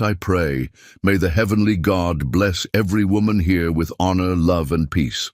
I pray, may the heavenly God bless every woman here with honor, love, and peace.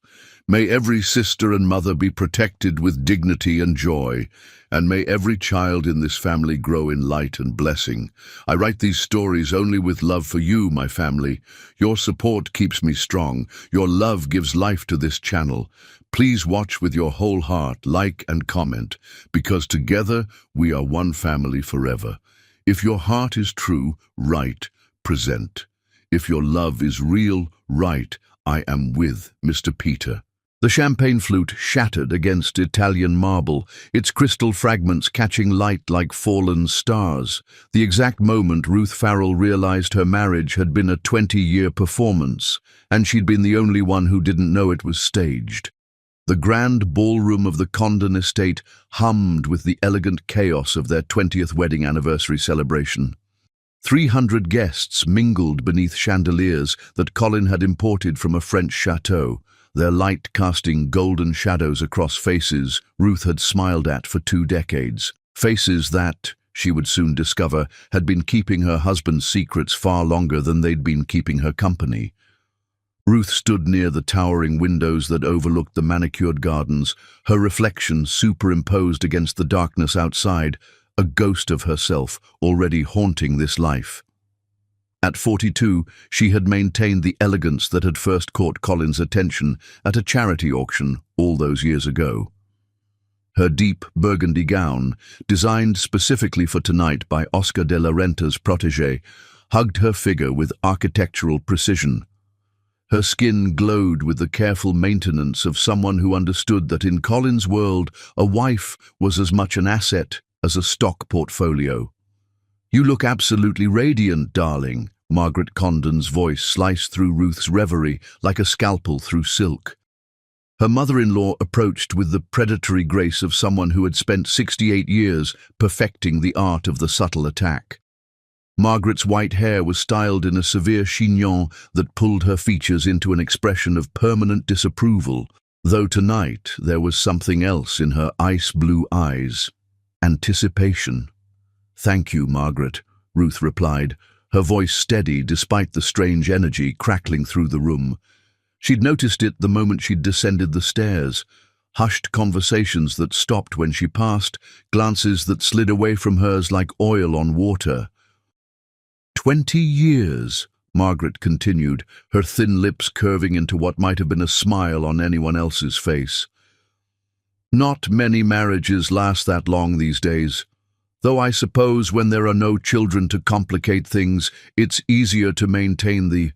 May every sister and mother be protected with dignity and joy, and may every child in this family grow in light and blessing. I write these stories only with love for you, my family. Your support keeps me strong. Your love gives life to this channel. Please watch with your whole heart, like and comment, because together we are one family forever. If your heart is true, write, present. If your love is real, write, I am with Mr. Peter. The champagne flute shattered against Italian marble, its crystal fragments catching light like fallen stars. The exact moment Ruth Farrell realized her marriage had been a 20-year performance, and she'd been the only one who didn't know it was staged. The grand ballroom of the Condon estate hummed with the elegant chaos of their 20th wedding anniversary celebration. 300 guests mingled beneath chandeliers that Colin had imported from a French chateau, their light casting golden shadows across faces Ruth had smiled at for 2 decades. Faces that, she would soon discover, had been keeping her husband's secrets far longer than they'd been keeping her company. Ruth stood near the towering windows that overlooked the manicured gardens, her reflection superimposed against the darkness outside, a ghost of herself already haunting this life. At 42, she had maintained the elegance that had first caught Colin's attention at a charity auction all those years ago. Her deep burgundy gown, designed specifically for tonight by Oscar de la Renta's protégé, hugged her figure with architectural precision. Her skin glowed with the careful maintenance of someone who understood that in Colin's world, a wife was as much an asset as a stock portfolio. "You look absolutely radiant, darling," Margaret Condon's voice sliced through Ruth's reverie like a scalpel through silk. Her mother-in-law approached with the predatory grace of someone who had spent 68 years perfecting the art of the subtle attack. Margaret's white hair was styled in a severe chignon that pulled her features into an expression of permanent disapproval, though tonight there was something else in her ice-blue eyes. Anticipation. "Thank you, Margaret," Ruth replied, her voice steady despite the strange energy crackling through the room. She'd noticed it the moment she'd descended the stairs. Hushed conversations that stopped when she passed, glances that slid away from hers like oil on water. 20 years, Margaret continued, her thin lips curving into what might have been a smile on anyone else's face. "Not many marriages last that long these days. Though I suppose when there are no children to complicate things, it's easier to maintain the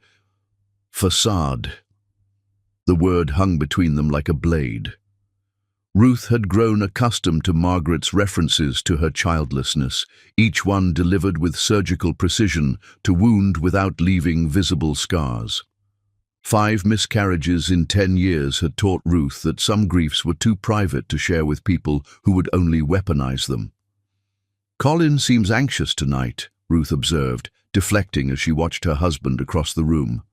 facade." The word hung between them like a blade. Ruth had grown accustomed to Margaret's references to her childlessness, each one delivered with surgical precision to wound without leaving visible scars. 5 miscarriages in 10 years had taught Ruth that some griefs were too private to share with people who would only weaponize them. "Colin seems anxious tonight," Ruth observed, deflecting as she watched her husband across the room.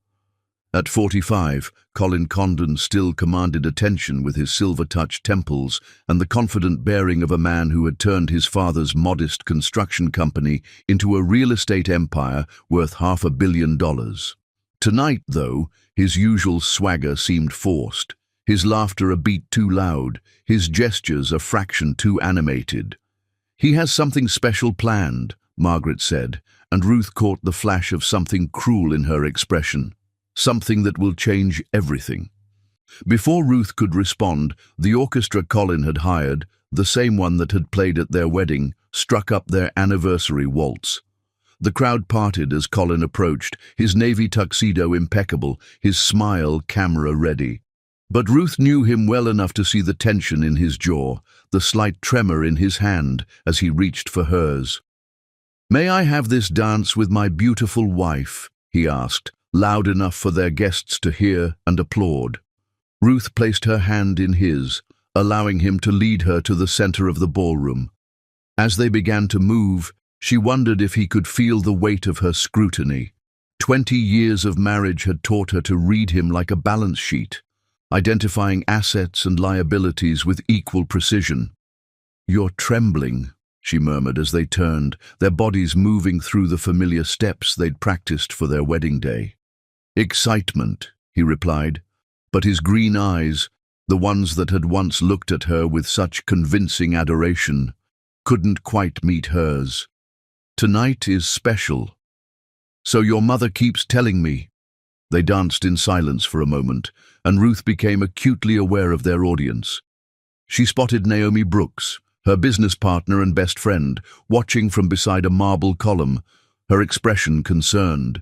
At 45, Colin Condon still commanded attention with his silver-touched temples and the confident bearing of a man who had turned his father's modest construction company into a real estate empire worth $500 million. Tonight, though, his usual swagger seemed forced, his laughter a beat too loud, his gestures a fraction too animated. "He has something special planned," Margaret said, and Ruth caught the flash of something cruel in her expression. "Something that will change everything." Before Ruth could respond, the orchestra Colin had hired, the same one that had played at their wedding, struck up their anniversary waltz. The crowd parted as Colin approached, his navy tuxedo impeccable, his smile camera-ready. But Ruth knew him well enough to see the tension in his jaw, the slight tremor in his hand as he reached for hers. "May I have this dance with my beautiful wife?" he asked, loud enough for their guests to hear and applaud. Ruth placed her hand in his, allowing him to lead her to the center of the ballroom. As they began to move, she wondered if he could feel the weight of her scrutiny. 20 years of marriage had taught her to read him like a balance sheet, identifying assets and liabilities with equal precision. "You're trembling," she murmured as they turned, their bodies moving through the familiar steps they'd practiced for their wedding day. Excitement, he replied, but his green eyes, the ones that had once looked at her with such convincing adoration, couldn't quite meet hers. Tonight is special. So your mother keeps telling me. They danced in silence for a moment, and Ruth became acutely aware of their audience. She spotted Naomi Brooks, her business partner and best friend, watching from beside a marble column, her expression concerned.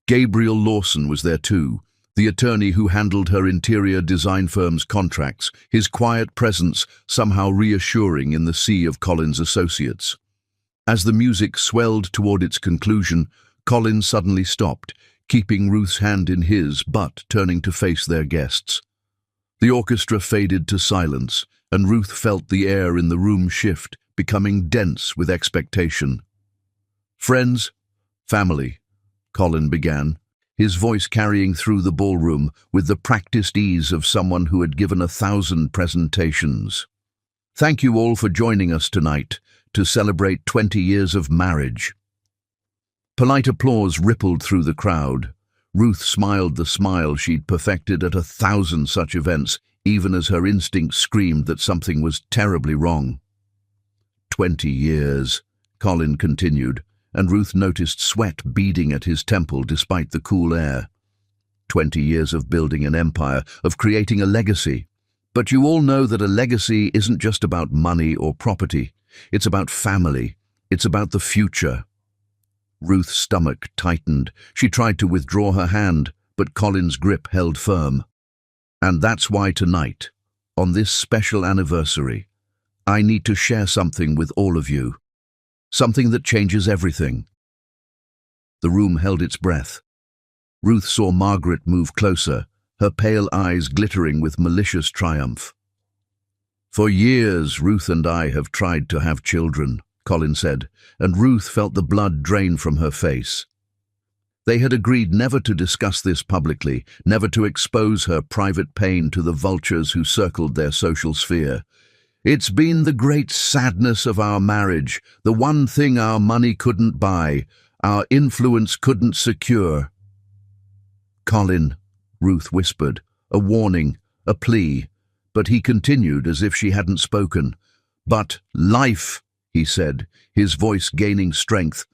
Gabriel Lawson was there too, the attorney who handled her interior design firm's contracts, his quiet presence somehow reassuring in the sea of Colin's associates. As the music swelled toward its conclusion, Colin suddenly stopped, keeping Ruth's hand in his but turning to face their guests. The orchestra faded to silence, and Ruth felt the air in the room shift, becoming dense with expectation. "Friends, family," Colin began, his voice carrying through the ballroom with the practiced ease of someone who had given 1,000 presentations. "Thank you all for joining us tonight to celebrate 20 years of marriage." Polite applause rippled through the crowd. Ruth smiled the smile she'd perfected at 1,000 such events, even as her instinct screamed that something was terribly wrong. 20 years, Colin continued, and Ruth noticed sweat beading at his temple despite the cool air. 20 years of building an empire, of creating a legacy. But you all know that a legacy isn't just about money or property. It's about family. It's about the future. Ruth's stomach tightened. She tried to withdraw her hand, but Colin's grip held firm. "And that's why tonight, on this special anniversary, I need to share something with all of you. Something that changes everything." The room held its breath. Ruth saw Margaret move closer, her pale eyes glittering with malicious triumph. "For years, Ruth and I have tried to have children," Colin said, and Ruth felt the blood drain from her face. They had agreed never to discuss this publicly, never to expose her private pain to the vultures who circled their social sphere. "It's been the great sadness of our marriage, the one thing our money couldn't buy, our influence couldn't secure." "Colin," Ruth whispered, a warning, a plea, but he continued as if she hadn't spoken. "But life," he said, his voice gaining strength,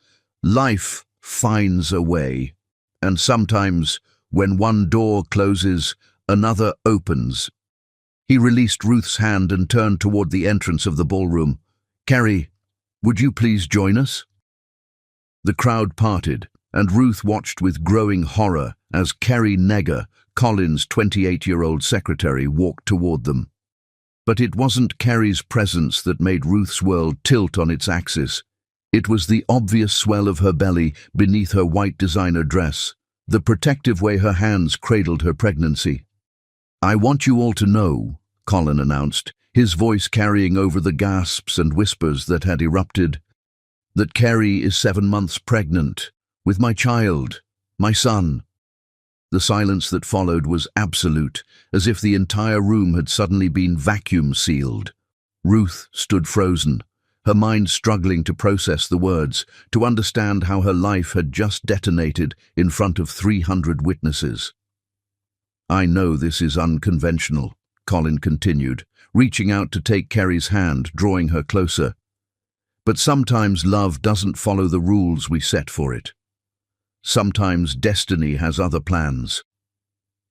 "life finds a way. And sometimes, when one door closes, another opens." He released Ruth's hand and turned toward the entrance of the ballroom. "Kerry, would you please join us?" The crowd parted, and Ruth watched with growing horror as Kerry Negger, Colin's 28-year-old secretary, walked toward them. But it wasn't Kerry's presence that made Ruth's world tilt on its axis. It was the obvious swell of her belly beneath her white designer dress, the protective way her hands cradled her pregnancy. "I want you all to know," Colin announced, his voice carrying over the gasps and whispers that had erupted, "that Kerry is 7 months pregnant, with my child, my son." The silence that followed was absolute, as if the entire room had suddenly been vacuum-sealed. Ruth stood frozen, her mind struggling to process the words, to understand how her life had just detonated in front of 300 witnesses. "I know this is unconventional," Colin continued, reaching out to take Kerry's hand, drawing her closer. "But sometimes love doesn't follow the rules we set for it. Sometimes destiny has other plans."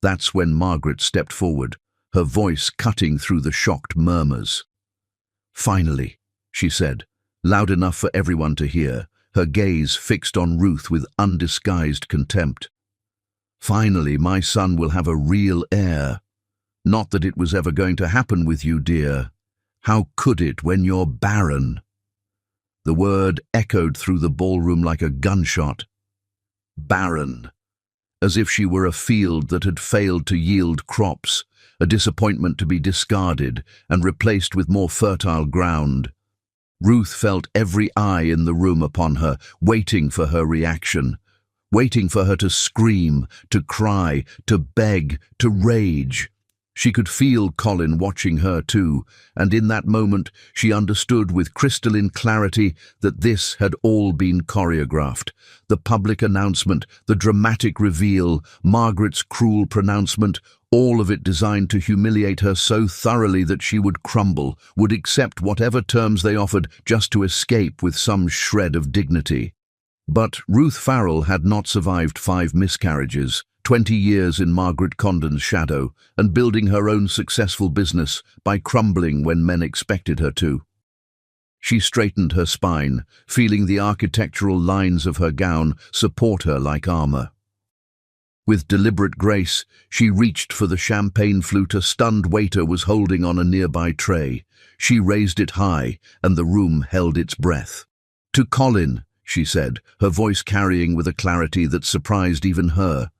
That's when Margaret stepped forward, her voice cutting through the shocked murmurs. "Finally," she said, loud enough for everyone to hear, her gaze fixed on Ruth with undisguised contempt. "Finally, my son will have a real heir. Not that it was ever going to happen with you, dear. How could it when you're barren?" The word echoed through the ballroom like a gunshot. Barren. As if she were a field that had failed to yield crops, a disappointment to be discarded and replaced with more fertile ground. Ruth felt every eye in the room upon her, waiting for her reaction, waiting for her to scream, to cry, to beg, to rage. She could feel Colin watching her too, and in that moment she understood with crystalline clarity that this had all been choreographed. The public announcement, the dramatic reveal, Margaret's cruel pronouncement, all of it designed to humiliate her so thoroughly that she would crumble, would accept whatever terms they offered just to escape with some shred of dignity. But Ruth Farrell had not survived 5 miscarriages, 20 years in Margaret Condon's shadow, and building her own successful business by crumbling when men expected her to. She straightened her spine, feeling the architectural lines of her gown support her like armor. With deliberate grace, she reached for the champagne flute a stunned waiter was holding on a nearby tray. She raised it high, and the room held its breath. "To Colin," she said, her voice carrying with a clarity that surprised even her.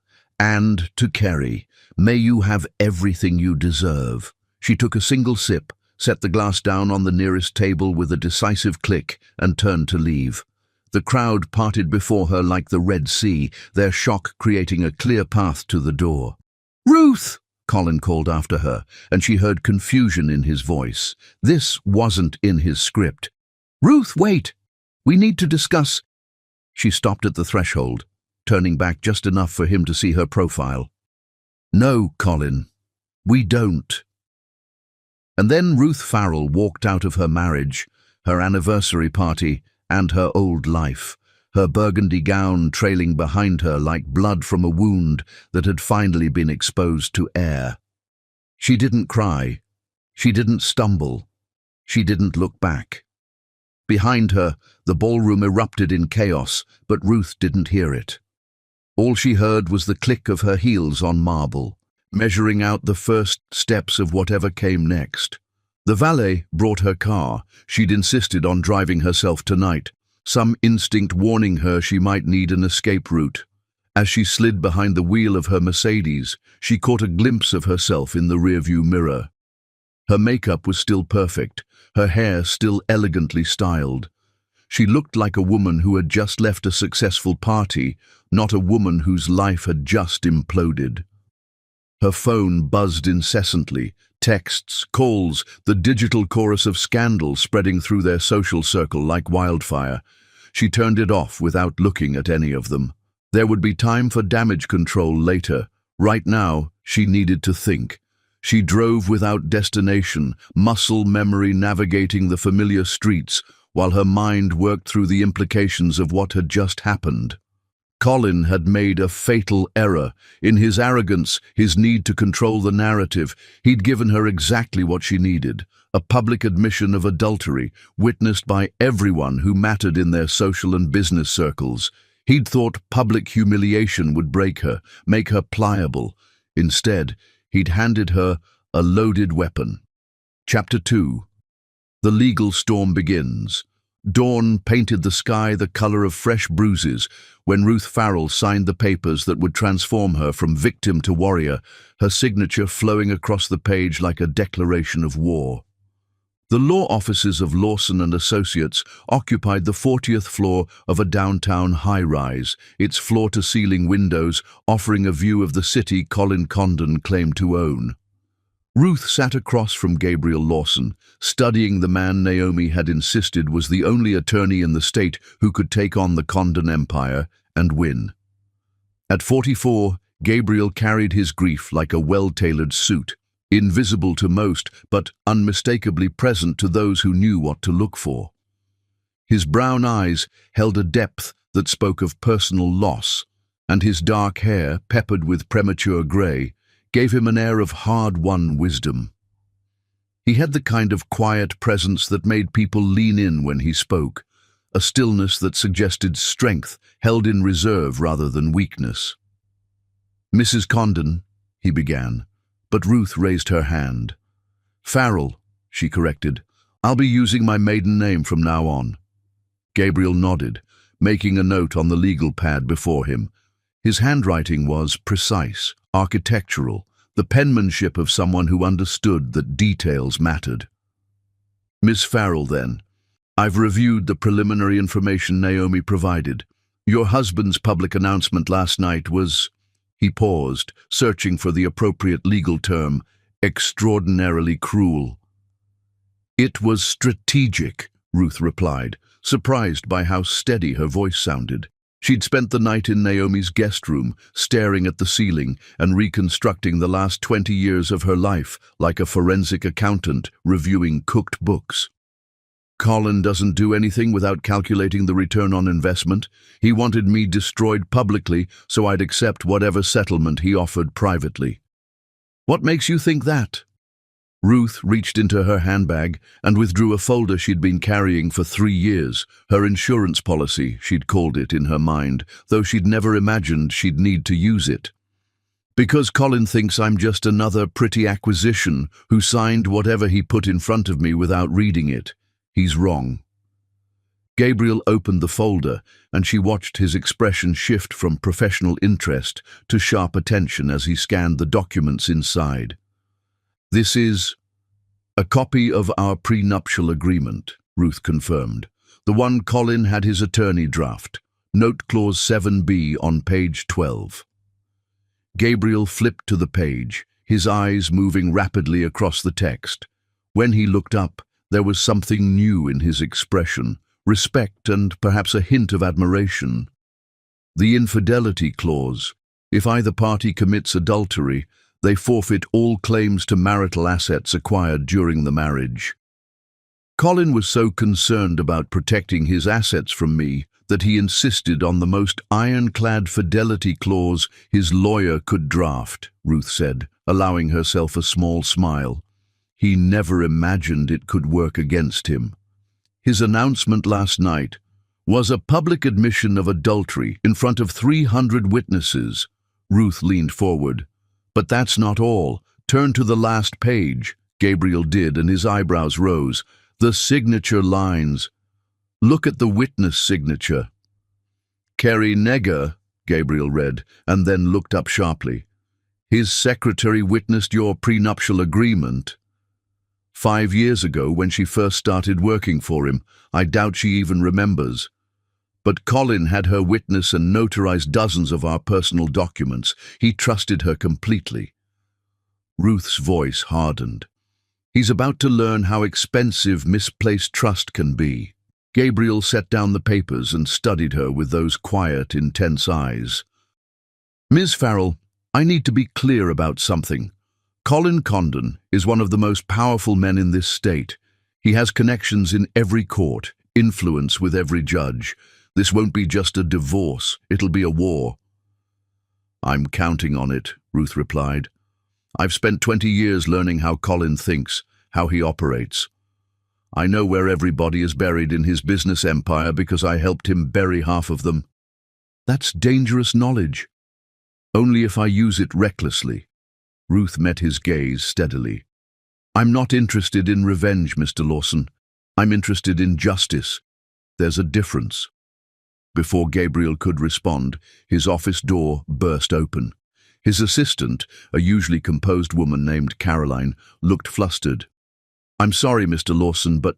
"And to Kerry, may you have everything you deserve." She took a single sip, set the glass down on the nearest table with a decisive click, and turned to leave. The crowd parted before her like the Red Sea, their shock creating a clear path to the door. "Ruth!" Colin called after her, and she heard confusion in his voice. This wasn't in his script. "Ruth, wait! We need to discuss." She stopped at the threshold, turning back just enough for him to see her profile. "No, Colin, we don't." And then Ruth Farrell walked out of her marriage, her anniversary party, and her old life, her burgundy gown trailing behind her like blood from a wound that had finally been exposed to air. She didn't cry. She didn't stumble. She didn't look back. Behind her, the ballroom erupted in chaos, but Ruth didn't hear it. All she heard was the click of her heels on marble, measuring out the first steps of whatever came next. The valet brought her car. She'd insisted on driving herself tonight, some instinct warning her she might need an escape route. As she slid behind the wheel of her Mercedes, she caught a glimpse of herself in the rearview mirror. Her makeup was still perfect, her hair still elegantly styled. She looked like a woman who had just left a successful party, not a woman whose life had just imploded. Her phone buzzed incessantly, texts, calls, the digital chorus of scandal spreading through their social circle like wildfire. She turned it off without looking at any of them. There would be time for damage control later. Right now, she needed to think. She drove without destination, muscle memory navigating the familiar streets, while her mind worked through the implications of what had just happened. Colin had made a fatal error. In his arrogance, his need to control the narrative, he'd given her exactly what she needed, a public admission of adultery, witnessed by everyone who mattered in their social and business circles. He'd thought public humiliation would break her, make her pliable. Instead, he'd handed her a loaded weapon. Chapter 2. The legal storm begins. Dawn painted the sky the color of fresh bruises when Ruth Farrell signed the papers that would transform her from victim to warrior, her signature flowing across the page like a declaration of war. The law offices of Lawson and Associates occupied the 40th floor of a downtown high-rise, its floor-to-ceiling windows offering a view of the city Colin Condon claimed to own. Ruth sat across from Gabriel Lawson, studying the man Naomi had insisted was the only attorney in the state who could take on the Condon empire and win. At 44, Gabriel carried his grief like a well-tailored suit, invisible to most, but unmistakably present to those who knew what to look for. His brown eyes held a depth that spoke of personal loss, and his dark hair, peppered with premature grey, gave him an air of hard-won wisdom. He had the kind of quiet presence that made people lean in when he spoke, a stillness that suggested strength held in reserve rather than weakness. "Mrs. Condon," he began, but Ruth raised her hand. "Farrell," she corrected. "I'll be using my maiden name from now on." Gabriel nodded, making a note on the legal pad before him. His handwriting was precise, architectural, the penmanship of someone who understood that details mattered. "Miss Farrell, then. I've reviewed the preliminary information Naomi provided. Your husband's public announcement last night was..." He paused, searching for the appropriate legal term, extraordinarily cruel. It was strategic, Ruth replied, surprised by how steady her voice sounded. She'd spent the night in Naomi's guest room, staring at the ceiling and reconstructing the last 20 years of her life like a forensic accountant reviewing cooked books. Colin doesn't do anything without calculating the return on investment. He wanted me destroyed publicly so I'd accept whatever settlement he offered privately. What makes you think that? Ruth reached into her handbag and withdrew a folder she'd been carrying for 3 years, her insurance policy, she'd called it in her mind, though she'd never imagined she'd need to use it. Because Colin thinks I'm just another pretty acquisition who signed whatever he put in front of me without reading it. He's wrong. Gabriel opened the folder, and she watched his expression shift from professional interest to sharp attention as he scanned the documents inside. This is a copy of our prenuptial agreement, Ruth confirmed. The one Colin had his attorney draft. Note clause 7b on page 12. Gabriel flipped to the page, his eyes moving rapidly across the text. When he looked up, there was something new in his expression, respect and perhaps a hint of admiration. The infidelity clause. If either party commits adultery, they forfeit all claims to marital assets acquired during the marriage. Colin was so concerned about protecting his assets from me that he insisted on the most ironclad fidelity clause his lawyer could draft, Ruth said, allowing herself a small smile. He never imagined it could work against him. His announcement last night was a public admission of adultery in front of 300 witnesses. Ruth leaned forward. But that's not all. Turn to the last page. Gabriel did, and his eyebrows rose. The signature lines. Look at the witness signature. Kerry Negger, Gabriel read, and then looked up sharply. His secretary witnessed your prenuptial agreement. 5 years ago, when she first started working for him. I doubt she even remembers. But Colin had her witness and notarized dozens of our personal documents. He trusted her completely. Ruth's voice hardened. He's about to learn how expensive misplaced trust can be. Gabriel set down the papers and studied her with those quiet, intense eyes. Ms. Farrell, I need to be clear about something. Colin Condon is one of the most powerful men in this state. He has connections in every court, influence with every judge. This won't be just a divorce, it'll be a war. I'm counting on it, Ruth replied. I've spent 20 years learning how Colin thinks, how he operates. I know where everybody is buried in his business empire because I helped him bury half of them. That's dangerous knowledge. Only if I use it recklessly. Ruth met his gaze steadily. I'm not interested in revenge, Mr. Lawson. I'm interested in justice. There's a difference. Before Gabriel could respond, his office door burst open. His assistant, a usually composed woman named Caroline, looked flustered. I'm sorry, Mr. Lawson, but...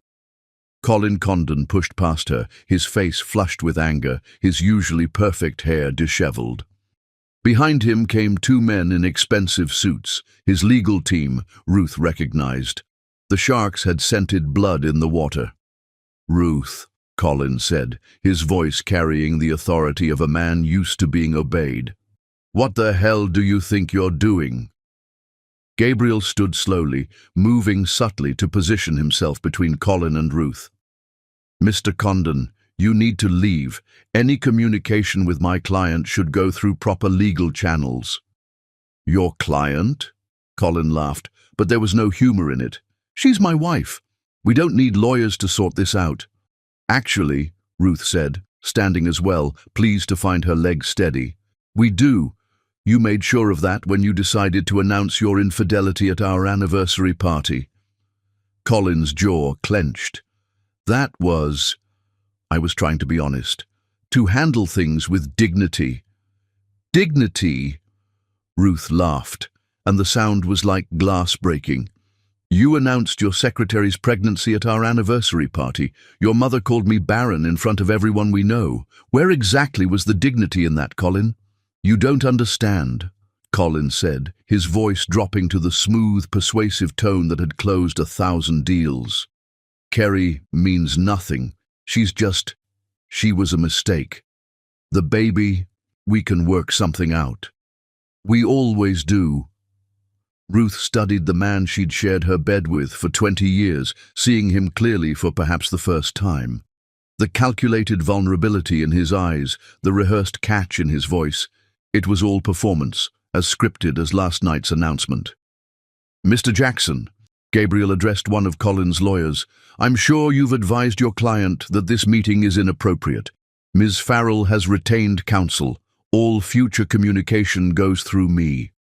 Colin Condon pushed past her, his face flushed with anger, his usually perfect hair disheveled. Behind him came 2 men in expensive suits, his legal team, Ruth recognized. The sharks had scented blood in the water. Ruth, Colin said, his voice carrying the authority of a man used to being obeyed. What the hell do you think you're doing? Gabriel stood slowly, moving subtly to position himself between Colin and Ruth. Mr. Condon, you need to leave. Any communication with my client should go through proper legal channels. Your client? Colin laughed, but there was no humor in it. She's my wife. We don't need lawyers to sort this out. Actually, Ruth said, standing as well, pleased to find her legs steady. We do. You made sure of that when you decided to announce your infidelity at our anniversary party. Colin's jaw clenched. That was, I was trying to be honest, to handle things with dignity. Dignity? Ruth laughed, and the sound was like glass breaking. You announced your secretary's pregnancy at our anniversary party. Your mother called me Baron in front of everyone we know. Where exactly was the dignity in that, Colin? You don't understand. Colin said, his voice dropping to the smooth, persuasive tone that had closed 1,000 deals. Kerry means nothing. She was a mistake. The baby, we can work something out. We always do. Ruth studied the man she'd shared her bed with for 20 years, seeing him clearly for perhaps the first time. The calculated vulnerability in his eyes, the rehearsed catch in his voice, it was all performance, as scripted as last night's announcement. "Mr. Jackson," Gabriel addressed one of Colin's lawyers, "I'm sure you've advised your client that this meeting is inappropriate. Ms. Farrell has retained counsel. All future communication goes through me."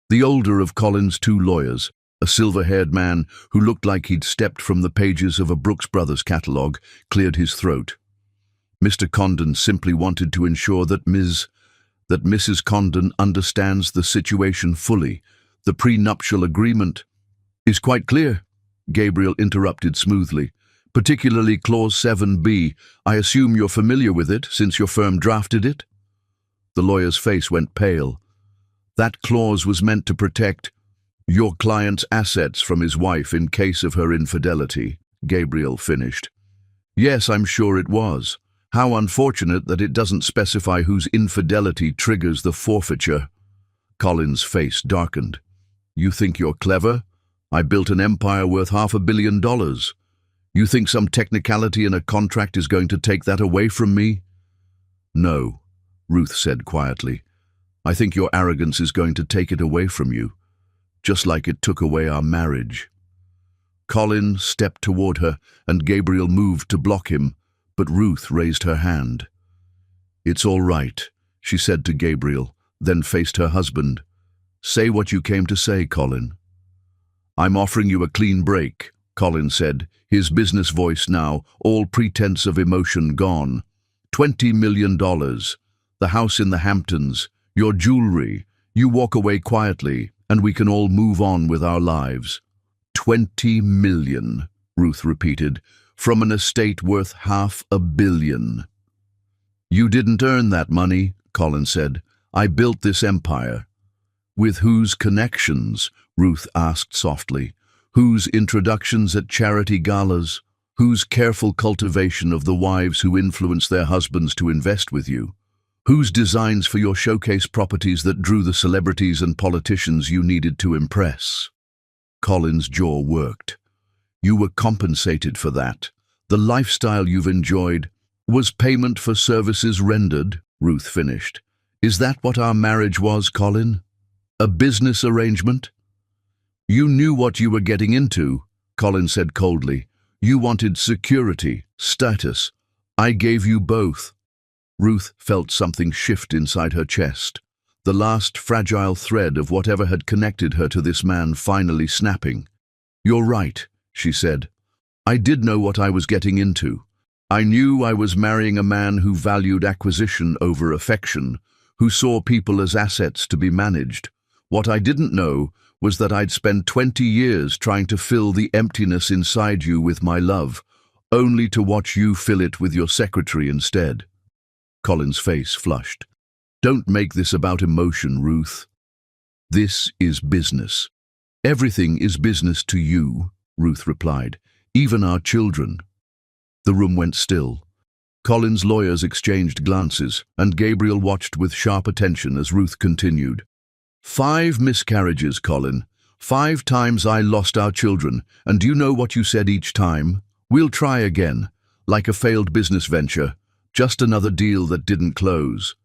The older of Colin's two lawyers, a silver-haired man who looked like he'd stepped from the pages of a Brooks Brothers catalogue, cleared his throat. Mr. Condon simply wanted to ensure that Mrs. Condon understands the situation fully. The prenuptial agreement is quite clear, Gabriel interrupted smoothly, particularly Clause 7B. I assume you're familiar with it since your firm drafted it? The lawyer's face went pale. That clause was meant to protect your client's assets from his wife in case of her infidelity, Gabriel finished. Yes, I'm sure it was. How unfortunate that it doesn't specify whose infidelity triggers the forfeiture. Colin's face darkened. You think you're clever? I built an empire worth $500 million. You think some technicality in a contract is going to take that away from me? No, Ruth said quietly. I think your arrogance is going to take it away from you, just like it took away our marriage. Colin stepped toward her, and Gabriel moved to block him, but Ruth raised her hand. It's all right, she said to Gabriel, then faced her husband. Say what you came to say, Colin. I'm offering you a clean break, Colin said, his business voice now, all pretense of emotion gone. $20 million, the house in the Hamptons, your jewelry. You walk away quietly, and we can all move on with our lives. 20 million, Ruth repeated, from an estate worth $500 million. You didn't earn that money, Colin said. I built this empire. With whose connections? Ruth asked softly. Whose introductions at charity galas? Whose careful cultivation of the wives who influence their husbands to invest with you? Whose designs for your showcase properties that drew the celebrities and politicians you needed to impress? Colin's jaw worked. You were compensated for that. The lifestyle you've enjoyed was payment for services rendered, Ruth finished. Is that what our marriage was, Colin? A business arrangement? You knew what you were getting into, Colin said coldly. You wanted security, status. I gave you both. Ruth felt something shift inside her chest, the last fragile thread of whatever had connected her to this man finally snapping. You're right, she said. I did know what I was getting into. I knew I was marrying a man who valued acquisition over affection, who saw people as assets to be managed. What I didn't know was that I'd spend 20 years trying to fill the emptiness inside you with my love, only to watch you fill it with your secretary instead. Colin's face flushed. Don't make this about emotion, Ruth. This is business. Everything is business to you, Ruth replied, even our children. The room went still. Colin's lawyers exchanged glances, and Gabriel watched with sharp attention as Ruth continued. 5 miscarriages, Colin. 5 times I lost our children, and do you know what you said each time? We'll try again, like a failed business venture, just another deal that didn't close.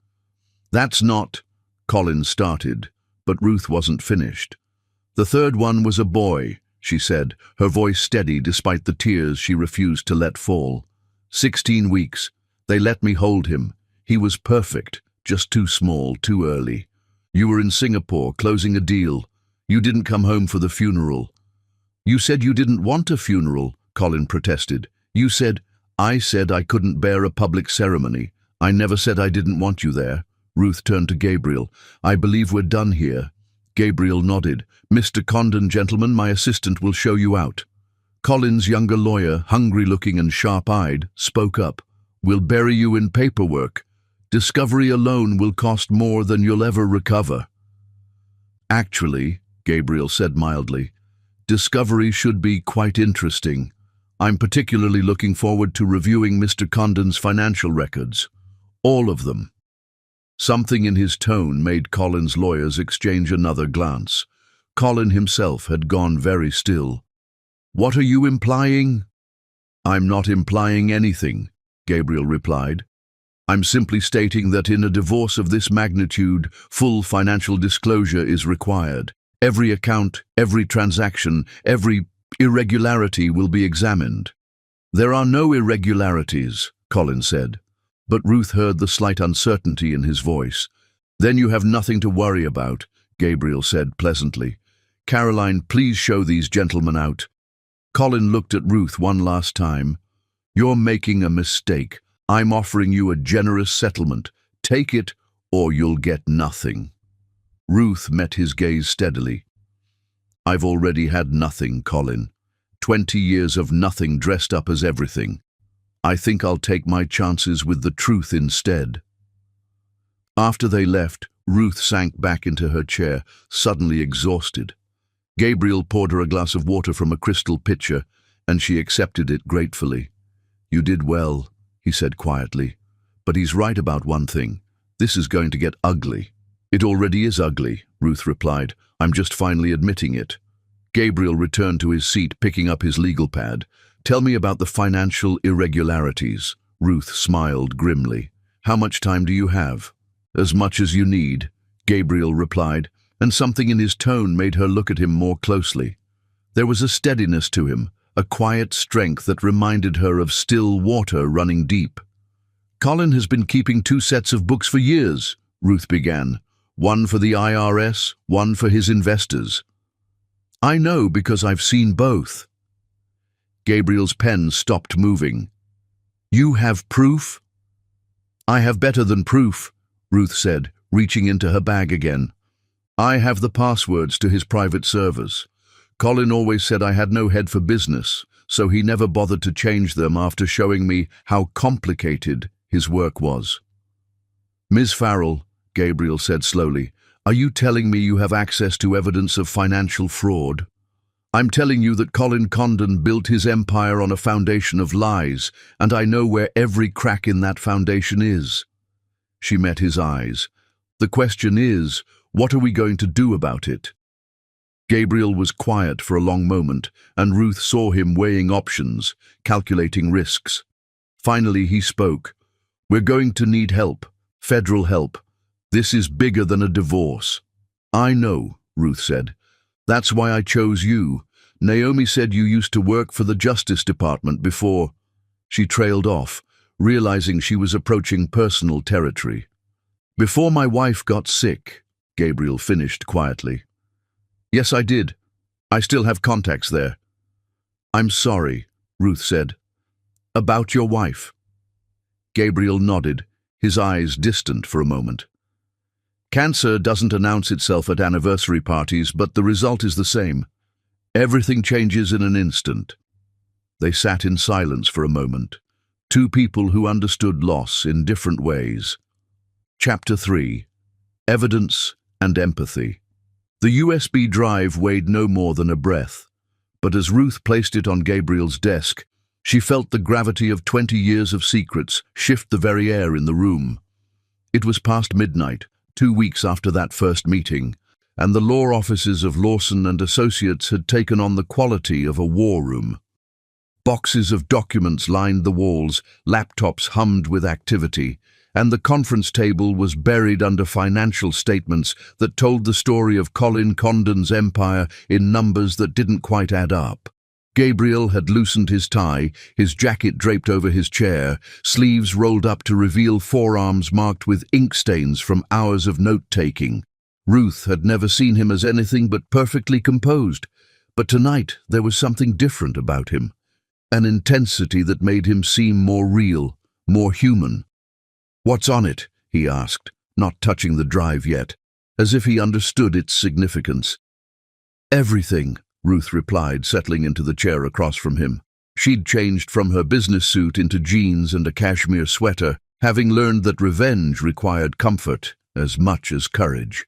That's not, Colin started, but Ruth wasn't finished. The third one was a boy, she said, her voice steady despite the tears she refused to let fall. 16 weeks. They let me hold him. He was perfect, just too small, too early. You were in Singapore, closing a deal. You didn't come home for the funeral. You said you didn't want a funeral, Colin protested. You said, I said I couldn't bear a public ceremony. I never said I didn't want you there. Ruth turned to Gabriel. I believe we're done here. Gabriel nodded. Mr. Condon, gentlemen, my assistant will show you out. Colin's younger lawyer, hungry-looking and sharp-eyed, spoke up. We'll bury you in paperwork. Discovery alone will cost more than you'll ever recover. Actually, Gabriel said mildly, discovery should be quite interesting. I'm particularly looking forward to reviewing Mr. Condon's financial records. All of them. Something in his tone made Colin's lawyers exchange another glance. Colin himself had gone very still. What are you implying? I'm not implying anything, Gabriel replied. I'm simply stating that in a divorce of this magnitude, full financial disclosure is required. Every account, every transaction, every irregularity will be examined. There are no irregularities, Colin said, but Ruth heard the slight uncertainty in his voice. Then you have nothing to worry about, Gabriel said pleasantly. Caroline, please show these gentlemen out. Colin looked at Ruth one last time. You're making a mistake. I'm offering you a generous settlement. Take it, or you'll get nothing. Ruth met his gaze steadily. I've already had nothing, Colin. 20 years of nothing dressed up as everything. I think I'll take my chances with the truth instead. After they left, Ruth sank back into her chair, suddenly exhausted. Gabriel poured her a glass of water from a crystal pitcher, and she accepted it gratefully. You did well, he said quietly. But he's right about one thing. This is going to get ugly. It already is ugly, Ruth replied. I'm just finally admitting it. Gabriel returned to his seat, picking up his legal pad. Tell me about the financial irregularities. Ruth smiled grimly. How much time do you have? As much as you need, Gabriel replied, and something in his tone made her look at him more closely. There was a steadiness to him, a quiet strength that reminded her of still water running deep. Colin has been keeping 2 sets of books for years, Ruth began. One for the IRS, one for his investors. I know because I've seen both. Gabriel's pen stopped moving. You have proof? I have better than proof, Ruth said, reaching into her bag again. I have the passwords to his private servers. Colin always said I had no head for business, so he never bothered to change them after showing me how complicated his work was. Ms. Farrell, Gabriel said slowly, are you telling me you have access to evidence of financial fraud? I'm telling you that Colin Condon built his empire on a foundation of lies, and I know where every crack in that foundation is. She met his eyes. The question is, what are we going to do about it? Gabriel was quiet for a long moment, and Ruth saw him weighing options, calculating risks. Finally he spoke. We're going to need help, federal help. This is bigger than a divorce. I know, Ruth said. That's why I chose you. Naomi said you used to work for the Justice Department before. She trailed off, realizing she was approaching personal territory. Before my wife got sick, Gabriel finished quietly. Yes, I did. I still have contacts there. I'm sorry, Ruth said. About your wife. Gabriel nodded, his eyes distant for a moment. Cancer doesn't announce itself at anniversary parties, but the result is the same. Everything changes in an instant. They sat in silence for a moment, 2 people who understood loss in different ways. Chapter 3. Evidence and Empathy. The USB drive weighed no more than a breath, but as Ruth placed it on Gabriel's desk, she felt the gravity of 20 years of secrets shift the very air in the room. It was past midnight, 2 weeks after that first meeting, and the law offices of Lawson and Associates had taken on the quality of a war room. Boxes of documents lined the walls, laptops hummed with activity, and the conference table was buried under financial statements that told the story of Colin Condon's empire in numbers that didn't quite add up. Gabriel had loosened his tie, his jacket draped over his chair, sleeves rolled up to reveal forearms marked with ink stains from hours of note-taking. Ruth had never seen him as anything but perfectly composed, but tonight there was something different about him, an intensity that made him seem more real, more human. What's on it? He asked, not touching the drive yet, as if he understood its significance. Everything, Ruth replied, settling into the chair across from him. She'd changed from her business suit into jeans and a cashmere sweater, having learned that revenge required comfort as much as courage.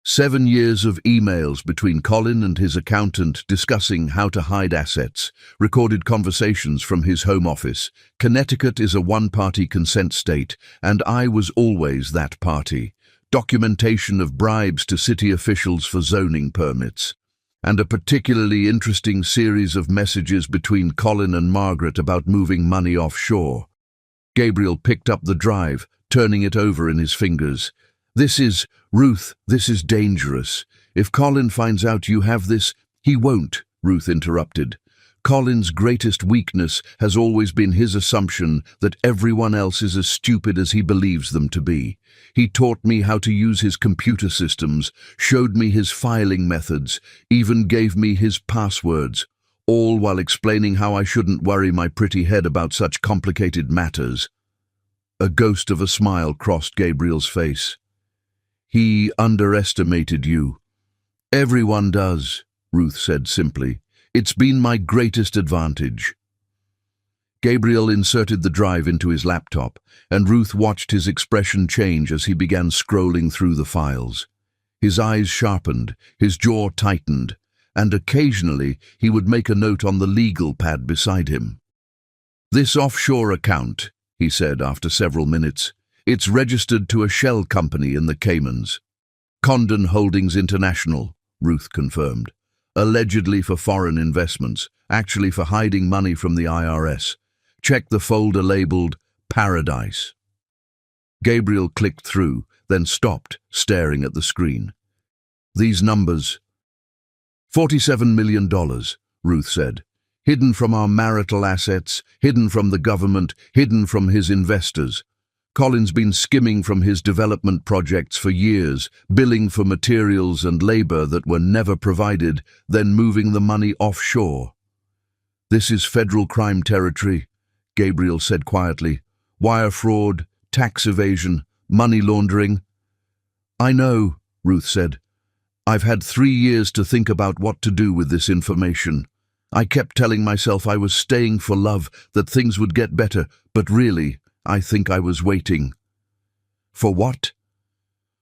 7 years of emails between Colin and his accountant discussing how to hide assets, recorded conversations from his home office. Connecticut is a one-party consent state, and I was always that party. Documentation of bribes to city officials for zoning permits. And a particularly interesting series of messages between Colin and Margaret about moving money offshore. Gabriel picked up the drive, turning it over in his fingers. Ruth, this is dangerous. If Colin finds out you have this, he won't, Ruth interrupted. Colin's greatest weakness has always been his assumption that everyone else is as stupid as he believes them to be. He taught me how to use his computer systems, showed me his filing methods, even gave me his passwords, all while explaining how I shouldn't worry my pretty head about such complicated matters. A ghost of a smile crossed Gabriel's face. He underestimated you. Everyone does, Ruth said simply. It's been my greatest advantage. Gabriel inserted the drive into his laptop, and Ruth watched his expression change as he began scrolling through the files. His eyes sharpened, his jaw tightened, and occasionally he would make a note on the legal pad beside him. This offshore account, he said after several minutes, it's registered to a shell company in the Caymans. Condon Holdings International, Ruth confirmed. Allegedly for foreign investments, actually for hiding money from the IRS. Check the folder labeled Paradise. Gabriel clicked through, then stopped, staring at the screen. These numbers. $47 million, Ruth said. Hidden from our marital assets, hidden from the government, hidden from his investors. Colin's been skimming from his development projects for years, billing for materials and labor that were never provided, then moving the money offshore. This is federal crime territory, Gabriel said quietly. Wire fraud, tax evasion, money laundering. I know, Ruth said. I've had 3 years to think about what to do with this information. I kept telling myself I was staying for love, that things would get better, but really, I think I was waiting. For what?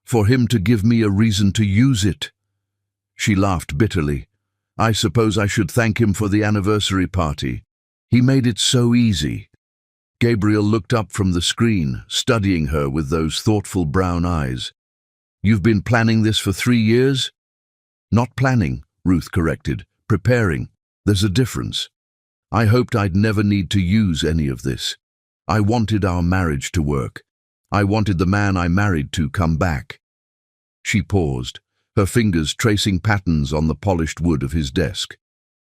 For him to give me a reason to use it. She laughed bitterly. I suppose I should thank him for the anniversary party. He made it so easy. Gabriel looked up from the screen, studying her with those thoughtful brown eyes. You've been planning this for 3 years? Not planning, Ruth corrected. Preparing. There's a difference. I hoped I'd never need to use any of this. I wanted our marriage to work. I wanted the man I married to come back. She paused, her fingers tracing patterns on the polished wood of his desk.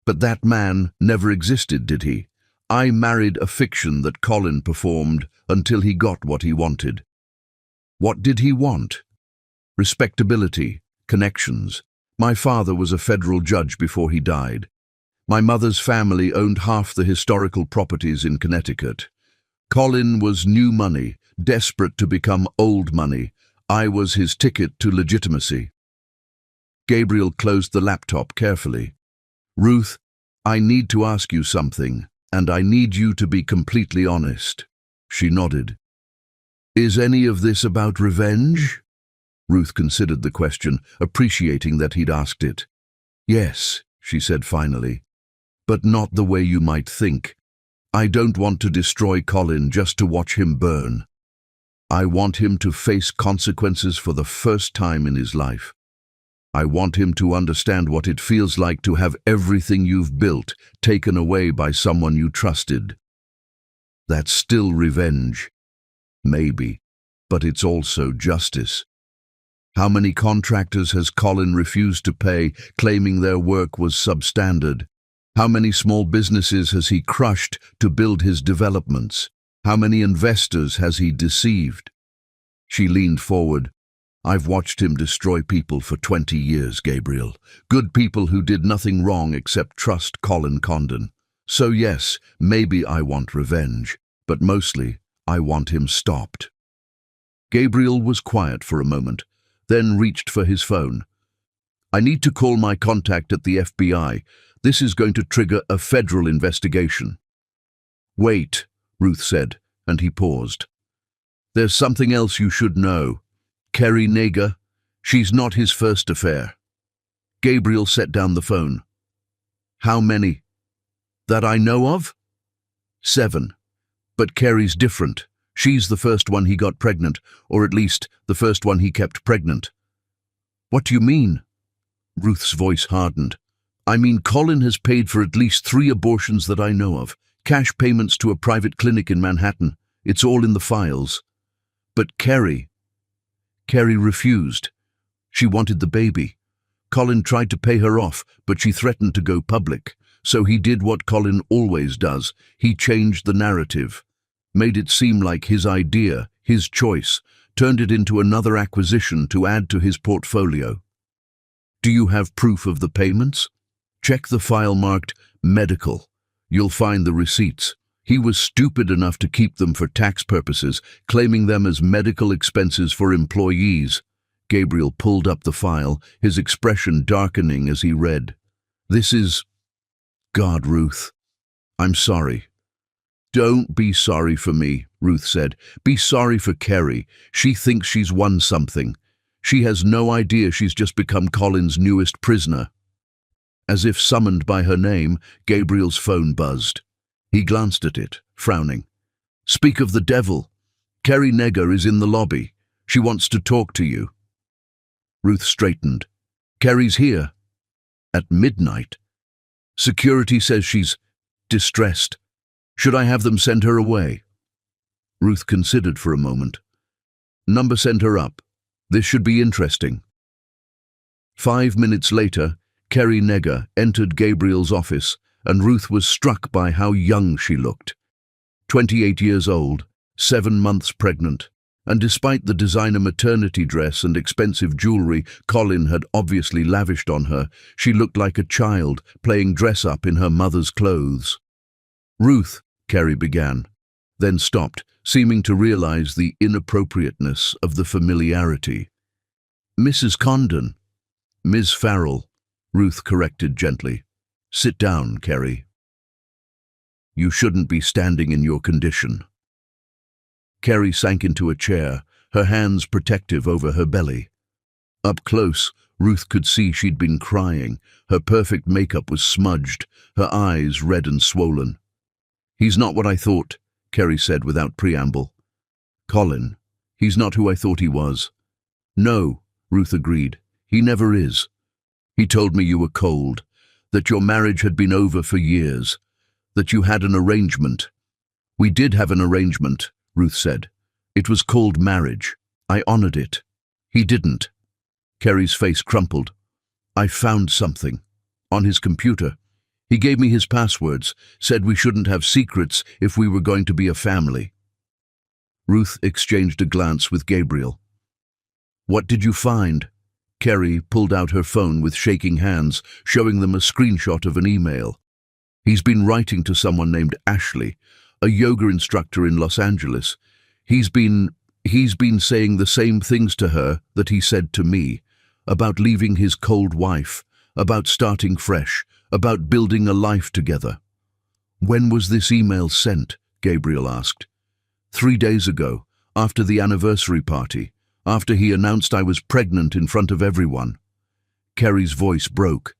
But that man never existed, did he? I married a fiction that Colin performed until he got what he wanted. What did he want? Respectability, connections. My father was a federal judge before he died. My mother's family owned half the historical properties in Connecticut. Colin was new money, desperate to become old money. I was his ticket to legitimacy. Gabriel closed the laptop carefully. Ruth, I need to ask you something, and I need you to be completely honest. She nodded. Is any of this about revenge? Ruth considered the question, appreciating that he'd asked it. Yes, she said finally, but not the way you might think. I don't want to destroy Colin just to watch him burn. I want him to face consequences for the first time in his life. I want him to understand what it feels like to have everything you've built taken away by someone you trusted. That's still revenge. Maybe, but it's also justice. How many contractors has Colin refused to pay, claiming their work was substandard? How many small businesses has he crushed to build his developments? How many investors has he deceived? She leaned forward. I've watched him destroy people for 20 years, Gabriel. Good people who did nothing wrong except trust Colin Condon. So yes, maybe I want revenge, but mostly I want him stopped. Gabriel was quiet for a moment, then reached for his phone. I need to call my contact at the FBI. This is going to trigger a federal investigation. Wait, Ruth said, and he paused. There's something else you should know. Kerry Nager, She's not his first affair. Gabriel set down the phone. How many? That I know of? 7. But Kerry's different. She's the first one he got pregnant, or at least the first one he kept pregnant. What do you mean? Ruth's voice hardened. I mean, Colin has paid for at least 3 abortions that I know of. Cash payments to a private clinic in Manhattan. It's all in the files. But Kerry refused. She wanted the baby. Colin tried to pay her off, but she threatened to go public. So he did what Colin always does. He changed the narrative, made it seem like his idea, his choice, turned it into another acquisition to add to his portfolio. Do you have proof of the payments? Check the file marked medical. You'll find the receipts. He was stupid enough to keep them for tax purposes, claiming them as medical expenses for employees. Gabriel pulled up the file, his expression darkening as he read. This is... God, Ruth. I'm sorry. Don't be sorry for me, Ruth said. Be sorry for Kerry. She thinks she's won something. She has no idea she's just become Colin's newest prisoner. As if summoned by her name, Gabriel's phone buzzed. He glanced at it, frowning. Speak of the devil. Kerry Negger is in the lobby. She wants to talk to you. Ruth straightened. Kerry's here. At midnight. Security says she's distressed. Should I have them send her away? Ruth considered for a moment. Number, send her up. This should be interesting. 5 minutes later, Kerry Negger entered Gabriel's office, and Ruth was struck by how young she looked. 28 years old, 7 months pregnant, and despite the designer maternity dress and expensive jewelry Colin had obviously lavished on her, she looked like a child playing dress-up in her mother's clothes. Ruth, Kerry began, then stopped, seeming to realize the inappropriateness of the familiarity. Mrs. Condon. Ms. Farrell, Ruth corrected gently. Sit down, Kerry. You shouldn't be standing in your condition. Kerry sank into a chair, her hands protective over her belly. Up close, Ruth could see she'd been crying. Her perfect makeup was smudged, her eyes red and swollen. He's not what I thought, Kerry said without preamble. Colin, he's not who I thought he was. No, Ruth agreed, he never is. He told me you were cold, that your marriage had been over for years, that you had an arrangement. We did have an arrangement, Ruth said. It was called marriage. I honored it. He didn't. Kerry's face crumpled. I found something. On his computer. He gave me his passwords, said we shouldn't have secrets if we were going to be a family. Ruth exchanged a glance with Gabriel. What did you find? Kerry pulled out her phone with shaking hands, showing them a screenshot of an email. He's been writing to someone named Ashley, a yoga instructor in Los Angeles. He's been saying the same things to her that he said to me, about leaving his cold wife, about starting fresh, about building a life together. When was this email sent? Gabriel asked. 3 days ago, after the anniversary party, after he announced I was pregnant in front of everyone. Kerry's voice broke.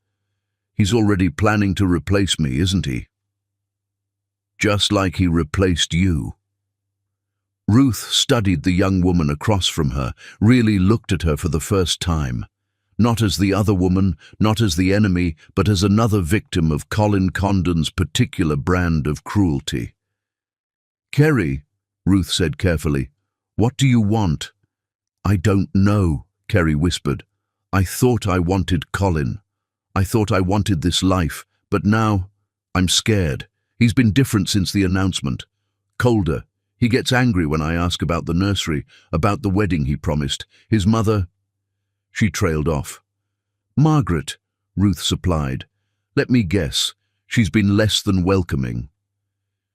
He's already planning to replace me, isn't he? Just like he replaced you. Ruth studied the young woman across from her, really looked at her for the first time. Not as the other woman, not as the enemy, but as another victim of Colin Condon's particular brand of cruelty. Kerry, Ruth said carefully, what do you want? I don't know, Kerry whispered. I thought I wanted Colin. I thought I wanted this life, but now I'm scared. He's been different since the announcement. Colder. He gets angry when I ask about the nursery, about the wedding he promised. His mother... She trailed off. Margaret, Ruth supplied. Let me guess. She's been less than welcoming.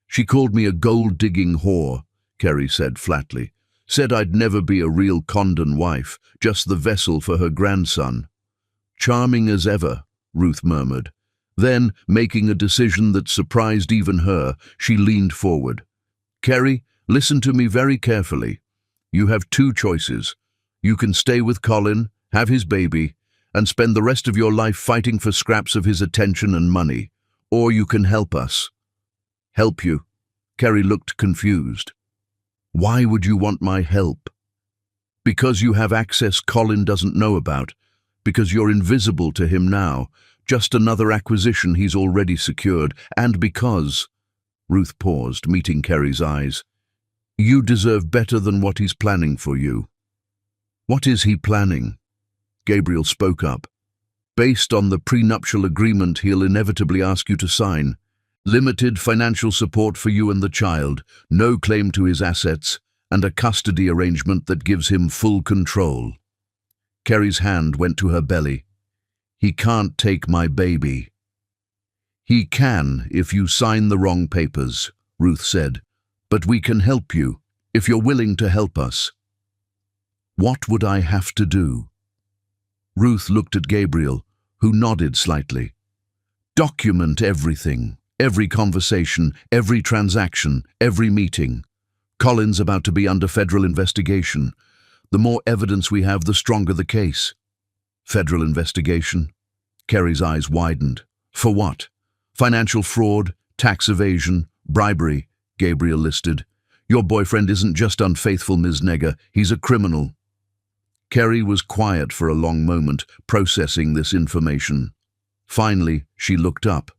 She called me a gold-digging whore, Kerry said flatly. Said I'd never be a real Condon wife, just the vessel for her grandson. Charming as ever, Ruth murmured. Then, making a decision that surprised even her, she leaned forward. Kerry, listen to me very carefully. You have 2 choices. You can stay with Colin, have his baby, and spend the rest of your life fighting for scraps of his attention and money. Or you can help us." "Help you?" Kerry looked confused. "Why would you want my help?" "Because you have access Colin doesn't know about. Because you're invisible to him now. Just another acquisition he's already secured. And because—" Ruth paused, meeting Kerry's eyes. "You deserve better than what he's planning for you." "What is he planning?" Gabriel spoke up. "Based on the prenuptial agreement he'll inevitably ask you to sign. Limited financial support for you and the child, no claim to his assets, and a custody arrangement that gives him full control." Kerry's hand went to her belly. "He can't take my baby." "He can if you sign the wrong papers," Ruth said. "But we can help you, if you're willing to help us." "What would I have to do?" Ruth looked at Gabriel, who nodded slightly. "Document everything, every conversation, every transaction, every meeting. Colin's about to be under federal investigation. The more evidence we have, the stronger the case." "Federal investigation?" Kerry's eyes widened. "For what? Financial fraud, tax evasion, bribery," Gabriel listed. "Your boyfriend isn't just unfaithful, Ms. Negger, he's a criminal." Kerry was quiet for a long moment, processing this information. Finally, she looked up.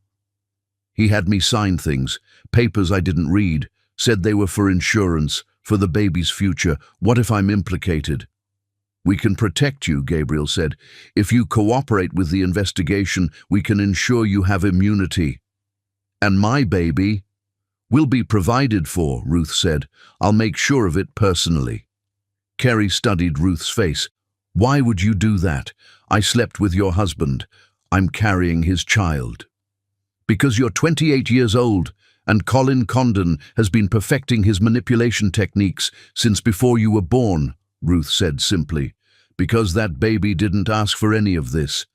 "He had me sign things, papers I didn't read, said they were for insurance, for the baby's future. What if I'm implicated?" "We can protect you," Gabriel said. "If you cooperate with the investigation, we can ensure you have immunity." "And my baby?" "Will be provided for," Ruth said. "I'll make sure of it personally." Kerry studied Ruth's face. "Why would you do that? I slept with your husband. I'm carrying his child." "Because you're 28 years old, and Colin Condon has been perfecting his manipulation techniques since before you were born," Ruth said simply. "Because that baby didn't ask for any of this.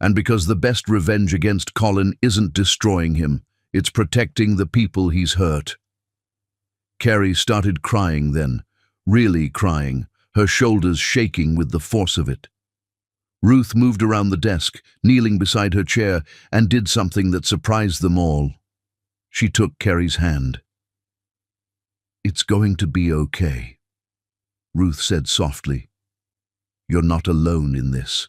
And because the best revenge against Colin isn't destroying him, it's protecting the people he's hurt." Kerry started crying then, really crying, her shoulders shaking with the force of it. Ruth moved around the desk, kneeling beside her chair, and did something that surprised them all. She took Kerry's hand. "It's going to be okay," Ruth said softly. "You're not alone in this."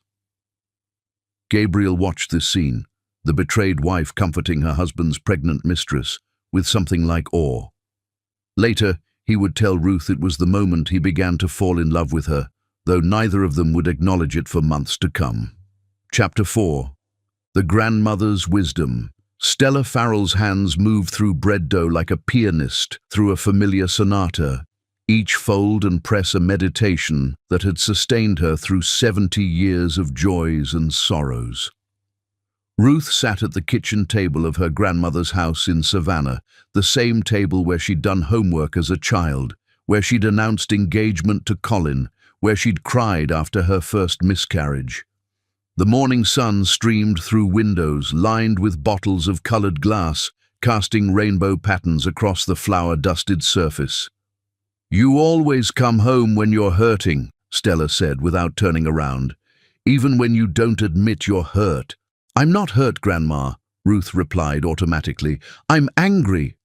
Gabriel watched this scene, the betrayed wife comforting her husband's pregnant mistress, with something like awe. Later, he would tell Ruth it was the moment he began to fall in love with her, though neither of them would acknowledge it for months to come. Chapter 4. The Grandmother's Wisdom. Stella Farrell's hands moved through bread dough like a pianist through a familiar sonata, each fold and press a meditation that had sustained her through 70 years of joys and sorrows. Ruth sat at the kitchen table of her grandmother's house in Savannah, the same table where she'd done homework as a child, where she'd announced engagement to Colin, where she'd cried after her first miscarriage. The morning sun streamed through windows lined with bottles of colored glass, casting rainbow patterns across the flour-dusted surface. "You always come home when you're hurting," Stella said without turning around, "even when you don't admit you're hurt." "I'm not hurt, Grandma," Ruth replied automatically. "I'm angry."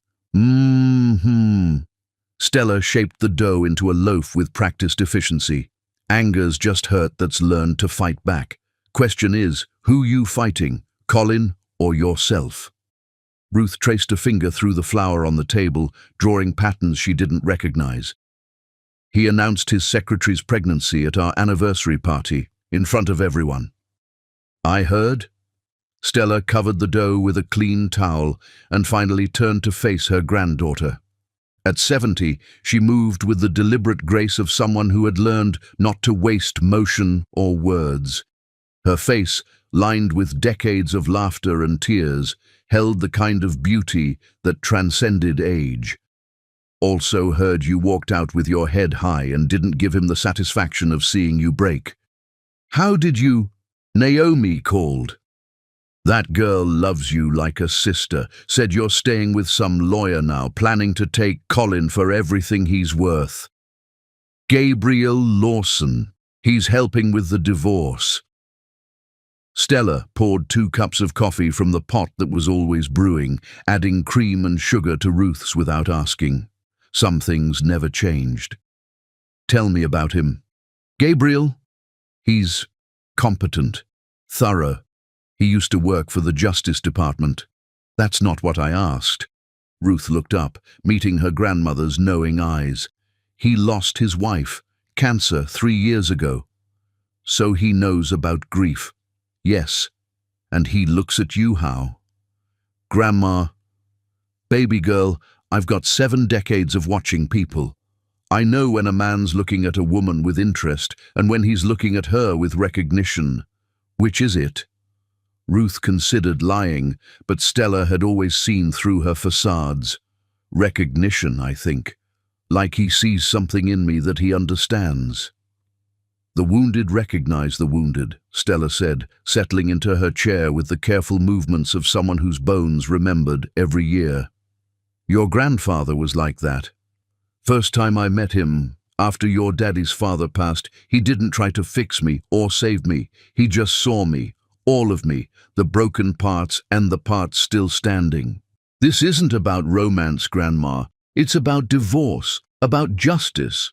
Stella shaped the dough into a loaf with practiced efficiency. "Anger's just hurt that's learned to fight back. Question is, who you fighting, Colin or yourself?" Ruth traced a finger through the flour on the table, drawing patterns she didn't recognize. "He announced his secretary's pregnancy at our anniversary party, in front of everyone." "I heard." Stella covered the dough with a clean towel and finally turned to face her granddaughter. At 70, she moved with the deliberate grace of someone who had learned not to waste motion or words. Her face, lined with decades of laughter and tears, held the kind of beauty that transcended age. "Also heard you walked out with your head high and didn't give him the satisfaction of seeing you break." "How did you—" "Naomi called. That girl loves you like a sister, said you're staying with some lawyer now, planning to take Colin for everything he's worth." "Gabriel Lawson," He's helping with the divorce. Stella poured 2 cups of coffee from the pot that was always brewing, adding cream and sugar to Ruth's without asking. Some things never changed. Tell me about him. Gabriel? He's competent, thorough. He used to work for the Justice Department. That's not what I asked. Ruth looked up, meeting her grandmother's knowing eyes. He lost his wife, cancer, 3 years ago. So he knows about grief. Yes, and he looks at you how? Grandma, baby girl, I've got 7 decades of watching people. I know when a man's looking at a woman with interest and when he's looking at her with recognition. Which is it? Ruth considered lying, but Stella had always seen through her facades. Recognition, I think. Like he sees something in me that he understands. The wounded recognize the wounded, Stella said, settling into her chair with the careful movements of someone whose bones remembered every year. Your grandfather was like that. First time I met him, after your daddy's father passed, he didn't try to fix me or save me. He just saw me, all of me, the broken parts and the parts still standing. This isn't about romance, Grandma. It's about divorce, about justice.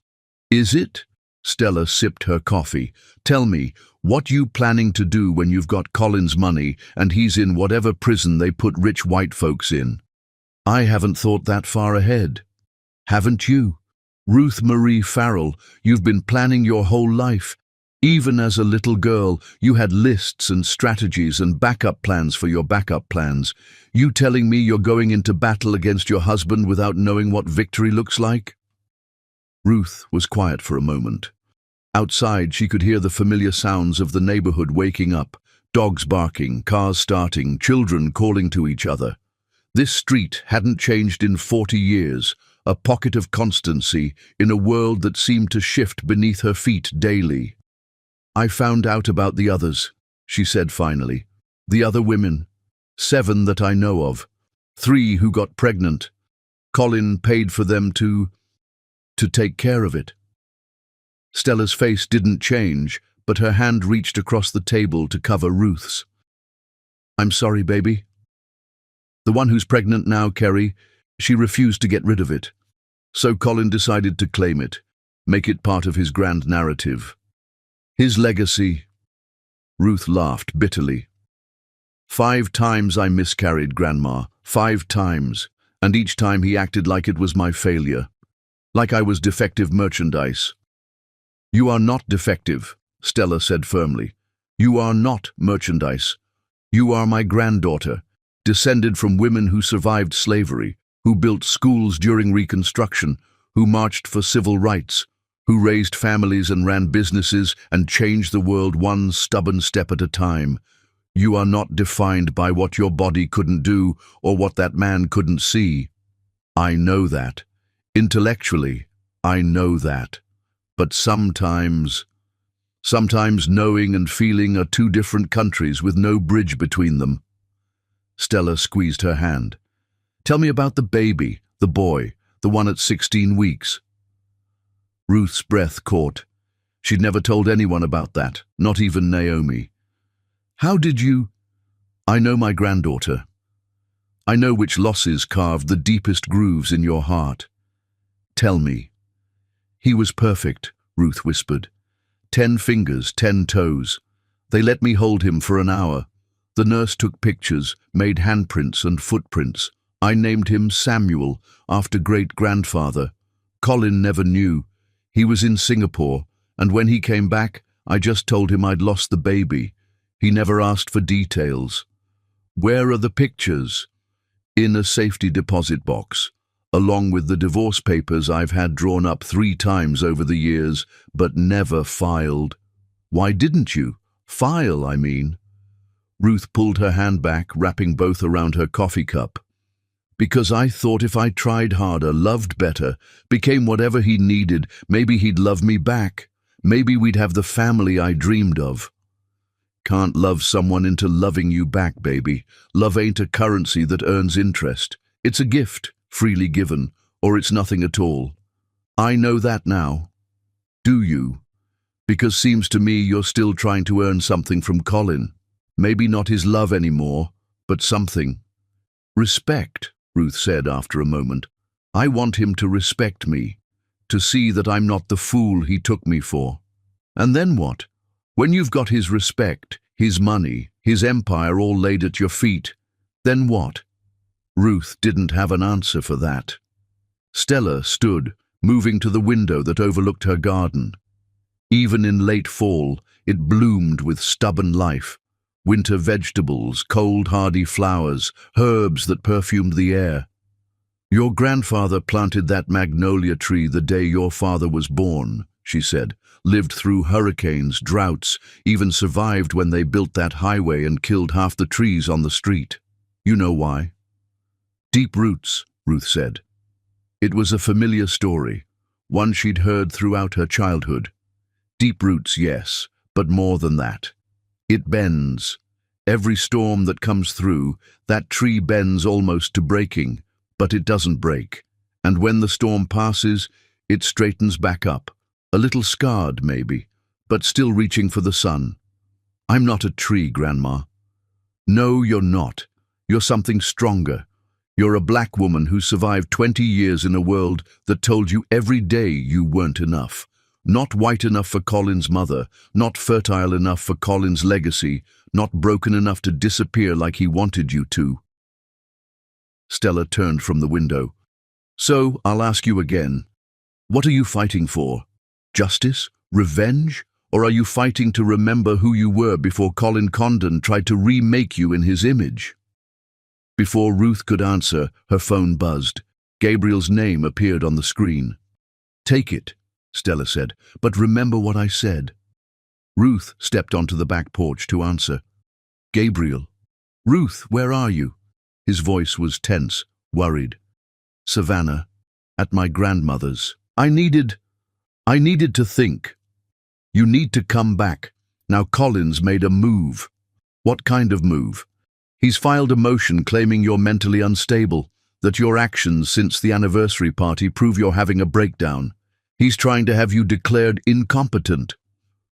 Is it? Stella sipped her coffee. Tell me, what you planning to do when you've got Colin's money and he's in whatever prison they put rich white folks in? I haven't thought that far ahead. Haven't you? Ruth Marie Farrell, you've been planning your whole life. Even as a little girl, you had lists and strategies and backup plans for your backup plans. You telling me you're going into battle against your husband without knowing what victory looks like? Ruth was quiet for a moment. Outside, she could hear the familiar sounds of the neighborhood waking up, dogs barking, cars starting, children calling to each other. This street hadn't changed in 40 years, a pocket of constancy in a world that seemed to shift beneath her feet daily. I found out about the others, she said finally. The other women. 7 that I know of. 3 who got pregnant. Colin paid for them to take care of it. Stella's face didn't change, but her hand reached across the table to cover Ruth's. I'm sorry, baby. The one who's pregnant now, Kerry, she refused to get rid of it. So Colin decided to claim it, make it part of his grand narrative. His legacy. Ruth laughed bitterly. 5 times I miscarried, Grandma, 5 times, and each time he acted like it was my failure. Like I was defective merchandise. You are not defective, Stella said firmly. You are not merchandise. You are my granddaughter, descended from women who survived slavery, who built schools during Reconstruction, who marched for civil rights, who raised families and ran businesses and changed the world one stubborn step at a time. You are not defined by what your body couldn't do or what that man couldn't see. I know that. Intellectually, I know that. But sometimes knowing and feeling are 2 different countries with no bridge between them. Stella squeezed her hand. Tell me about the baby, the boy, the one at 16 weeks. Ruth's breath caught. She'd never told anyone about that, not even Naomi. How did you? I know my granddaughter. I know which losses carved the deepest grooves in your heart. Tell me. He was perfect, Ruth whispered. 10 fingers, 10 toes. They let me hold him for an hour. The nurse took pictures, made handprints and footprints. I named him Samuel, after great-grandfather. Colin never knew. He was in Singapore, and when he came back, I just told him I'd lost the baby. He never asked for details. Where are the pictures? In a safety deposit box, along with the divorce papers I've had drawn up 3 times over the years, but never filed. Why didn't you? File, I mean. Ruth pulled her hand back, wrapping both around her coffee cup. Because I thought if I tried harder, loved better, became whatever he needed, maybe he'd love me back. Maybe we'd have the family I dreamed of. Can't love someone into loving you back, baby. Love ain't a currency that earns interest. It's a gift, freely given, or it's nothing at all. I know that now. Do you? Because seems to me you're still trying to earn something from Colin. Maybe not his love anymore, but something. Respect, Ruth said after a moment. I want him to respect me, to see that I'm not the fool he took me for. And then what? When you've got his respect, his money, his empire all laid at your feet, then what? Ruth didn't have an answer for that. Stella stood, moving to the window that overlooked her garden. Even in late fall, it bloomed with stubborn life. Winter vegetables, cold hardy flowers, herbs that perfumed the air. Your grandfather planted that magnolia tree the day your father was born, she said, lived through hurricanes, droughts, even survived when they built that highway and killed half the trees on the street. You know why? Deep roots, Ruth said. It was a familiar story, one she'd heard throughout her childhood. Deep roots, yes, but more than that. It bends. Every storm that comes through, that tree bends almost to breaking, but it doesn't break. And when the storm passes, it straightens back up, a little scarred maybe, but still reaching for the sun. I'm not a tree, Grandma. No, you're not. You're something stronger. You're a black woman who survived 20 years in a world that told you every day you weren't enough. Not white enough for Colin's mother, not fertile enough for Colin's legacy, not broken enough to disappear like he wanted you to. Stella turned from the window. So, I'll ask you again. What are you fighting for? Justice? Revenge? Or are you fighting to remember who you were before Colin Condon tried to remake you in his image? Before Ruth could answer, her phone buzzed. Gabriel's name appeared on the screen. Take it, Stella said, but remember what I said. Ruth stepped onto the back porch to answer. Gabriel. Ruth, where are you? His voice was tense, worried. Savannah, at my grandmother's. I needed to think. You need to come back. Now Colin's made a move. What kind of move? He's filed a motion claiming you're mentally unstable, that your actions since the anniversary party prove you're having a breakdown. He's trying to have you declared incompetent.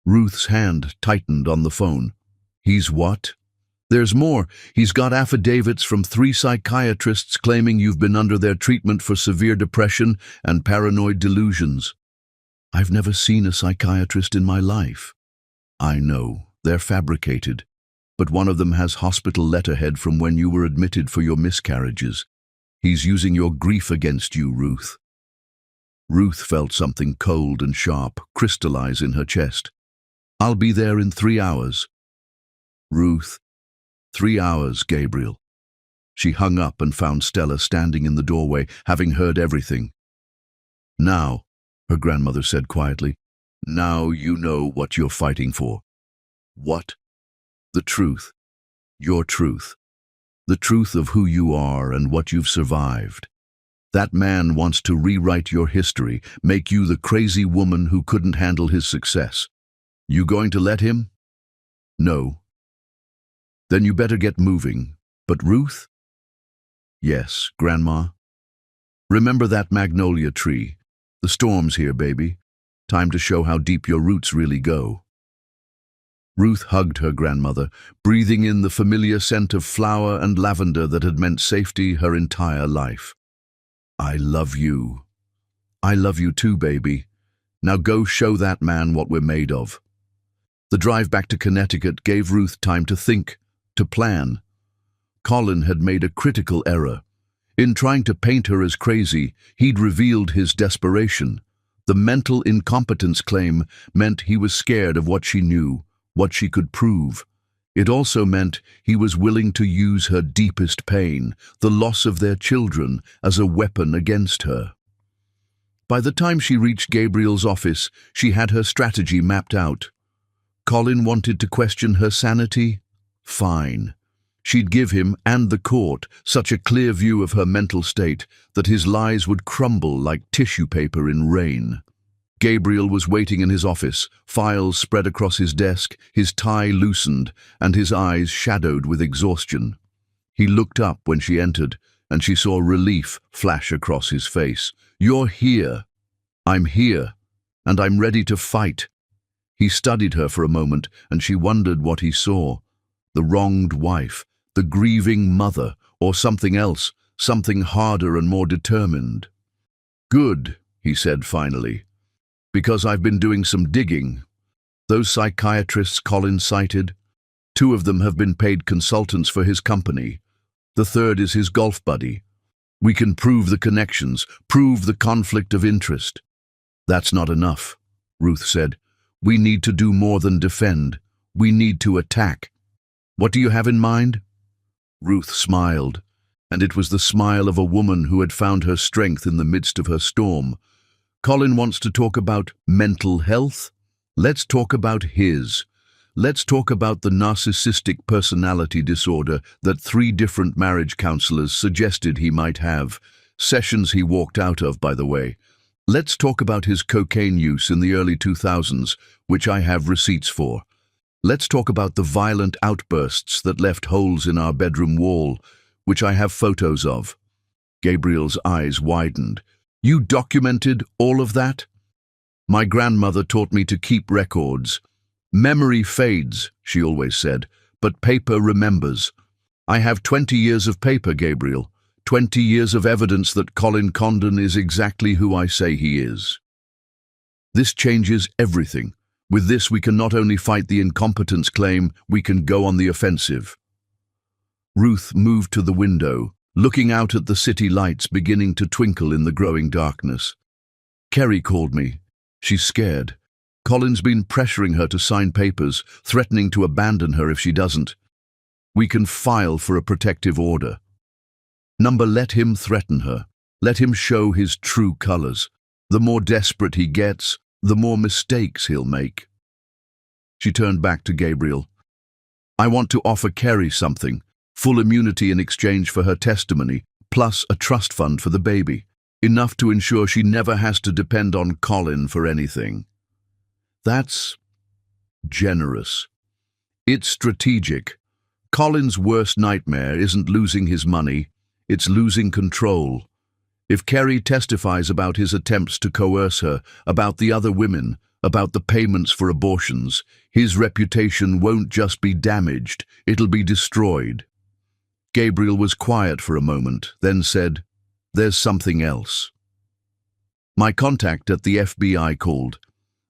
Ruth's hand tightened on the phone. He's what? There's more. He's got affidavits from 3 psychiatrists claiming you've been under their treatment for severe depression and paranoid delusions. I've never seen a psychiatrist in my life. I know, they're fabricated. But one of them has hospital letterhead from when you were admitted for your miscarriages. He's using your grief against you, Ruth. Ruth felt something cold and sharp crystallize in her chest. I'll be there in 3 hours. Ruth. 3 hours, Gabriel. She hung up and found Stella standing in the doorway, having heard everything. Now, her grandmother said quietly, now you know what you're fighting for. What? The truth. Your truth. The truth of who you are and what you've survived. That man wants to rewrite your history, make you the crazy woman who couldn't handle his success. You going to let him? No. Then you better get moving. But Ruth? Yes, Grandma. Remember that magnolia tree. The storm's here, baby. Time to show how deep your roots really go. Ruth hugged her grandmother, breathing in the familiar scent of flower and lavender that had meant safety her entire life. I love you. I love you too, baby. Now go show that man what we're made of. The drive back to Connecticut gave Ruth time to think, to plan. Colin had made a critical error. In trying to paint her as crazy, he'd revealed his desperation. The mental incompetence claim meant he was scared of what she knew, what she could prove. It also meant he was willing to use her deepest pain, the loss of their children, as a weapon against her. By the time she reached Gabriel's office, she had her strategy mapped out. Colin wanted to question her sanity? Fine. She'd give him, and the court, such a clear view of her mental state that his lies would crumble like tissue paper in rain. Gabriel was waiting in his office, files spread across his desk, his tie loosened, and his eyes shadowed with exhaustion. He looked up when she entered, and she saw relief flash across his face. You're here. I'm here, and I'm ready to fight. He studied her for a moment, and she wondered what he saw. The wronged wife, the grieving mother, or something else, something harder and more determined. "Good," he said finally, "because I've been doing some digging. Those psychiatrists Colin cited, 2 of them have been paid consultants for his company. The third is his golf buddy. We can prove the connections, prove the conflict of interest." "That's not enough," Ruth said. "We need to do more than defend. We need to attack." "What do you have in mind?" Ruth smiled, and it was the smile of a woman who had found her strength in the midst of her storm. "Colin wants to talk about mental health. Let's talk about his. Let's talk about the narcissistic personality disorder that 3 different marriage counselors suggested he might have. Sessions he walked out of, by the way. Let's talk about his cocaine use in the early 2000s, which I have receipts for. Let's talk about the violent outbursts that left holes in our bedroom wall, which I have photos of." Gabriel's eyes widened. "You documented all of that?" "My grandmother taught me to keep records. Memory fades," she always said, "but paper remembers. I have 20 years of paper, Gabriel. 20 years of evidence that Colin Condon is exactly who I say he is. This changes everything. With this, we can not only fight the incompetence claim, we can go on the offensive." Ruth moved to the window, looking out at the city lights beginning to twinkle in the growing darkness. "Kerry called me. She's scared. Colin's been pressuring her to sign papers, threatening to abandon her if she doesn't. We can file for a protective order. Number, let him threaten her. Let him show his true colors. The more desperate he gets, the more mistakes he'll make." She turned back to Gabriel. "I want to offer Kerry something. Full immunity in exchange for her testimony, plus a trust fund for the baby. Enough to ensure she never has to depend on Colin for anything." "That's generous. It's strategic. Colin's worst nightmare isn't losing his money, it's losing control. If Kerry testifies about his attempts to coerce her, about the other women, about the payments for abortions, his reputation won't just be damaged, it'll be destroyed." Gabriel was quiet for a moment, then said, "There's something else." "My contact at the FBI called.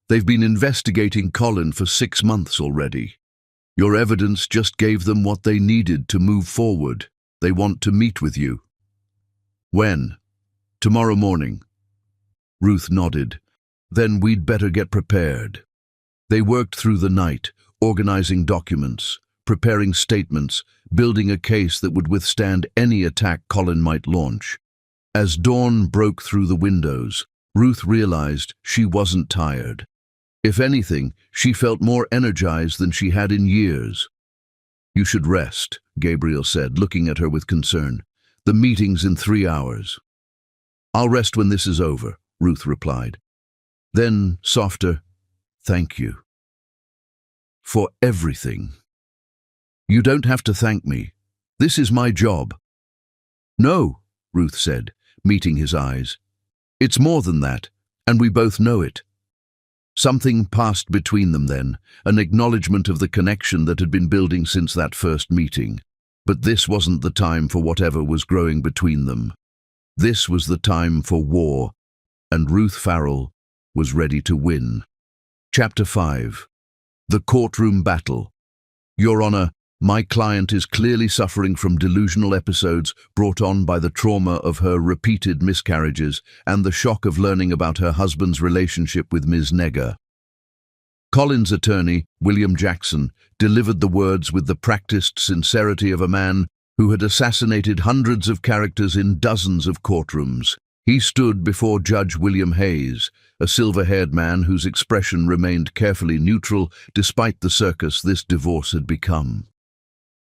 They've been investigating Colin for 6 months already. Your evidence just gave them what they needed to move forward. They want to meet with you." "When?" "Tomorrow morning." Ruth nodded. "Then we'd better get prepared." They worked through the night, organizing documents, preparing statements, building a case that would withstand any attack Colin might launch. As dawn broke through the windows, Ruth realized she wasn't tired. If anything, she felt more energized than she had in years. "You should rest," Gabriel said, looking at her with concern. "The meeting's in 3 hours." "I'll rest when this is over," Ruth replied. Then, softer, "Thank you. For everything." "You don't have to thank me. This is my job." "No," Ruth said, meeting his eyes. "It's more than that, and we both know it." Something passed between them then, an acknowledgement of the connection that had been building since that first meeting. But this wasn't the time for whatever was growing between them. This was the time for war, and Ruth Farrell was ready to win. Chapter 5. The Courtroom Battle. "Your Honor, my client is clearly suffering from delusional episodes brought on by the trauma of her repeated miscarriages and the shock of learning about her husband's relationship with Ms. Negger." Colin's attorney, William Jackson, delivered the words with the practiced sincerity of a man who had assassinated hundreds of characters in dozens of courtrooms. He stood before Judge William Hayes, a silver-haired man whose expression remained carefully neutral despite the circus this divorce had become.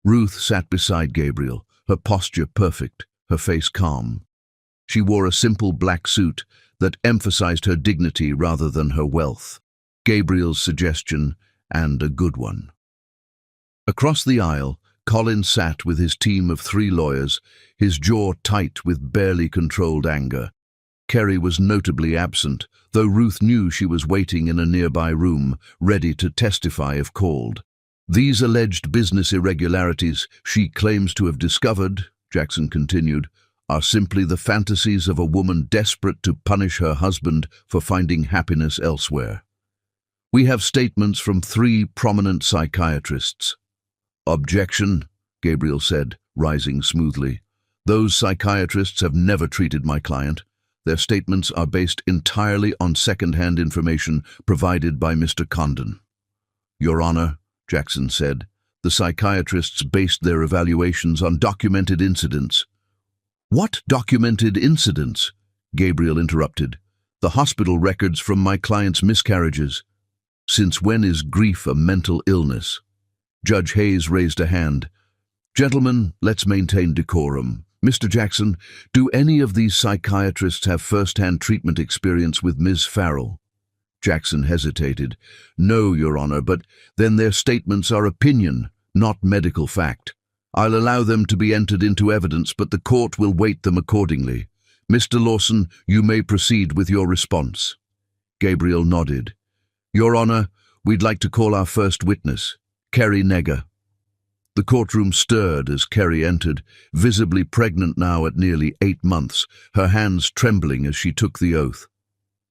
Ruth sat beside Gabriel, her posture perfect, her face calm. She wore a simple black suit that emphasized her dignity rather than her wealth. Gabriel's suggestion, and a good one. Across the aisle, Colin sat with his team of 3 lawyers, his jaw tight with barely controlled anger. Kerry was notably absent, though Ruth knew she was waiting in a nearby room, ready to testify if called. These alleged business irregularities she claims to have discovered, Jackson continued, are simply the fantasies of a woman desperate to punish her husband for finding happiness elsewhere. We have statements from 3 prominent psychiatrists. Objection, Gabriel said, rising smoothly. Those psychiatrists have never treated my client. Their statements are based entirely on second-hand information provided by Mr. Condon. Your Honor, Jackson said, the psychiatrists based their evaluations on documented incidents. What documented incidents? Gabriel interrupted. The hospital records from my client's miscarriages. Since when is grief a mental illness? Judge Hayes raised a hand. Gentlemen, let's maintain decorum. Mr. Jackson, do any of these psychiatrists have first-hand treatment experience with Ms. Farrell? Jackson hesitated. No, Your Honor, but then their statements are opinion, not medical fact. I'll allow them to be entered into evidence, but the court will weight them accordingly. Mr. Lawson, you may proceed with your response. Gabriel nodded. Your Honor, we'd like to call our first witness, Kerry Negger. The courtroom stirred as Kerry entered, visibly pregnant now at nearly 8 months, her hands trembling as she took the oath.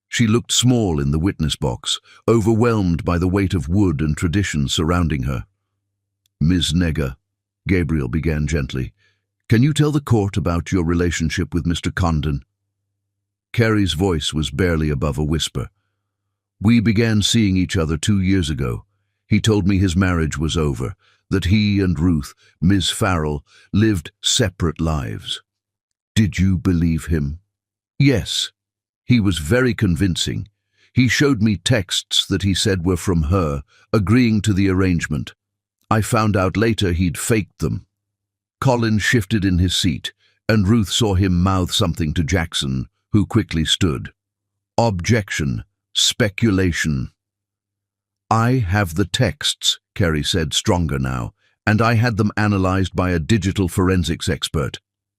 She looked small in the witness box, overwhelmed by the weight of wood and tradition surrounding her. Ms. Negger, Gabriel began gently, can you tell the court about your relationship with Mr. Condon? Kerry's voice was barely above a whisper. We began seeing each other 2 years ago. He told me his marriage was over, that he and Ruth, Ms. Farrell, lived separate lives. Did you believe him? Yes. He was very convincing. He showed me texts that he said were from her, agreeing to the arrangement. I found out later he'd faked them. Colin shifted in his seat, and Ruth saw him mouth something to Jackson, who quickly stood. Objection. Speculation. I have the texts, Kerry said, stronger now, and I had them analyzed by a digital forensics expert.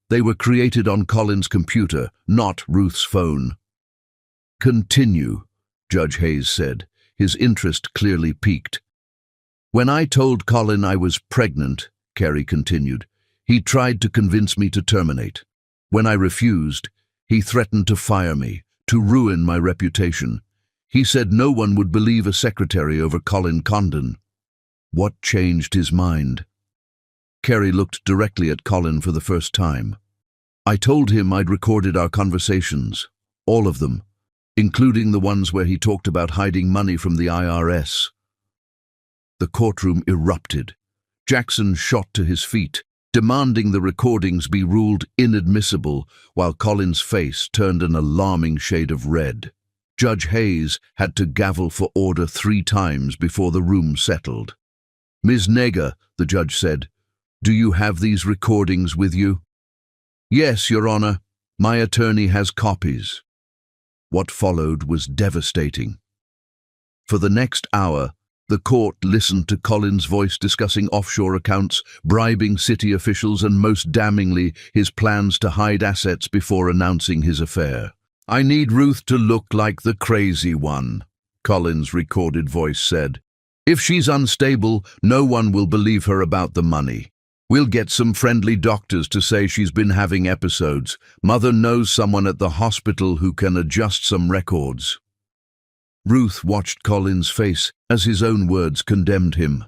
They were created on Colin's computer, not Ruth's phone. Continue, Judge Hayes said, his interest clearly piqued. When I told Colin I was pregnant, Kerry continued, he tried to convince me to terminate. When I refused, he threatened to fire me, to ruin my reputation. He said no one would believe a secretary over Colin Condon. What changed his mind? Kerry looked directly at Colin for the first time. I told him I'd recorded our conversations, all of them, including the ones where he talked about hiding money from the IRS. The courtroom erupted. Jackson shot to his feet, demanding the recordings be ruled inadmissible, while Colin's face turned an alarming shade of red. Judge Hayes had to gavel for order 3 times before the room settled. Ms. Negger, the judge said, do you have these recordings with you? Yes, Your Honor. My attorney has copies. What followed was devastating. For the next hour, the court listened to Colin's voice discussing offshore accounts, bribing city officials, and most damningly, his plans to hide assets before announcing his affair. I need Ruth to look like the crazy one, Colin's recorded voice said. If she's unstable, no one will believe her about the money. We'll get some friendly doctors to say she's been having episodes. Mother knows someone at the hospital who can adjust some records. Ruth watched Colin's face as his own words condemned him.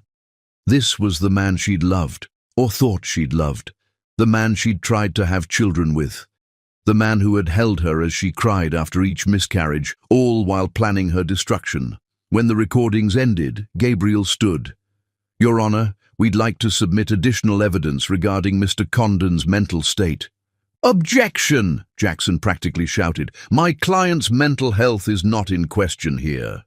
This was the man she'd loved, or thought she'd loved, the man she'd tried to have children with. The man who had held her as she cried after each miscarriage, all while planning her destruction. When the recordings ended, Gabriel stood. Your Honor, we'd like to submit additional evidence regarding Mr. Condon's mental state. Objection! Jackson practically shouted. My client's mental health is not in question here.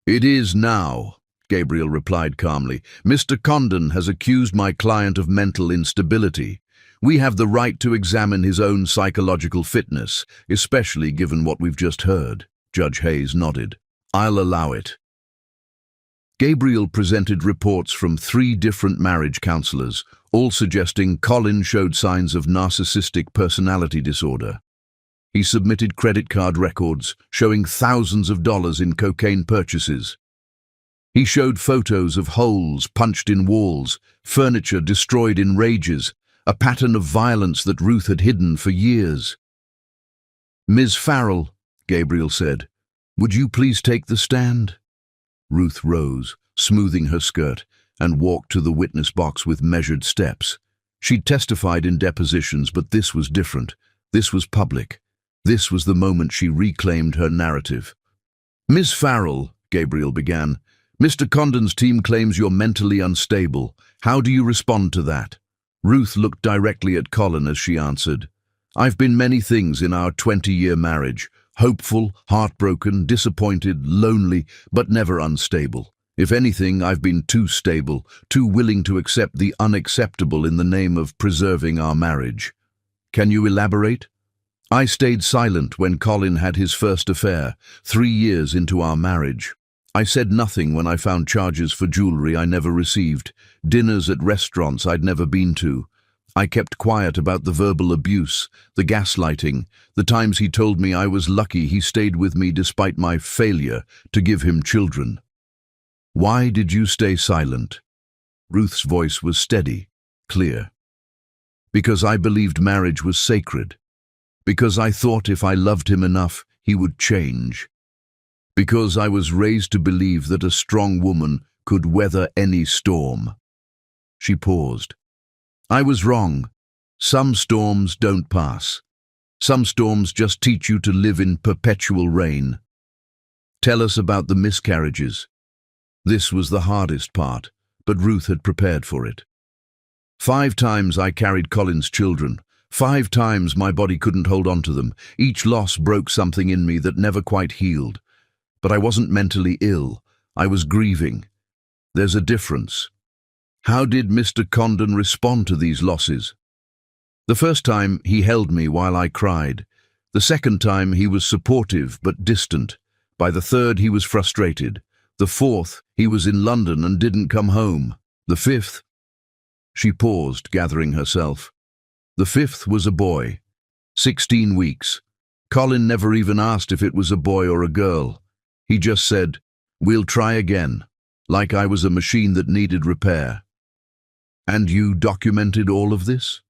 It is now, Gabriel replied calmly. Mr. Condon has accused my client of mental instability. We have the right to examine his own psychological fitness, especially given what we've just heard. Judge Hayes nodded. I'll allow it. Gabriel presented reports from 3 different marriage counselors, all suggesting Colin showed signs of narcissistic personality disorder. He submitted credit card records showing thousands of dollars in cocaine purchases. He showed photos of holes punched in walls, furniture destroyed in rages, a pattern of violence that Ruth had hidden for years. "Ms. Farrell," Gabriel said, "would you please take the stand?" Ruth rose, smoothing her skirt, and walked to the witness box with measured steps. She'd testified in depositions, but this was different. This was public. This was the moment she reclaimed her narrative. "Ms. Farrell," Gabriel began, "Mr. Condon's team claims you're mentally unstable. How do you respond to that?" Ruth looked directly at Colin as she answered, "I've been many things in our 20-year marriage. Hopeful, heartbroken, disappointed, lonely, but never unstable. If anything, I've been too stable, too willing to accept the unacceptable in the name of preserving our marriage." "Can you elaborate?" "I stayed silent when Colin had his first affair, 3 years into our marriage. I said nothing when I found charges for jewelry I never received, dinners at restaurants I'd never been to. I kept quiet about the verbal abuse, the gaslighting, the times he told me I was lucky he stayed with me despite my failure to give him children." "Why did you stay silent?" Ruth's voice was steady, clear. "Because I believed marriage was sacred. Because I thought if I loved him enough, he would change. Because I was raised to believe that a strong woman could weather any storm." She paused. "I was wrong. Some storms don't pass. Some storms just teach you to live in perpetual rain." "Tell us about the miscarriages." This was the hardest part, but Ruth had prepared for it. 5 times I carried Colin's children. 5 times my body couldn't hold on to them. Each loss broke something in me that never quite healed. But I wasn't mentally ill. I was grieving. There's a difference. How did Mr. Condon respond to these losses? The first time, he held me while I cried. The second time, he was supportive but distant. By the third, he was frustrated. The fourth, he was in London and didn't come home. The fifth— She paused, gathering herself. The fifth was a boy. 16 weeks. Colin never even asked if it was a boy or a girl. He just said, "We'll try again," like I was a machine that needed repair. "And you documented all of this?"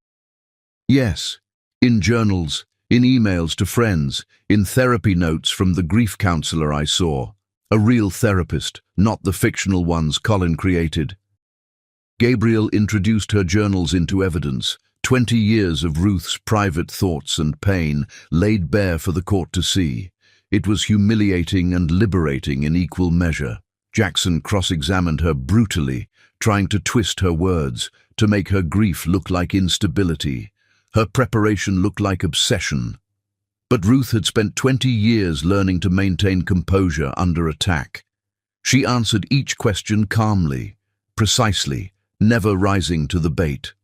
"Yes, in journals, in emails to friends, in therapy notes from the grief counselor I saw. A real therapist, not the fictional ones Colin created." Gabriel introduced her journals into evidence. 20 years of Ruth's private thoughts and pain laid bare for the court to see. It was humiliating and liberating in equal measure. Jackson cross-examined her brutally, trying to twist her words, to make her grief look like instability, her preparation look like obsession. But Ruth had spent 20 years learning to maintain composure under attack. She answered each question calmly, precisely, never rising to the bait.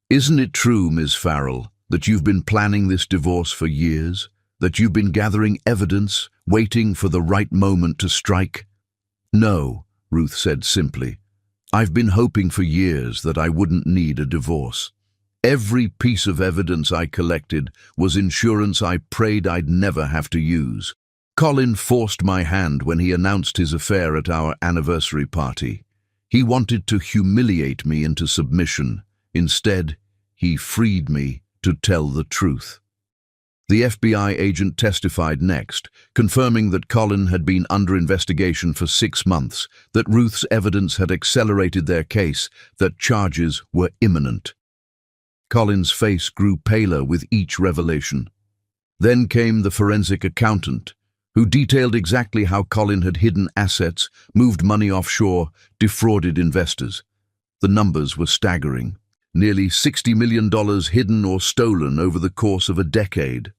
"Isn't it true, Ms. Farrell, that you've been planning this divorce for years? That you've been gathering evidence, waiting for the right moment to strike?" "No," Ruth said simply. "I've been hoping for years that I wouldn't need a divorce. Every piece of evidence I collected was insurance I prayed I'd never have to use. Colin forced my hand when he announced his affair at our anniversary party. He wanted to humiliate me into submission. Instead, he freed me to tell the truth." The FBI agent testified next, confirming that Colin had been under investigation for 6 months, that Ruth's evidence had accelerated their case, that charges were imminent. Colin's face grew paler with each revelation. Then came the forensic accountant, who detailed exactly how Colin had hidden assets, moved money offshore, defrauded investors. The numbers were staggering. Nearly $60 million hidden or stolen over the course of a decade.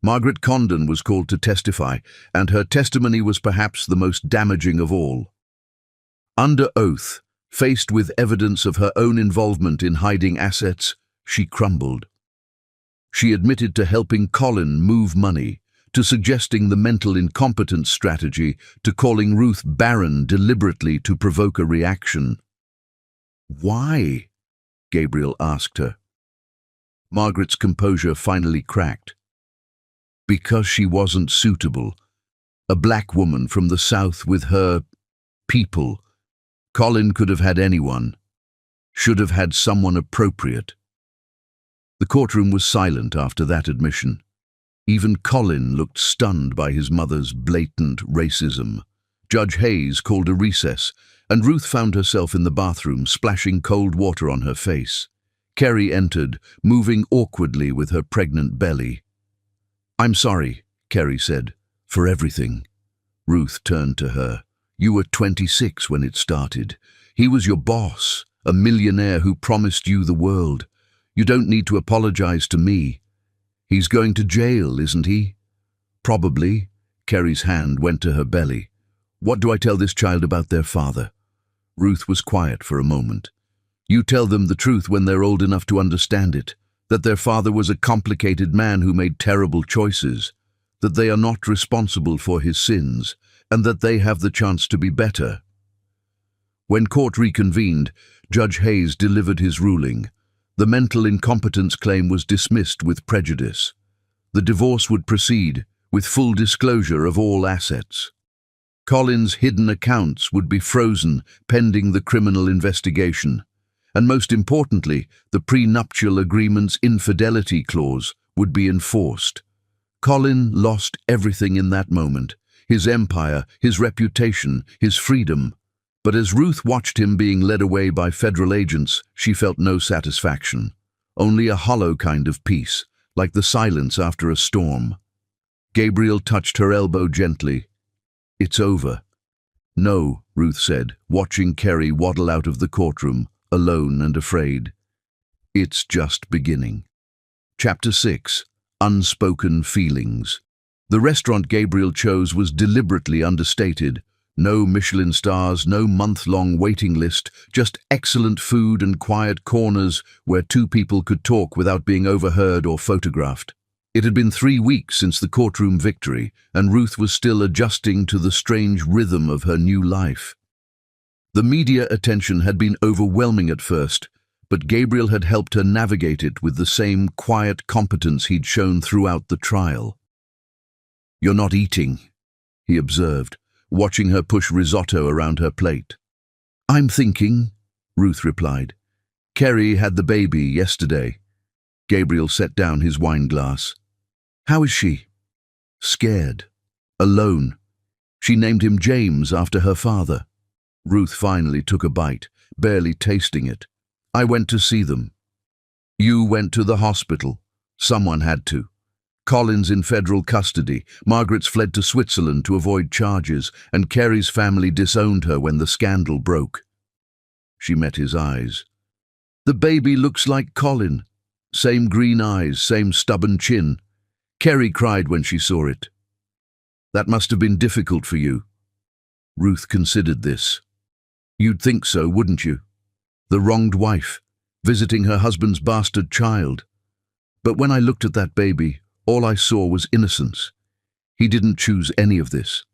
Margaret Condon was called to testify, and her testimony was perhaps the most damaging of all. Under oath, faced with evidence of her own involvement in hiding assets, she crumbled. She admitted to helping Colin move money, to suggesting the mental incompetence strategy, to calling Ruth barren deliberately to provoke a reaction. "Why?" Gabriel asked her. Margaret's composure finally cracked. Because she wasn't suitable. A black woman from the South with her people. Colin could have had anyone. Should have had someone appropriate. The courtroom was silent after that admission. Even Colin looked stunned by his mother's blatant racism. Judge Hayes called a recess, and Ruth found herself in the bathroom, splashing cold water on her face. Kerry entered, moving awkwardly with her pregnant belly. "I'm sorry," Kerry said, "for everything." Ruth turned to her. "You were 26 when it started. He was your boss, a millionaire who promised you the world. You don't need to apologize to me. He's going to jail, isn't he?" "Probably." Kerry's hand went to her belly. "What do I tell this child about their father?" Ruth was quiet for a moment. "You tell them the truth when they're old enough to understand it, that their father was a complicated man who made terrible choices, that they are not responsible for his sins, and that they have the chance to be better." When court reconvened, Judge Hayes delivered his ruling. The mental incompetence claim was dismissed with prejudice. The divorce would proceed, with full disclosure of all assets. Colin's hidden accounts would be frozen pending the criminal investigation. And most importantly, the prenuptial agreement's infidelity clause would be enforced. Colin lost everything in that moment: his empire, his reputation, his freedom. But as Ruth watched him being led away by federal agents, she felt no satisfaction. Only a hollow kind of peace, like the silence after a storm. Gabriel touched her elbow gently. "It's over." "No," Ruth said, watching Kerry waddle out of the courtroom, alone and afraid. "It's just beginning." Chapter 6. Unspoken Feelings. The restaurant Gabriel chose was deliberately understated. No Michelin stars, no month-long waiting list, just excellent food and quiet corners where two people could talk without being overheard or photographed. It had been 3 weeks since the courtroom victory, and Ruth was still adjusting to the strange rhythm of her new life. The media attention had been overwhelming at first, but Gabriel had helped her navigate it with the same quiet competence he'd shown throughout the trial. "You're not eating," he observed, watching her push risotto around her plate. "I'm thinking," Ruth replied. "Kerry had the baby yesterday." Gabriel set down his wine glass. "How is she?" "Scared. Alone. She named him James after her father." Ruth finally took a bite, barely tasting it. "I went to see them." "You went to the hospital." "Someone had to. Colin's in federal custody. Margaret's fled to Switzerland to avoid charges, and Kerry's family disowned her when the scandal broke." She met his eyes. "The baby looks like Colin. Same green eyes, same stubborn chin. Kerry cried when she saw it." "That must have been difficult for you." Ruth considered this. "You'd think so, wouldn't you? The wronged wife, visiting her husband's bastard child. But when I looked at that baby, all I saw was innocence. He didn't choose any of this."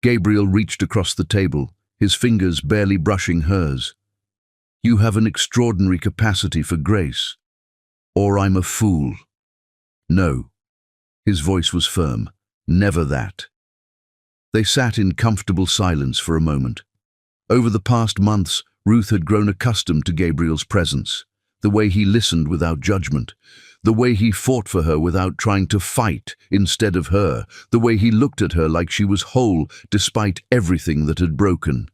Gabriel reached across the table, his fingers barely brushing hers. "You have an extraordinary capacity for grace. Or I'm a fool." "No." His voice was firm. "Never that." They sat in comfortable silence for a moment. Over the past months, Ruth had grown accustomed to Gabriel's presence, the way he listened without judgment, the way he fought for her without trying to fight instead of her, the way he looked at her like she was whole despite everything that had broken.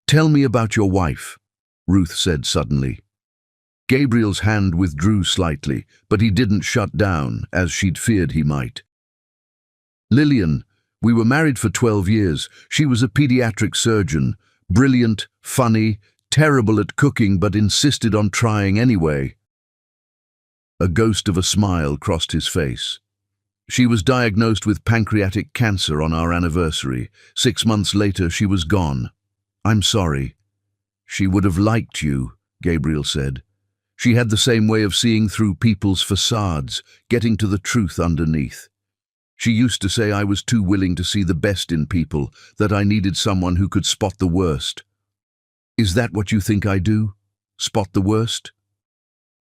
"Tell me about your wife," Ruth said suddenly. Gabriel's hand withdrew slightly, but he didn't shut down, as she'd feared he might. "Lillian, we were married for 12 years. She was a pediatric surgeon, brilliant, funny, terrible at cooking, but insisted on trying anyway." A ghost of a smile crossed his face. "She was diagnosed with pancreatic cancer on our anniversary. 6 months later, she was gone. I'm sorry." "She would have liked you," Gabriel said. "She had the same way of seeing through people's facades, getting to the truth underneath. She used to say I was too willing to see the best in people, that I needed someone who could spot the worst." "Is that what you think I do? Spot the worst?"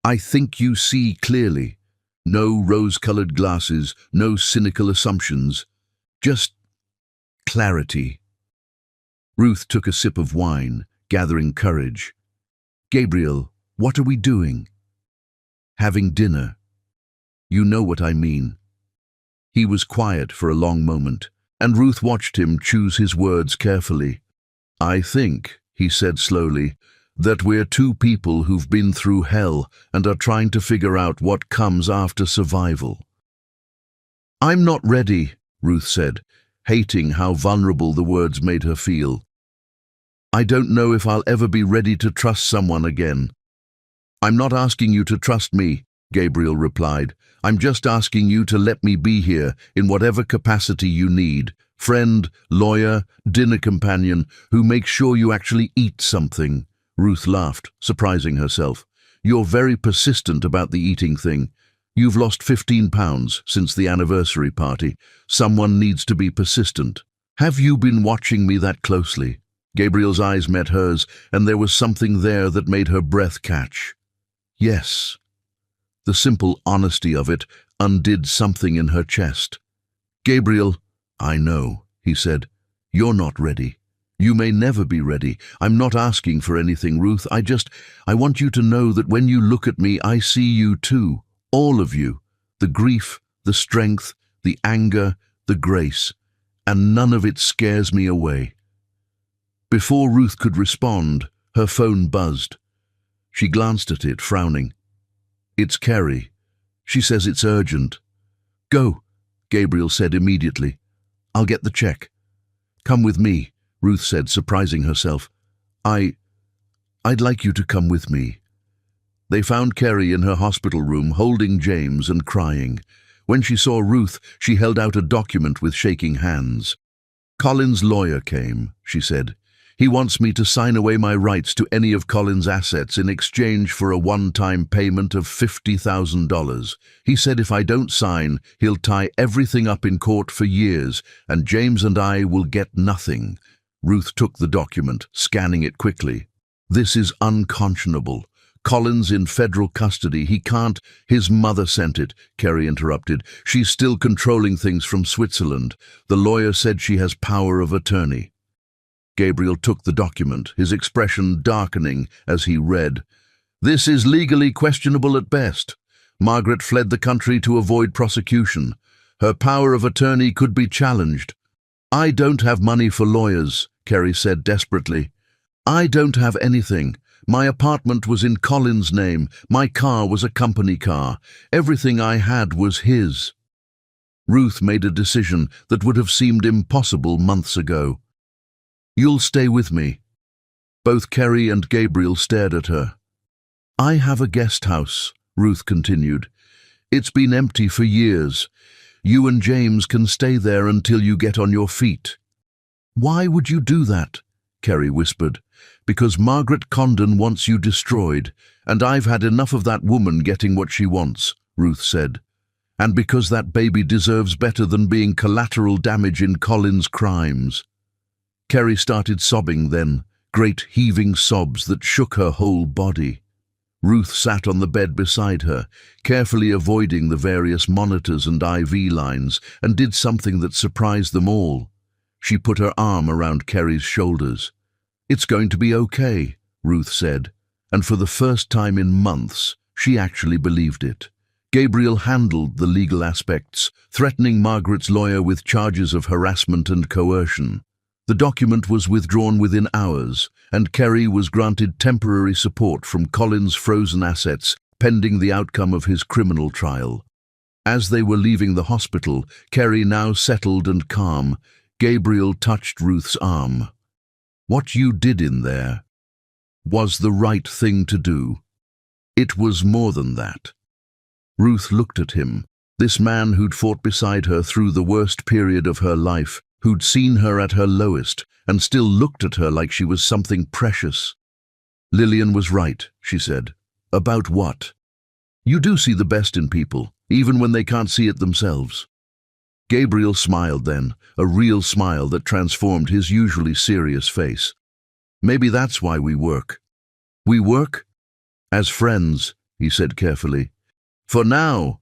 "I think you see clearly. No rose-colored glasses, no cynical assumptions, just clarity. Ruth took a sip of wine, gathering courage. "Gabriel, what are we doing?" "Having dinner. You know what I mean." He was quiet for a long moment, and Ruth watched him choose his words carefully. "I think," he said slowly, "that we're two people who've been through hell and are trying to figure out what comes after survival." "I'm not ready," Ruth said, hating how vulnerable the words made her feel. "I don't know if I'll ever be ready to trust someone again." "I'm not asking you to trust me," Gabriel replied. "I'm just asking you to let me be here in whatever capacity you need. Friend, lawyer, dinner companion, who makes sure you actually eat something." Ruth laughed, surprising herself. "You're very persistent about the eating thing. You've lost 15 pounds since the anniversary party. Someone needs to be persistent. Have you been watching me that closely?" Gabriel's eyes met hers, and there was something there that made her breath catch. "Yes." The simple honesty of it undid something in her chest. "Gabriel, I know," he said. "You're not ready. You may never be ready. I'm not asking for anything, Ruth. I want you to know that when you look at me, I see you too. All of you. The grief, the strength, the anger, the grace. And none of it scares me away." Before Ruth could respond, her phone buzzed. She glanced at it, frowning. "It's Kerry. She says it's urgent." "Go," Gabriel said immediately. "I'll get the check." "Come with me," Ruth said, surprising herself. I'd like you to come with me." They found Kerry in her hospital room, holding James and crying. When she saw Ruth, she held out a document with shaking hands. "Colin's lawyer came," she said. "He wants me to sign away my rights to any of Colin's assets in exchange for a one-time payment of $50,000. He said if I don't sign, he'll tie everything up in court for years, and James and I will get nothing." Ruth took the document, scanning it quickly. "This is unconscionable. Colin's in federal custody. He can't—" "His mother sent it," Kerry interrupted. "She's still controlling things from Switzerland. The lawyer said she has power of attorney." Gabriel took the document, his expression darkening as he read. "This is legally questionable at best. Margaret fled the country to avoid prosecution. Her power of attorney could be challenged." "I don't have money for lawyers," Kerry said desperately. "I don't have anything. My apartment was in Colin's name. My car was a company car. Everything I had was his." Ruth made a decision that would have seemed impossible months ago. "You'll stay with me." Both Kerry and Gabriel stared at her. "I have a guest house," Ruth continued. "It's been empty for years. You and James can stay there until you get on your feet." "Why would you do that?" Kerry whispered. "Because Margaret Condon wants you destroyed, and I've had enough of that woman getting what she wants," Ruth said. "And because that baby deserves better than being collateral damage in Colin's crimes." Kerry started sobbing then, great heaving sobs that shook her whole body. Ruth sat on the bed beside her, carefully avoiding the various monitors and IV lines, and did something that surprised them all. She put her arm around Kerry's shoulders. "It's going to be okay," Ruth said, and for the first time in months, she actually believed it. Gabriel handled the legal aspects, threatening Margaret's lawyer with charges of harassment and coercion. The document was withdrawn within hours, and Kerry was granted temporary support from Colin's frozen assets pending the outcome of his criminal trial. As they were leaving the hospital, Kerry now settled and calm, Gabriel touched Ruth's arm. "What you did in there was the right thing to do. It was more than that." Ruth looked at him, this man who'd fought beside her through the worst period of her life, who'd seen her at her lowest, and still looked at her like she was something precious. "Lillian was right," she said. "About what?" "You do see the best in people, even when they can't see it themselves." Gabriel smiled then, a real smile that transformed his usually serious face. "Maybe that's why we work." "We work?" "As friends," he said carefully. "For now."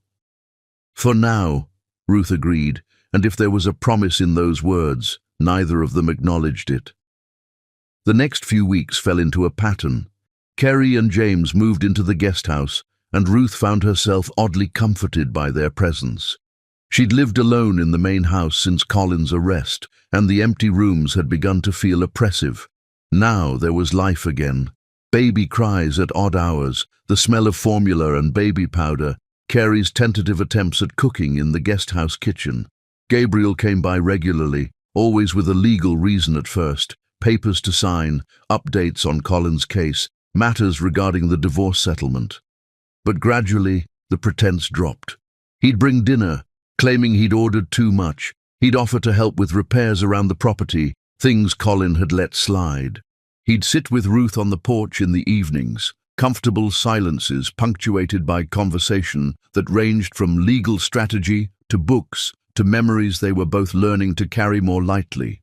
For now, Ruth agreed, and if there was a promise in those words, neither of them acknowledged it. The next few weeks fell into a pattern. Kerry and James moved into the guest house, and Ruth found herself oddly comforted by their presence. She'd lived alone in the main house since Colin's arrest, and the empty rooms had begun to feel oppressive. Now there was life again. Baby cries at odd hours, the smell of formula and baby powder, Kerry's tentative attempts at cooking in the guest house kitchen. Gabriel came by regularly, always with a legal reason at first: papers to sign, updates on Colin's case, matters regarding the divorce settlement. But gradually, the pretense dropped. He'd bring dinner, claiming he'd ordered too much. He'd offer to help with repairs around the property, things Colin had let slide. He'd sit with Ruth on the porch in the evenings, comfortable silences punctuated by conversation that ranged from legal strategy to books to memories they were both learning to carry more lightly.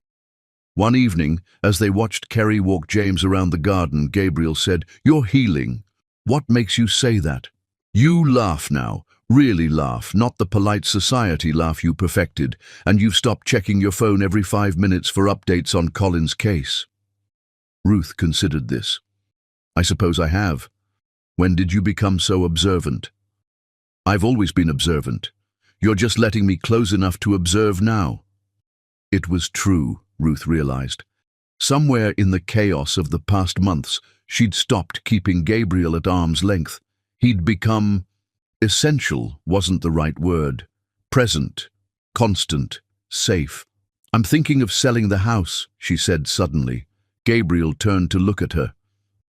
One evening, as they watched Kerry walk James around the garden, Gabriel said, "You're healing. What makes you say that? You laugh now, really laugh, not the polite society laugh you perfected, and you've stopped checking your phone every 5 minutes for updates on Colin's case." Ruth considered this. "I suppose I have. When did you become so observant?" "I've always been observant. You're just letting me close enough to observe now." It was true, Ruth realized. Somewhere in the chaos of the past months, she'd stopped keeping Gabriel at arm's length. He'd become essential wasn't the right word. Present, constant, safe. "I'm thinking of selling the house," she said suddenly. Gabriel turned to look at her.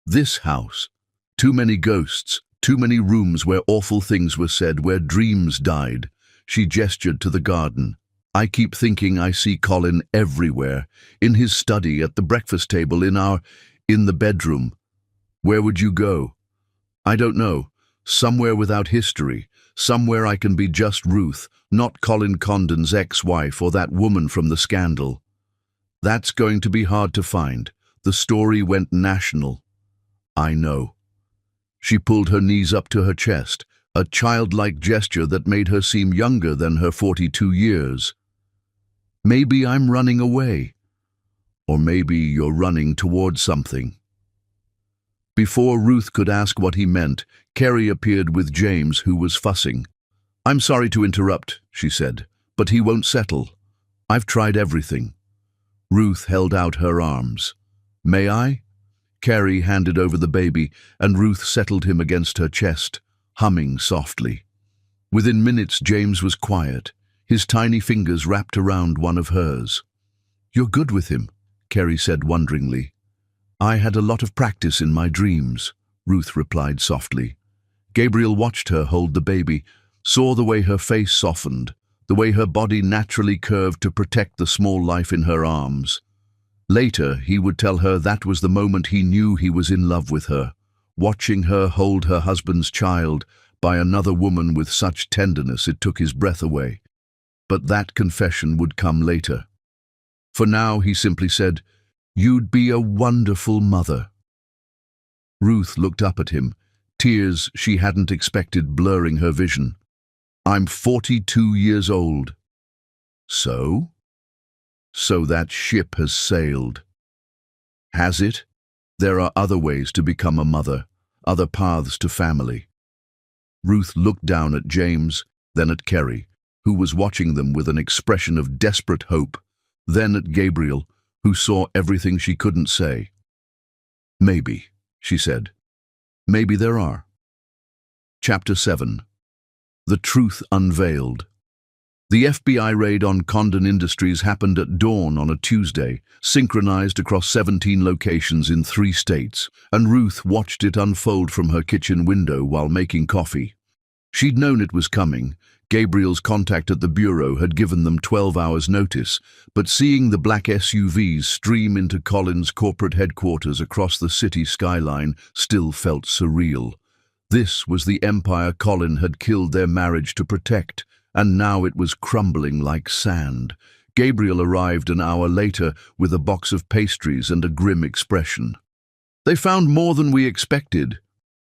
"This house. Too many ghosts, too many rooms where awful things were said, where dreams died." She gestured to the garden. "I keep thinking I see Colin everywhere, in his study, at the breakfast table, in the bedroom. Where would you go?" "I don't know. Somewhere without history. Somewhere I can be just Ruth, not Colin Condon's ex-wife or that woman from the scandal." "That's going to be hard to find. The story went national." "I know." She pulled her knees up to her chest, a childlike gesture that made her seem younger than her 42 years. "Maybe I'm running away. Or maybe you're running towards something." Before Ruth could ask what he meant, Kerry appeared with James, who was fussing. "I'm sorry to interrupt," she said, "but he won't settle. I've tried everything." Ruth held out her arms. "May I?" Kerry handed over the baby, and Ruth settled him against her chest, humming softly. Within minutes, James was quiet, his tiny fingers wrapped around one of hers. "You're good with him," Kerry said wonderingly. "I had a lot of practice in my dreams," Ruth replied softly. Gabriel watched her hold the baby, saw the way her face softened, the way her body naturally curved to protect the small life in her arms. Later, he would tell her that was the moment he knew he was in love with her, watching her hold her husband's child by another woman with such tenderness it took his breath away. But that confession would come later. For now, he simply said, "You'd be a wonderful mother." Ruth looked up at him, tears she hadn't expected blurring her vision. "I'm 42 years old." "So?" "So that ship has sailed." "Has it? There are other ways to become a mother, other paths to family." Ruth looked down at James, then at Kerry, who was watching them with an expression of desperate hope, then at Gabriel, who saw everything she couldn't say. "Maybe," she said. "Maybe there are." Chapter 7. The Truth Unveiled. The FBI raid on Condon Industries happened at dawn on a Tuesday, synchronized across 17 locations in 3 states, and Ruth watched it unfold from her kitchen window while making coffee. She'd known it was coming. Gabriel's contact at the bureau had given them 12 hours' notice, but seeing the black SUVs stream into Colin's corporate headquarters across the city skyline still felt surreal. This was the empire Colin had killed their marriage to protect, and now it was crumbling like sand. Gabriel arrived an hour later with a box of pastries and a grim expression. "They found more than we expected."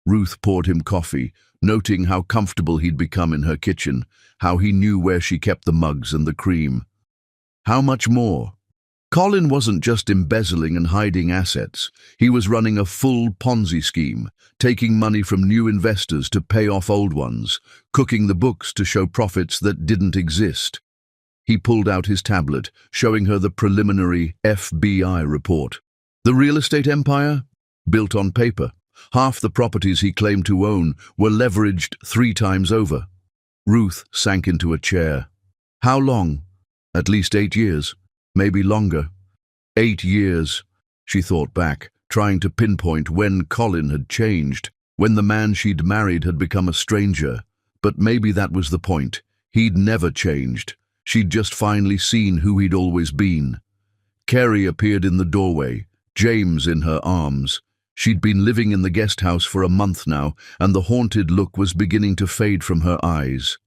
Ruth poured him coffee, noting how comfortable he'd become in her kitchen, how he knew where she kept the mugs and the cream. How much more? Colin wasn't just embezzling and hiding assets. He was running a full Ponzi scheme, taking money from new investors to pay off old ones, cooking the books to show profits that didn't exist. He pulled out his tablet, showing her the preliminary FBI report. The real estate empire? Built on paper. Half the properties he claimed to own were leveraged 3 times over. Ruth sank into a chair. How long? At least 8 years. Maybe longer. 8 years, she thought back, trying to pinpoint when Colin had changed, when the man she'd married had become a stranger. But maybe that was the point. He'd never changed. She'd just finally seen who he'd always been. Carrie appeared in the doorway, James in her arms. She'd been living in the guest house for a month now, and the haunted look was beginning to fade from her eyes.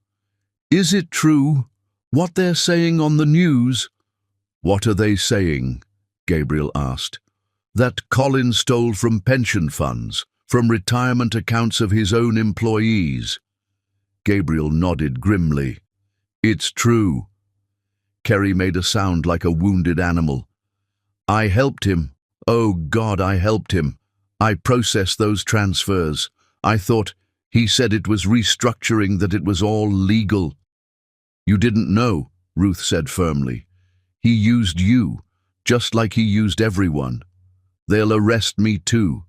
"Is it true? What they're saying on the news?" "What are they saying?" Gabriel asked. "That Colin stole from pension funds, from retirement accounts of his own employees." Gabriel nodded grimly. "It's true." Kerry made a sound like a wounded animal. "I helped him. Oh God, I helped him. I processed those transfers. I thought, he said it was restructuring, that it was all legal." "You didn't know," Ruth said firmly. "He used you, just like he used everyone. They'll arrest me too."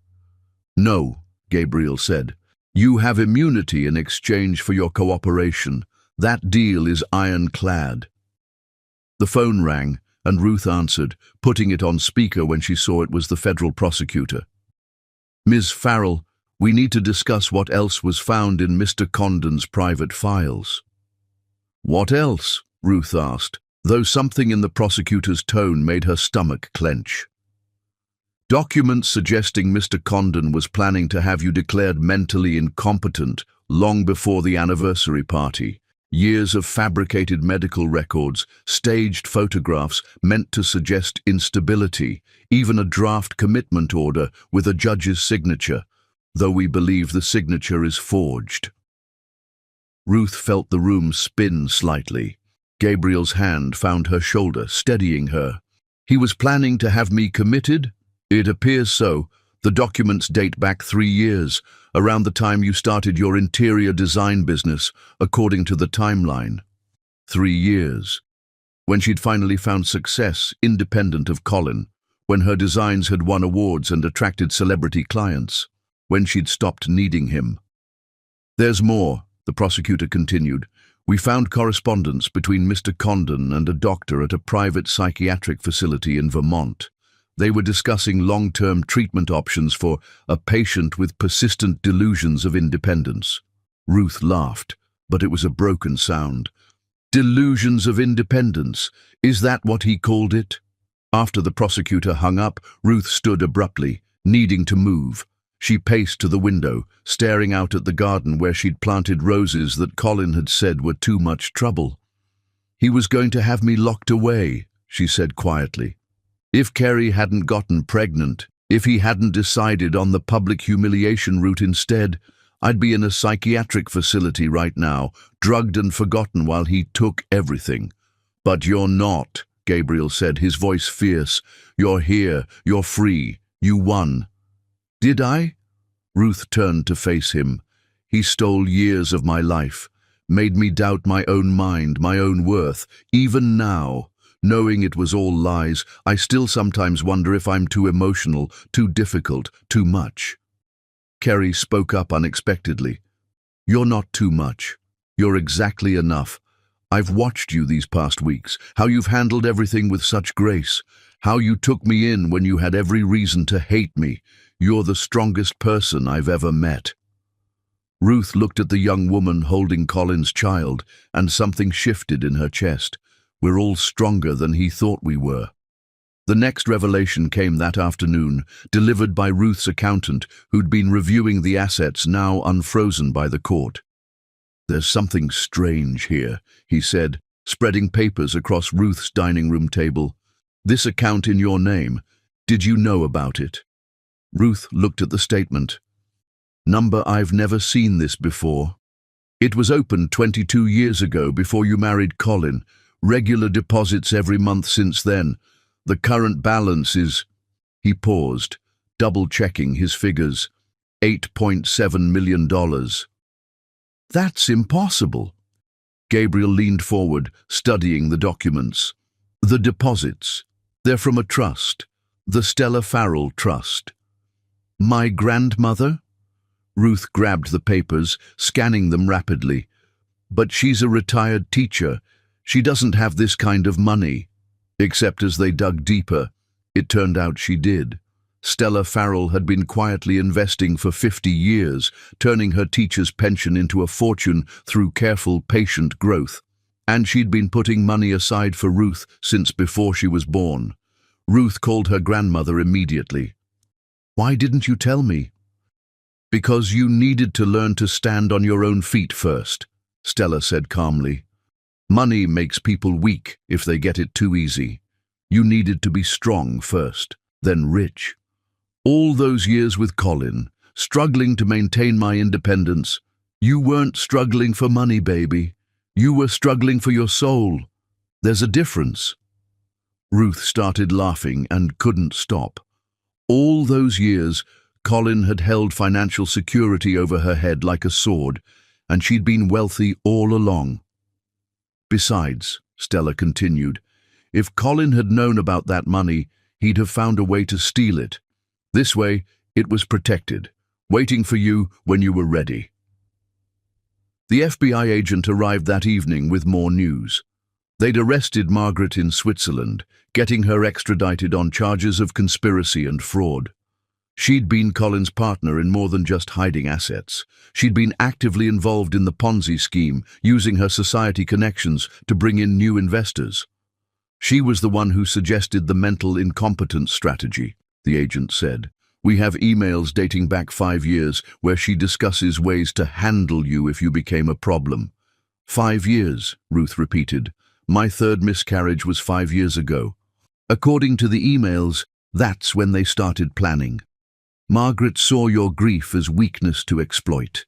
"No," Gabriel said. "You have immunity in exchange for your cooperation. That deal is ironclad." The phone rang, and Ruth answered, putting it on speaker when she saw it was the federal prosecutor. "Ms. Farrell, we need to discuss what else was found in Mr. Condon's private files." "What else?" Ruth asked, though something in the prosecutor's tone made her stomach clench. "Documents suggesting Mr. Condon was planning to have you declared mentally incompetent long before the anniversary party. Years of fabricated medical records, staged photographs meant to suggest instability, even a draft commitment order with a judge's signature, though we believe the signature is forged." Ruth felt the room spin slightly. Gabriel's hand found her shoulder, steadying her. "He was planning to have me committed?" "It appears so. The documents date back 3 years, around the time you started your interior design business, according to the timeline." 3 years. When she'd finally found success, independent of Colin, when her designs had won awards and attracted celebrity clients, when she'd stopped needing him. "There's more," the prosecutor continued. "We found correspondence between Mr. Condon and a doctor at a private psychiatric facility in Vermont. They were discussing long-term treatment options for a patient with persistent delusions of independence." Ruth laughed, but it was a broken sound. "Delusions of independence, is that what he called it?" After the prosecutor hung up, Ruth stood abruptly, needing to move. She paced to the window, staring out at the garden where she'd planted roses that Colin had said were too much trouble. "He was going to have me locked away," she said quietly. "If Kerry hadn't gotten pregnant, if he hadn't decided on the public humiliation route instead, I'd be in a psychiatric facility right now, drugged and forgotten while he took everything." "But you're not," Gabriel said, his voice fierce. "You're here, you're free, you won." "Did I?" Ruth turned to face him. "He stole years of my life, made me doubt my own mind, my own worth. Even now, knowing it was all lies, I still sometimes wonder if I'm too emotional, too difficult, too much." Kerry spoke up unexpectedly. "You're not too much. You're exactly enough. I've watched you these past weeks, how you've handled everything with such grace, how you took me in when you had every reason to hate me. You're the strongest person I've ever met." Ruth looked at the young woman holding Colin's child, and something shifted in her chest. "We're all stronger than he thought we were." The next revelation came that afternoon, delivered by Ruth's accountant, who'd been reviewing the assets now unfrozen by the court. "There's something strange here," he said, spreading papers across Ruth's dining room table. "This account in your name, did you know about it?" Ruth looked at the statement. Number I've never seen this before. It was opened 22 years ago before you married Colin. Regular deposits every month since then. The current balance is..." He paused, double-checking his figures. $8.7 million. That's impossible. Gabriel leaned forward, studying the documents. The deposits. They're from a trust. The Stella Farrell Trust. My grandmother? Ruth grabbed the papers, scanning them rapidly. But she's a retired teacher. She doesn't have this kind of money. Except as they dug deeper, it turned out she did. Stella Farrell had been quietly investing for 50 years, turning her teacher's pension into a fortune through careful, patient growth. And she'd been putting money aside for Ruth since before she was born. Ruth called her grandmother immediately. "Why didn't you tell me?" "Because you needed to learn to stand on your own feet first," Stella said calmly. "Money makes people weak if they get it too easy. You needed to be strong first, then rich. All those years with Colin, struggling to maintain my independence, you weren't struggling for money, baby. You were struggling for your soul. There's a difference." Ruth started laughing and couldn't stop. All those years, Colin had held financial security over her head like a sword, and she'd been wealthy all along. "Besides," Stella continued, "if Colin had known about that money, he'd have found a way to steal it. This way, it was protected, waiting for you when you were ready." The FBI agent arrived that evening with more news. They'd arrested Margaret in Switzerland, getting her extradited on charges of conspiracy and fraud. She'd been Colin's partner in more than just hiding assets. She'd been actively involved in the Ponzi scheme, using her society connections to bring in new investors. She was the one who suggested the mental incompetence strategy, the agent said. "We have emails dating back 5 years where she discusses ways to handle you if you became a problem." 5 years, Ruth repeated. "My third miscarriage was 5 years ago." According to the emails, that's when they started planning. Margaret saw your grief as weakness to exploit.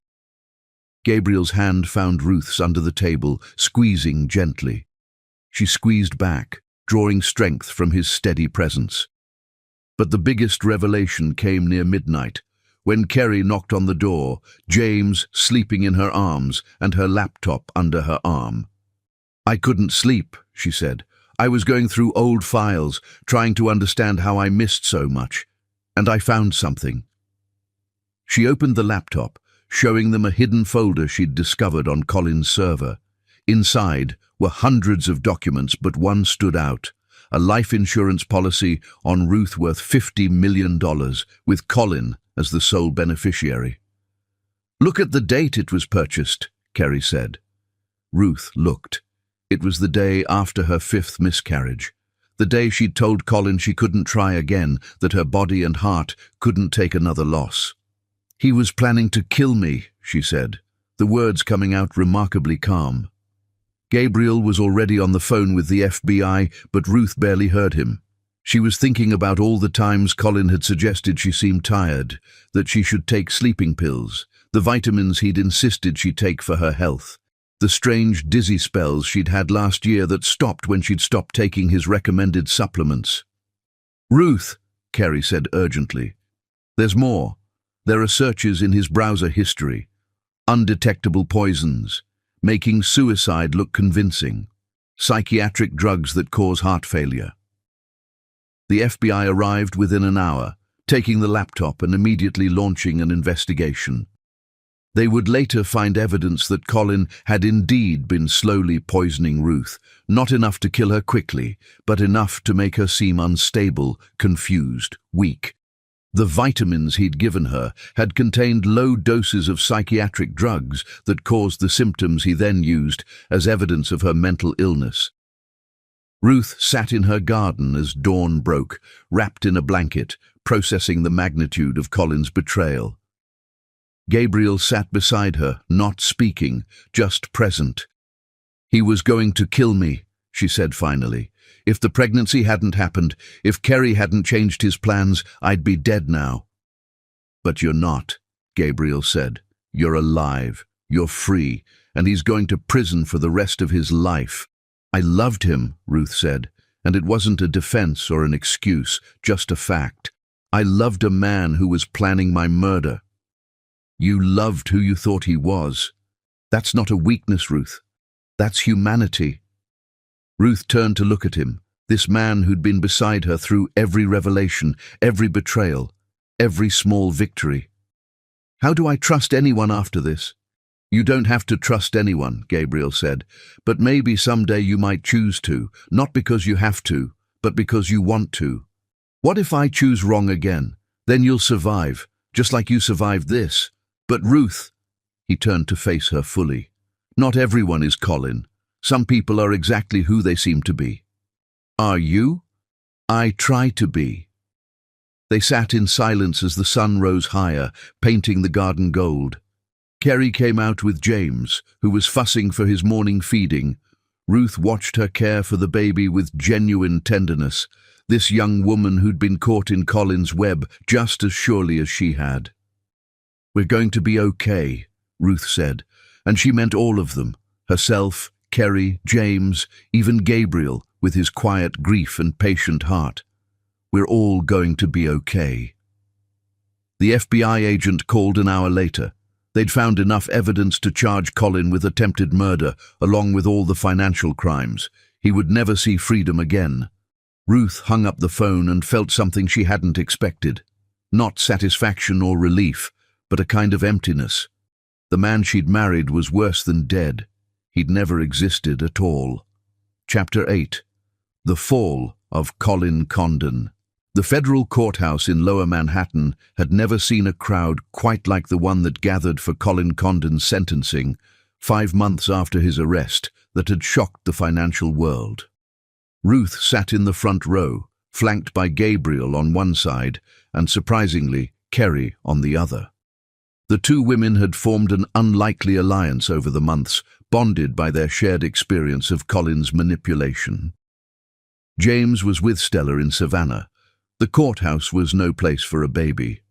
Gabriel's hand found Ruth's under the table, squeezing gently. She squeezed back, drawing strength from his steady presence. But the biggest revelation came near midnight, when Kerry knocked on the door, James sleeping in her arms and her laptop under her arm. "I couldn't sleep," she said. "I was going through old files, trying to understand how I missed so much. And I found something." She opened the laptop, showing them a hidden folder she'd discovered on Colin's server. Inside were hundreds of documents, but one stood out. A life insurance policy on Ruth worth $50 million, with Colin as the sole beneficiary. "Look at the date it was purchased," Kerry said. Ruth looked. It was the day after her 5th miscarriage. The day she'd told Colin she couldn't try again, that her body and heart couldn't take another loss. "He was planning to kill me," she said, the words coming out remarkably calm. Gabriel was already on the phone with the FBI, but Ruth barely heard him. She was thinking about all the times Colin had suggested she seemed tired, that she should take sleeping pills, the vitamins he'd insisted she take for her health, the strange dizzy spells she'd had last year that stopped when she'd stopped taking his recommended supplements. "Ruth," Kerry said urgently, "there's more. There are searches in his browser history. Undetectable poisons, making suicide look convincing. Psychiatric drugs that cause heart failure." The FBI arrived within an hour, taking the laptop and immediately launching an investigation. They would later find evidence that Colin had indeed been slowly poisoning Ruth, not enough to kill her quickly, but enough to make her seem unstable, confused, weak. The vitamins he'd given her had contained low doses of psychiatric drugs that caused the symptoms he then used as evidence of her mental illness. Ruth sat in her garden as dawn broke, wrapped in a blanket, processing the magnitude of Colin's betrayal. Gabriel sat beside her, not speaking, just present. "He was going to kill me," she said finally. "If the pregnancy hadn't happened, if Kerry hadn't changed his plans, I'd be dead now." "But you're not," Gabriel said. "You're alive, you're free, and he's going to prison for the rest of his life." "I loved him," Ruth said, "and it wasn't a defense or an excuse, just a fact. I loved a man who was planning my murder." "You loved who you thought he was. That's not a weakness, Ruth. That's humanity." Ruth turned to look at him, this man who'd been beside her through every revelation, every betrayal, every small victory. "How do I trust anyone after this?" "You don't have to trust anyone," Gabriel said, "but maybe someday you might choose to, not because you have to, but because you want to. What if I choose wrong again? Then you'll survive, just like you survived this." "But Ruth," he turned to face her fully, "not everyone is Colin. Some people are exactly who they seem to be." "Are you?" "I try to be." They sat in silence as the sun rose higher, painting the garden gold. Kerry came out with James, who was fussing for his morning feeding. Ruth watched her care for the baby with genuine tenderness, this young woman who'd been caught in Colin's web just as surely as she had. "We're going to be okay," Ruth said, and she meant all of them, herself, Kerry, James, even Gabriel, with his quiet grief and patient heart. "We're all going to be okay." The FBI agent called an hour later. They'd found enough evidence to charge Colin with attempted murder, along with all the financial crimes. He would never see freedom again. Ruth hung up the phone and felt something she hadn't expected. Not satisfaction or relief, but a kind of emptiness. The man she'd married was worse than dead. He'd never existed at all. Chapter 8. The Fall of Colin Condon. The federal courthouse in Lower Manhattan had never seen a crowd quite like the one that gathered for Colin Condon's sentencing, 5 months after his arrest, that had shocked the financial world. Ruth sat in the front row, flanked by Gabriel on one side and, surprisingly, Kerry on the other. The two women had formed an unlikely alliance over the months, bonded by their shared experience of Colin's manipulation. James was with Stella in Savannah. The courthouse was no place for a baby.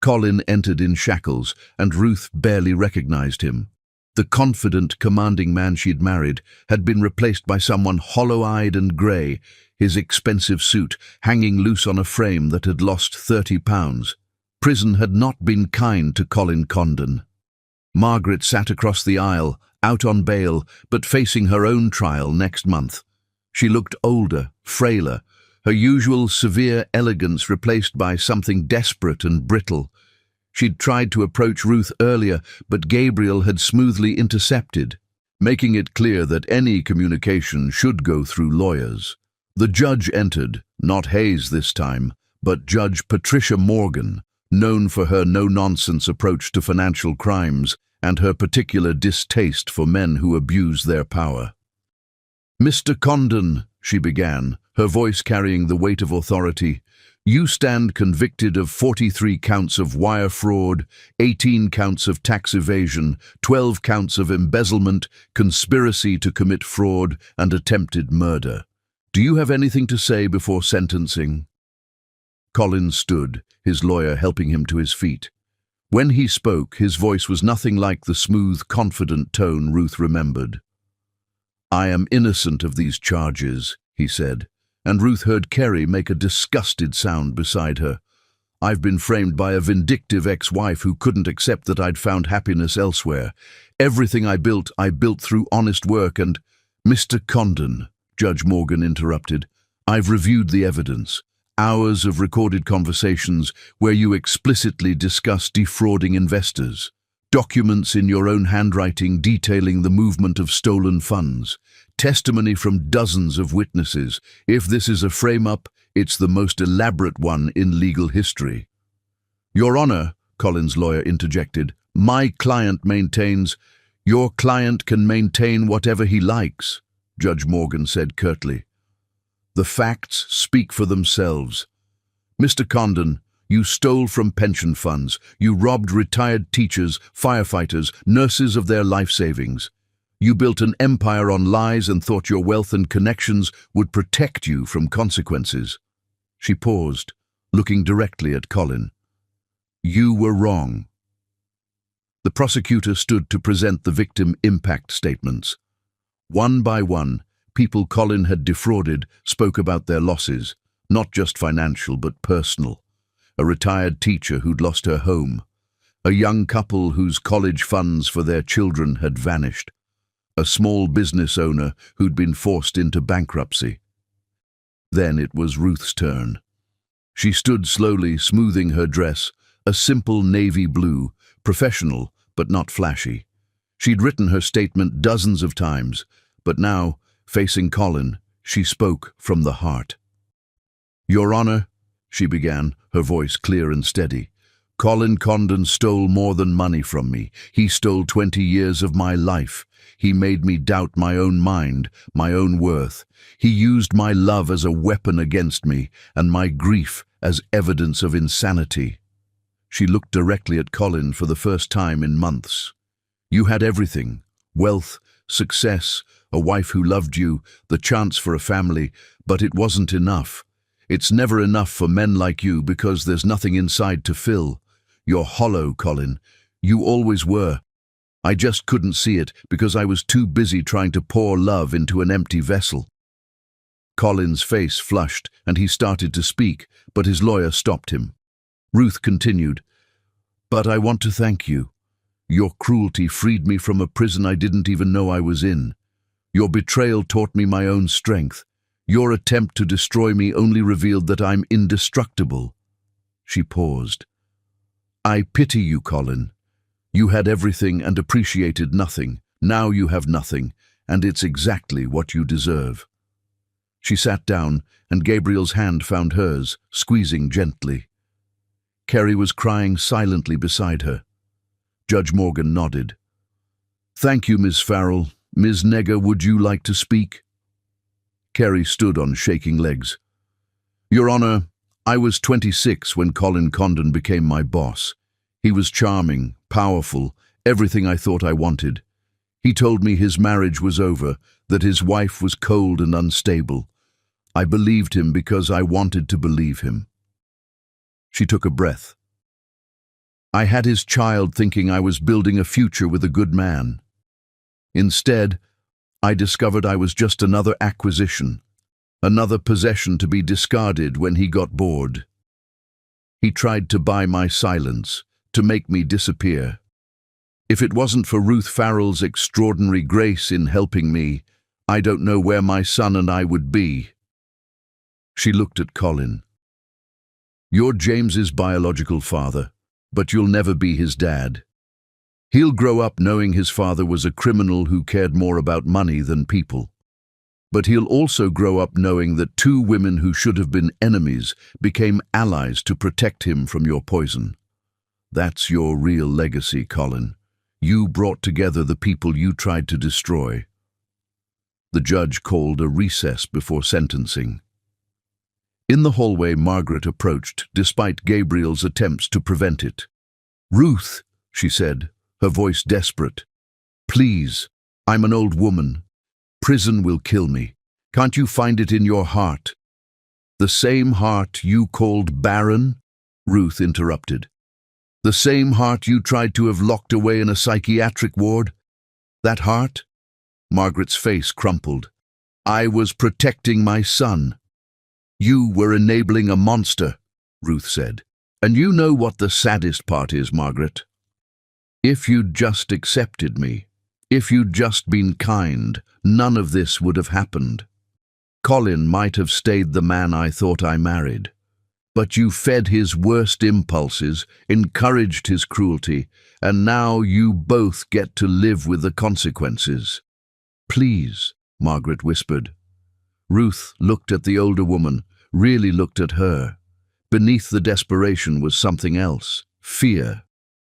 Colin entered in shackles, and Ruth barely recognized him. The confident, commanding man she'd married had been replaced by someone hollow-eyed and grey, his expensive suit hanging loose on a frame that had lost 30 pounds. Prison had not been kind to Colin Condon. Margaret sat across the aisle, out on bail, but facing her own trial next month. She looked older, frailer, her usual severe elegance replaced by something desperate and brittle. She'd tried to approach Ruth earlier, but Gabriel had smoothly intercepted, making it clear that any communication should go through lawyers. The judge entered, not Hayes this time, but Judge Patricia Morgan, known for her no-nonsense approach to financial crimes and her particular distaste for men who abuse their power. "Mr. Condon," she began, her voice carrying the weight of authority, "you stand convicted of 43 counts of wire fraud, 18 counts of tax evasion, 12 counts of embezzlement, conspiracy to commit fraud, and attempted murder. Do you have anything to say before sentencing?" Colin stood, his lawyer helping him to his feet. When he spoke, his voice was nothing like the smooth, confident tone Ruth remembered. "I am innocent of these charges," he said, and Ruth heard Kerry make a disgusted sound beside her. "I've been framed by a vindictive ex-wife who couldn't accept that I'd found happiness elsewhere. Everything I built through honest work and—" "Mr. Condon," Judge Morgan interrupted, "I've reviewed the evidence. Hours of recorded conversations where you explicitly discuss defrauding investors. Documents in your own handwriting detailing the movement of stolen funds. Testimony from dozens of witnesses. If this is a frame-up, it's the most elaborate one in legal history." "Your Honor," Colin's lawyer interjected, "my client maintains—" "Your client can maintain whatever he likes," Judge Morgan said curtly. "The facts speak for themselves. Mr. Condon, you stole from pension funds. You robbed retired teachers, firefighters, nurses of their life savings. You built an empire on lies and thought your wealth and connections would protect you from consequences." She paused, looking directly at Colin. "You were wrong. The prosecutor stood to present the victim impact statements. One by one, people Colin had defrauded spoke about their losses, not just financial but personal. A retired teacher who'd lost her home. A young couple whose college funds for their children had vanished. A small business owner who'd been forced into bankruptcy. Then it was Ruth's turn. She stood slowly, smoothing her dress, a simple navy blue, professional but not flashy. She'd written her statement dozens of times, but now, facing Colin, she spoke from the heart. "Your Honor," she began, her voice clear and steady, "Colin Condon stole more than money from me. He stole 20 years of my life. He made me doubt my own mind, my own worth. He used my love as a weapon against me, and my grief as evidence of insanity." She looked directly at Colin for the first time in months. "You had everything: wealth, success, a wife who loved you, the chance for a family, but it wasn't enough. It's never enough for men like you because there's nothing inside to fill. You're hollow, Colin. You always were. I just couldn't see it because I was too busy trying to pour love into an empty vessel." Colin's face flushed and he started to speak, but his lawyer stopped him. Ruth continued, "But I want to thank you. Your cruelty freed me from a prison I didn't even know I was in. Your betrayal taught me my own strength. Your attempt to destroy me only revealed that I'm indestructible." She paused. "I pity you, Colin. You had everything and appreciated nothing. Now you have nothing, and it's exactly what you deserve." She sat down, and Gabriel's hand found hers, squeezing gently. Kerry was crying silently beside her. Judge Morgan nodded. "Thank you, Miss Farrell. Ms. Negger, would you like to speak?" Kerry stood on shaking legs. "Your Honor, I was 26 when Colin Condon became my boss. He was charming, powerful, everything I thought I wanted. He told me his marriage was over, that his wife was cold and unstable. I believed him because I wanted to believe him." She took a breath. "I had his child thinking I was building a future with a good man. Instead, I discovered I was just another acquisition, another possession to be discarded when he got bored. He tried to buy my silence, to make me disappear. If it wasn't for Ruth Farrell's extraordinary grace in helping me, I don't know where my son and I would be." She looked at Colin. "You're James's biological father, but you'll never be his dad. He'll grow up knowing his father was a criminal who cared more about money than people. But he'll also grow up knowing that two women who should have been enemies became allies to protect him from your poison. That's your real legacy, Colin. You brought together the people you tried to destroy." The judge called a recess before sentencing. In the hallway, Margaret approached, despite Gabriel's attempts to prevent it. "Ruth," she said, her voice desperate. "Please, I'm an old woman. Prison will kill me. Can't you find it in your heart?" "The same heart you called barren?" Ruth interrupted. "The same heart you tried to have locked away in a psychiatric ward? That heart?" Margaret's face crumpled. "I was protecting my son." "You were enabling a monster," Ruth said. "And you know what the saddest part is, Margaret? If you'd just accepted me, if you'd just been kind, none of this would have happened. Colin might have stayed the man I thought I married. But you fed his worst impulses, encouraged his cruelty, and now you both get to live with the consequences." "Please," Margaret whispered. Ruth looked at the older woman, really looked at her. Beneath the desperation was something else: fear.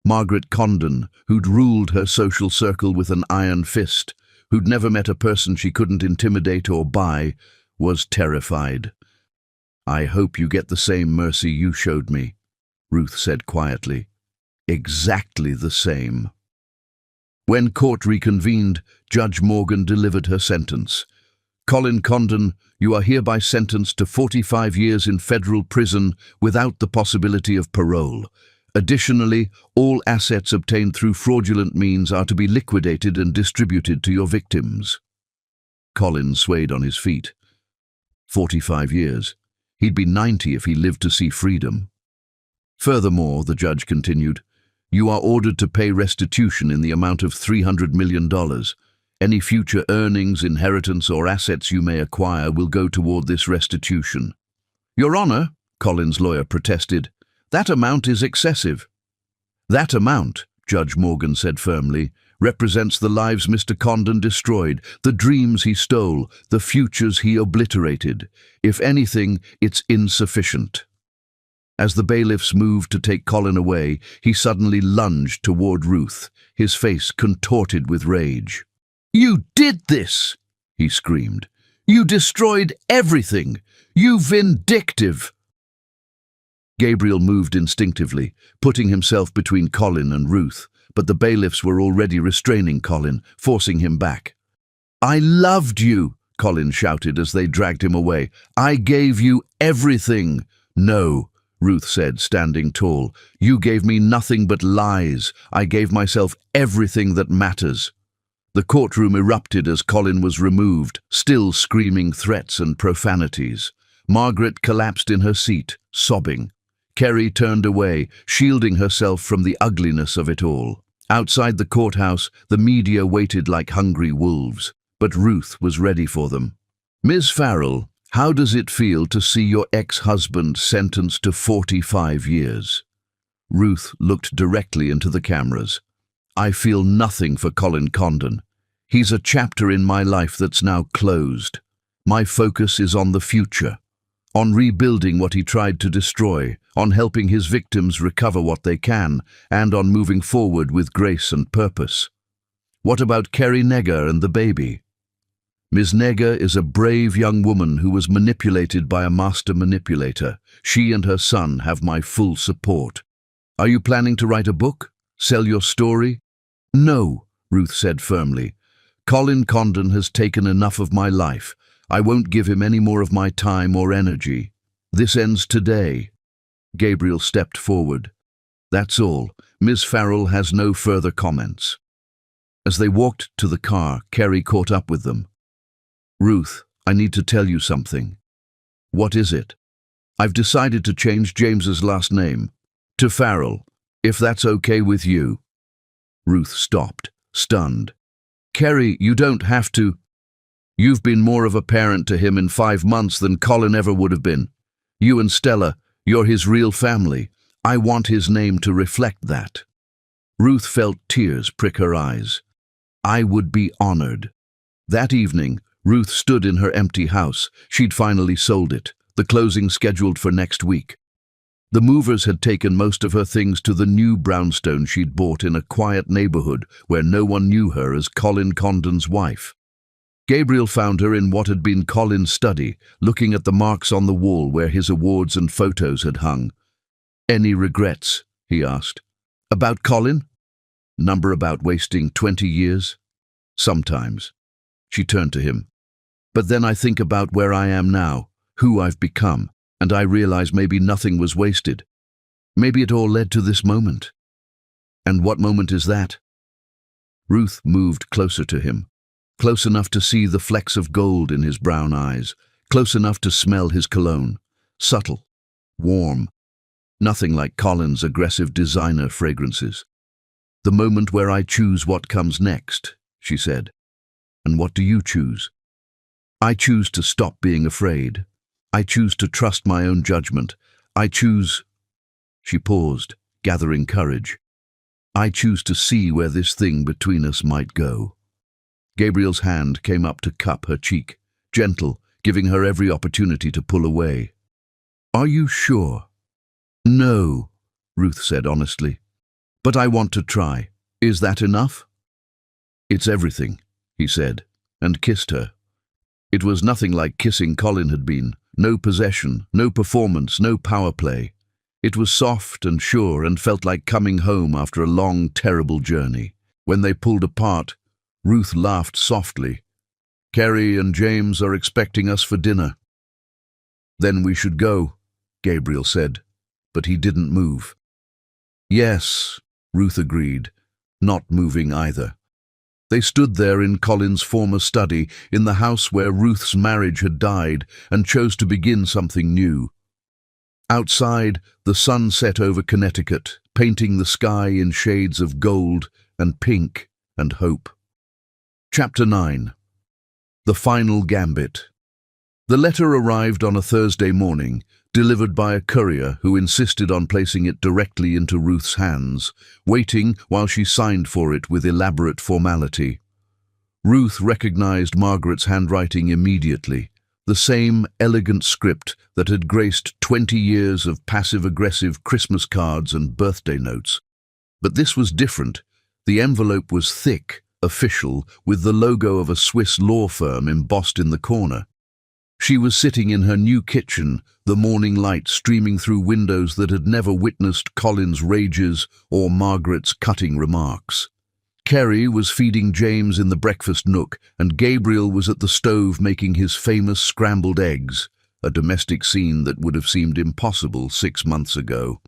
Margaret Condon, who'd ruled her social circle with an iron fist, who'd never met a person she couldn't intimidate or buy, was terrified. "I hope you get the same mercy you showed me," Ruth said quietly. "Exactly the same." When court reconvened, Judge Morgan delivered her sentence. "Colin Condon, you are hereby sentenced to 45 years in federal prison without the possibility of parole, Additionally, all assets obtained through fraudulent means are to be liquidated and distributed to your victims. Colin swayed on his feet. 45 years. He'd be 90 if he lived to see freedom. Furthermore, the judge continued, you are ordered to pay restitution in the amount of $300 million. Any future earnings, inheritance, or assets you may acquire will go toward this restitution. Your Honor, Colin's lawyer protested, that amount is excessive. That amount, Judge Morgan said firmly, represents the lives Mr. Condon destroyed, the dreams he stole, the futures he obliterated. If anything, it's insufficient. As the bailiffs moved to take Colin away, he suddenly lunged toward Ruth, his face contorted with rage. You did this, he screamed. You destroyed everything. You vindictive. Gabriel moved instinctively, putting himself between Colin and Ruth, but the bailiffs were already restraining Colin, forcing him back. I loved you, Colin shouted as they dragged him away. I gave you everything. No, Ruth said, standing tall. You gave me nothing but lies. I gave myself everything that matters. The courtroom erupted as Colin was removed, still screaming threats and profanities. Margaret collapsed in her seat, sobbing. Kerry turned away, shielding herself from the ugliness of it all. Outside the courthouse, the media waited like hungry wolves, but Ruth was ready for them. Ms. Farrell, how does it feel to see your ex-husband sentenced to 45 years? Ruth looked directly into the cameras. I feel nothing for Colin Condon. He's a chapter in my life that's now closed. My focus is on the future, on rebuilding what he tried to destroy, on helping his victims recover what they can, and on moving forward with grace and purpose. What about Kerry Negger and the baby? Ms. Negger is a brave young woman who was manipulated by a master manipulator. She and her son have my full support. Are you planning to write a book? Sell your story? No, Ruth said firmly. Colin Condon has taken enough of my life. I won't give him any more of my time or energy. This ends today. Gabriel stepped forward. That's all. Ms. Farrell has no further comments. As they walked to the car, Kerry caught up with them. Ruth, I need to tell you something. What is it? I've decided to change James's last name to Farrell, if that's okay with you. Ruth stopped, stunned. Kerry, you don't have to. You've been more of a parent to him in 5 months than Colin ever would have been. You and Stella, you're his real family. I want his name to reflect that. Ruth felt tears prick her eyes. I would be honored. That evening, Ruth stood in her empty house. She'd finally sold it, the closing scheduled for next week. The movers had taken most of her things to the new brownstone she'd bought in a quiet neighborhood where no one knew her as Colin Condon's wife. Gabriel found her in what had been Colin's study, looking at the marks on the wall where his awards and photos had hung. Any regrets? He asked. About Colin? Number about wasting 20 years? Sometimes. She turned to him. But then I think about where I am now, who I've become, and I realize maybe nothing was wasted. Maybe it all led to this moment. And what moment is that? Ruth moved closer to him, close enough to see the flecks of gold in his brown eyes, close enough to smell his cologne, subtle, warm, nothing like Colin's aggressive designer fragrances. The moment where I choose what comes next, she said. And what do you choose? I choose to stop being afraid. I choose to trust my own judgment. I choose... She paused, gathering courage. I choose to see where this thing between us might go. Gabriel's hand came up to cup her cheek, gentle, giving her every opportunity to pull away. Are you sure? No, Ruth said honestly. But I want to try. Is that enough? It's everything, he said, and kissed her. It was nothing like kissing Colin had been. No possession, no performance, no power play. It was soft and sure and felt like coming home after a long, terrible journey. When they pulled apart, Ruth laughed softly. Kerry and James are expecting us for dinner. Then we should go, Gabriel said, but he didn't move. Yes, Ruth agreed, not moving either. They stood there in Colin's former study, in the house where Ruth's marriage had died, and chose to begin something new. Outside, the sun set over Connecticut, painting the sky in shades of gold and pink and hope. Chapter 9. The Final Gambit. The letter arrived on a Thursday morning, delivered by a courier who insisted on placing it directly into Ruth's hands, waiting while she signed for it with elaborate formality. Ruth recognized Margaret's handwriting immediately, the same elegant script that had graced 20 years of passive-aggressive Christmas cards and birthday notes. But this was different. The envelope was thick, official, with the logo of a Swiss law firm embossed in the corner. She was sitting in her new kitchen, the morning light streaming through windows that had never witnessed Colin's rages or Margaret's cutting remarks. Kerry was feeding James in the breakfast nook, and Gabriel was at the stove making his famous scrambled eggs, a domestic scene that would have seemed impossible 6 months ago.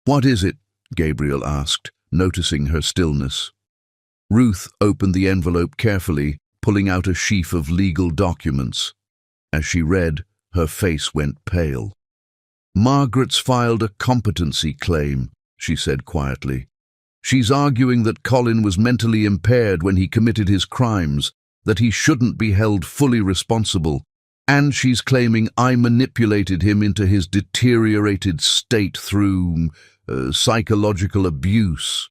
"What is it?" Gabriel asked, noticing her stillness. Ruth opened the envelope carefully, pulling out a sheaf of legal documents. As she read, her face went pale. "Margaret's filed a competency claim," she said quietly. "She's arguing that Colin was mentally impaired when he committed his crimes, that he shouldn't be held fully responsible, and she's claiming I manipulated him into his deteriorated state through psychological abuse."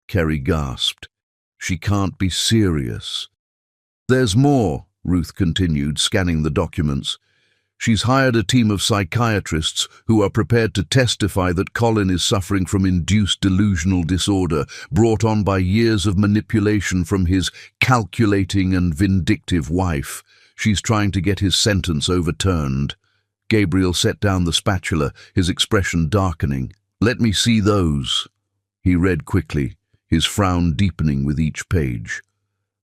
Kerry gasped. "She can't be serious." "There's more," Ruth continued, scanning the documents. "She's hired a team of psychiatrists who are prepared to testify that Colin is suffering from induced delusional disorder brought on by years of manipulation from his calculating and vindictive wife. She's trying to get his sentence overturned." Gabriel set down the spatula, his expression darkening. "Let me see those." He read quickly, his frown deepening with each page.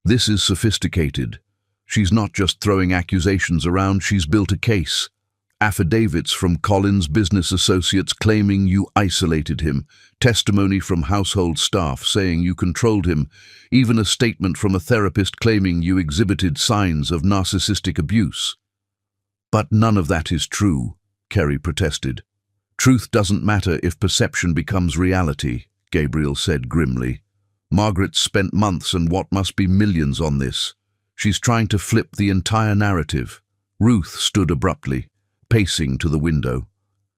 "This is sophisticated. She's not just throwing accusations around, she's built a case. Affidavits from Colin's business associates claiming you isolated him, testimony from household staff saying you controlled him, even a statement from a therapist claiming you exhibited signs of narcissistic abuse." "But none of that is true," Kerry protested. "Truth doesn't matter if perception becomes reality," Gabriel said grimly. "Margaret's spent months and what must be millions on this. She's trying to flip the entire narrative." Ruth stood abruptly, pacing to the window.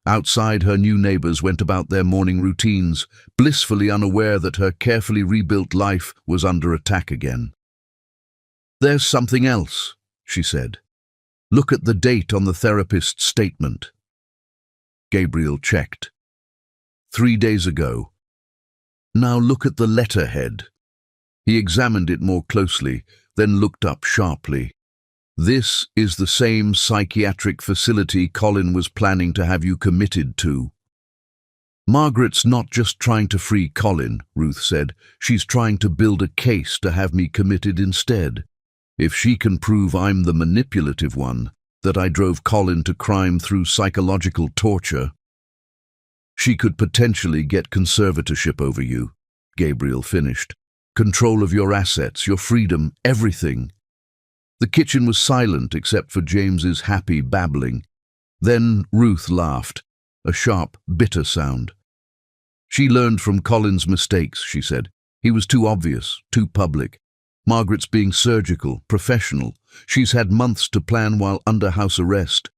Outside, her new neighbors went about their morning routines, blissfully unaware that her carefully rebuilt life was under attack again. "There's something else," she said. "Look at the date on the therapist's statement." Gabriel checked. 3 days ago. "Now look at the letterhead." He examined it more closely, then looked up sharply. "This is the same psychiatric facility Colin was planning to have you committed to." "Margaret's not just trying to free Colin," Ruth said. "She's trying to build a case to have me committed instead. If she can prove I'm the manipulative one, that I drove Colin to crime through psychological torture, she could potentially get conservatorship over you," Gabriel finished. "Control of your assets, your freedom, everything." The kitchen was silent except for James's happy babbling. Then Ruth laughed, a sharp, bitter sound. "She learned from Colin's mistakes," she said. "He was too obvious, too public. Margaret's being surgical, professional. She's had months to plan while under house arrest."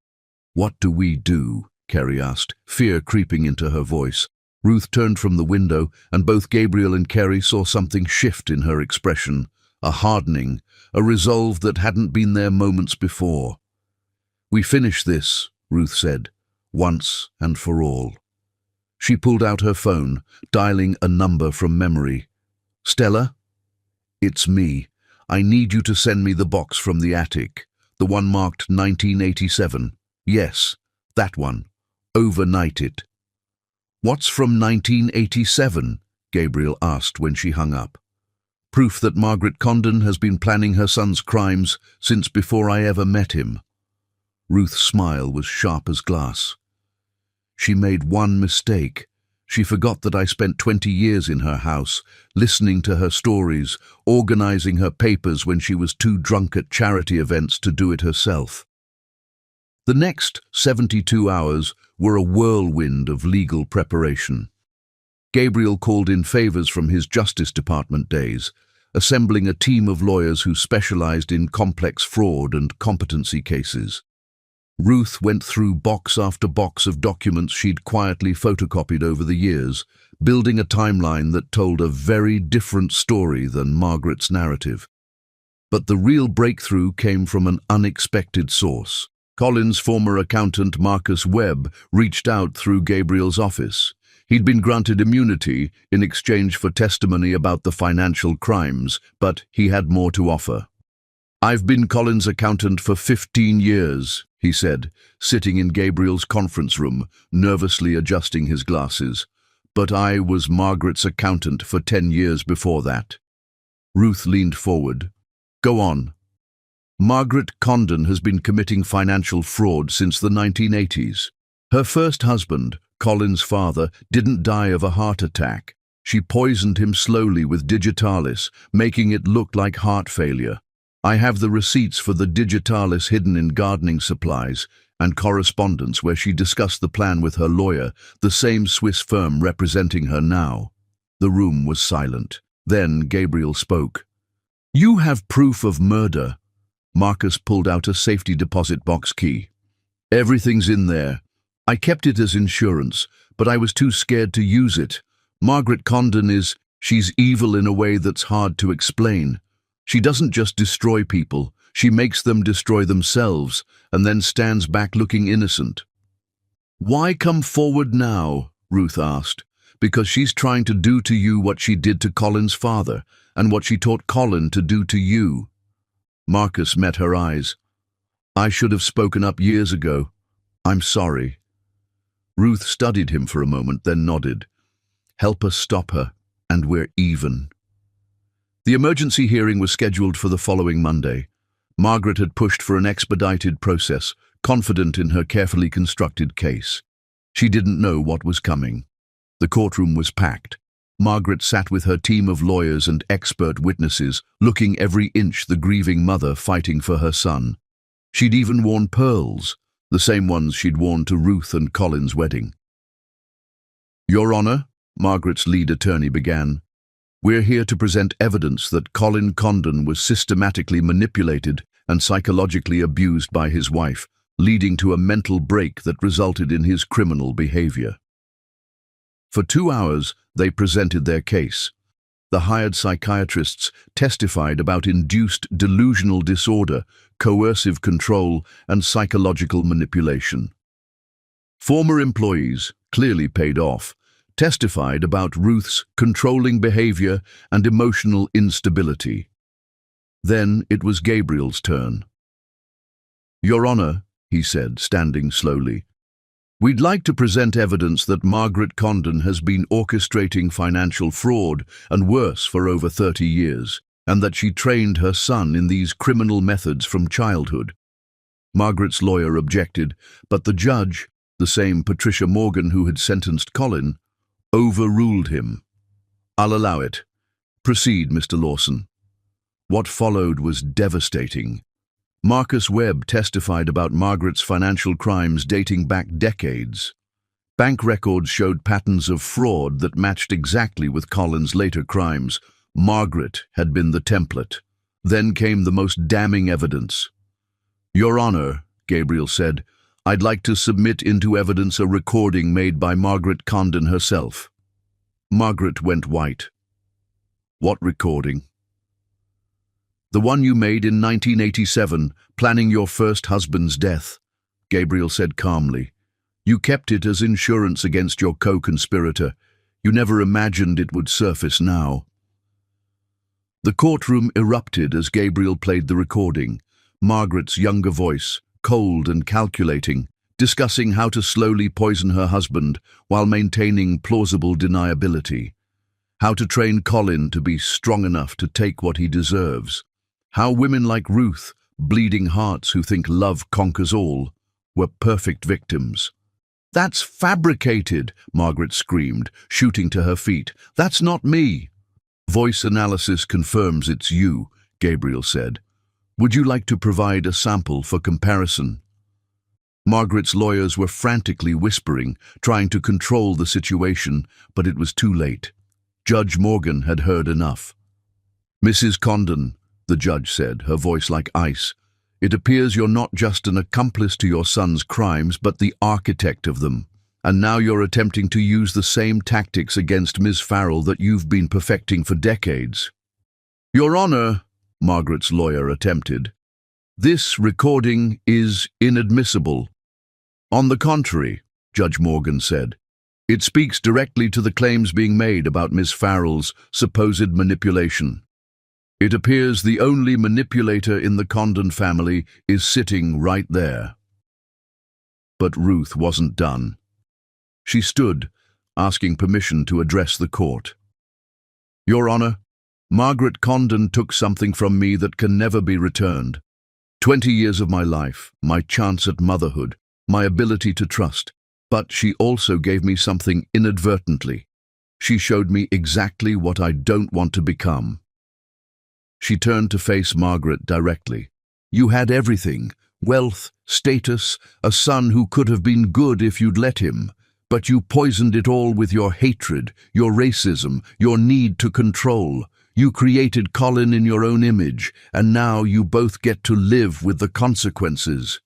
"What do we do?" Kerry asked, fear creeping into her voice. Ruth turned from the window, and both Gabriel and Kerry saw something shift in her expression, a hardening, a resolve that hadn't been there moments before. "We finish this," Ruth said, "once and for all." She pulled out her phone, dialing a number from memory. "Stella? It's me. I need you to send me the box from the attic, the one marked 1987. Yes, that one. Overnight it." "What's from 1987? Gabriel asked when she hung up. "Proof that Margaret Condon has been planning her son's crimes since before I ever met him." Ruth's smile was sharp as glass. "She made one mistake. She forgot that I spent 20 years in her house, listening to her stories, organizing her papers when she was too drunk at charity events to do it herself. The next 72 hours were a whirlwind of legal preparation. Gabriel called in favors from his Justice Department days, assembling a team of lawyers who specialized in complex fraud and competency cases. Ruth went through box after box of documents she'd quietly photocopied over the years, building a timeline that told a very different story than Margaret's narrative. But the real breakthrough came from an unexpected source. Colin's former accountant Marcus Webb reached out through Gabriel's office. He'd been granted immunity in exchange for testimony about the financial crimes, but he had more to offer. "I've been Colin's accountant for 15 years, he said, sitting in Gabriel's conference room, nervously adjusting his glasses. "But I was Margaret's accountant for 10 years before that." Ruth leaned forward. "Go on." "Margaret Condon has been committing financial fraud since the 1980s. Her first husband, Colin's father, didn't die of a heart attack. She poisoned him slowly with digitalis, making it look like heart failure. I have the receipts for the digitalis hidden in gardening supplies and correspondence where she discussed the plan with her lawyer, the same Swiss firm representing her now." The room was silent. Then Gabriel spoke. "You have proof of murder." Marcus pulled out a safety deposit box key. "Everything's in there. I kept it as insurance, but I was too scared to use it. Margaret Condon she's evil in a way that's hard to explain. She doesn't just destroy people, she makes them destroy themselves, and then stands back looking innocent." "Why come forward now?" Ruth asked. "Because she's trying to do to you what she did to Colin's father, and what she taught Colin to do to you." Marcus met her eyes. "I should have spoken up years ago. I'm sorry." Ruth studied him for a moment, then nodded. "Help us stop her, and we're even." The emergency hearing was scheduled for the following Monday. Margaret had pushed for an expedited process, confident in her carefully constructed case. She didn't know what was coming. The courtroom was packed. Margaret sat with her team of lawyers and expert witnesses, looking every inch the grieving mother fighting for her son. She'd even worn pearls, the same ones she'd worn to Ruth and Colin's wedding. "Your Honor," Margaret's lead attorney began, "we're here to present evidence that Colin Condon was systematically manipulated and psychologically abused by his wife, leading to a mental break that resulted in his criminal behavior." For 2 hours, they presented their case. The hired psychiatrists testified about induced delusional disorder, coercive control, and psychological manipulation. Former employees, clearly paid off, testified about Ruth's controlling behavior and emotional instability. Then it was Gabriel's turn. "Your Honor," he said, standing slowly, "we'd like to present evidence that Margaret Condon has been orchestrating financial fraud and worse for over 30 years, and that she trained her son in these criminal methods from childhood." Margaret's lawyer objected, but the judge, the same Patricia Morgan who had sentenced Colin, overruled him. "I'll allow it. Proceed, Mr. Lawson." What followed was devastating. Marcus Webb testified about Margaret's financial crimes dating back decades. Bank records showed patterns of fraud that matched exactly with Colin's later crimes. Margaret had been the template. Then came the most damning evidence. "Your Honor," Gabriel said, "I'd like to submit into evidence a recording made by Margaret Condon herself." Margaret went white. "What recording?" "The one you made in 1987, planning your first husband's death," Gabriel said calmly. "You kept it as insurance against your co-conspirator. You never imagined it would surface now." The courtroom erupted as Gabriel played the recording, Margaret's younger voice, cold and calculating, discussing how to slowly poison her husband while maintaining plausible deniability, how to train Colin to be strong enough to take what he deserves, how women like Ruth, bleeding hearts who think love conquers all, were perfect victims. "That's fabricated," Margaret screamed, shooting to her feet. "That's not me." "Voice analysis confirms it's you," Gabriel said. "Would you like to provide a sample for comparison?" Margaret's lawyers were frantically whispering, trying to control the situation, but it was too late. Judge Morgan had heard enough. "Mrs. Condon," the judge said, her voice like ice, "it appears you're not just an accomplice to your son's crimes, but the architect of them. And now you're attempting to use the same tactics against Ms. Farrell that you've been perfecting for decades." "Your Honor," Margaret's lawyer attempted, "this recording is inadmissible." "On the contrary," Judge Morgan said, "it speaks directly to the claims being made about Ms. Farrell's supposed manipulation. It appears the only manipulator in the Condon family is sitting right there." But Ruth wasn't done. She stood, asking permission to address the court. "Your Honor, Margaret Condon took something from me that can never be returned. 20 years of my life, my chance at motherhood, my ability to trust. But she also gave me something inadvertently. She showed me exactly what I don't want to become." She turned to face Margaret directly. "You had everything: wealth, status, a son who could have been good if you'd let him. But you poisoned it all with your hatred, your racism, your need to control. You created Colin in your own image, and now you both get to live with the consequences."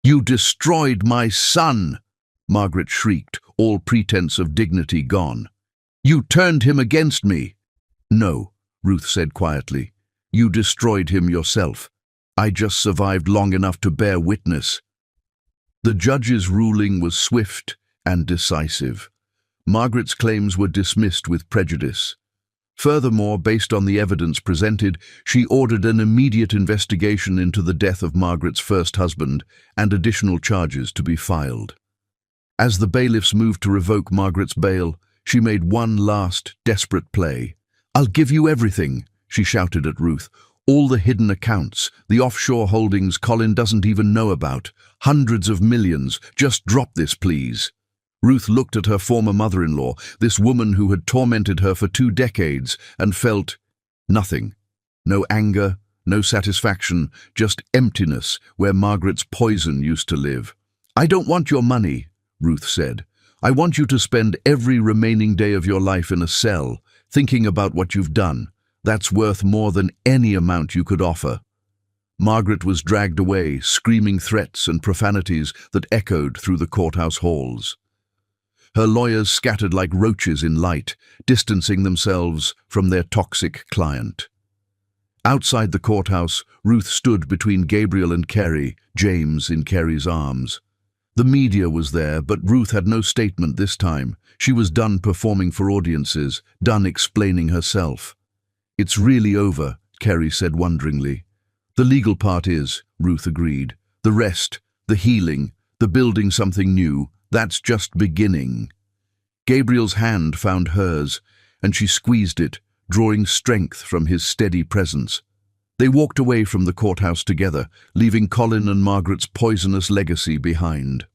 "You destroyed my son!" Margaret shrieked, all pretense of dignity gone. "You turned him against me." "No," Ruth said quietly. "You destroyed him yourself. I just survived long enough to bear witness." The judge's ruling was swift and decisive. Margaret's claims were dismissed with prejudice. Furthermore, based on the evidence presented, she ordered an immediate investigation into the death of Margaret's first husband and additional charges to be filed. As the bailiffs moved to revoke Margaret's bail, she made one last, desperate play. "I'll give you everything," she shouted at Ruth. "All the hidden accounts, the offshore holdings Colin doesn't even know about. Hundreds of millions. Just drop this, please." Ruth looked at her former mother-in-law, this woman who had tormented her for 2 decades, and felt nothing. No anger, no satisfaction, just emptiness where Margaret's poison used to live. "I don't want your money," Ruth said. "I want you to spend every remaining day of your life in a cell, thinking about what you've done. That's worth more than any amount you could offer." Margaret was dragged away, screaming threats and profanities that echoed through the courthouse halls. Her lawyers scattered like roaches in light, distancing themselves from their toxic client. Outside the courthouse, Ruth stood between Gabriel and Kerry, James in Kerry's arms. The media was there, but Ruth had no statement this time. She was done performing for audiences, done explaining herself. "It's really over," Kerry said wonderingly. "The legal part is," Ruth agreed. "The rest, the healing, the building something new, that's just beginning." Gabriel's hand found hers, and she squeezed it, drawing strength from his steady presence. They walked away from the courthouse together, leaving Colin and Margaret's poisonous legacy behind.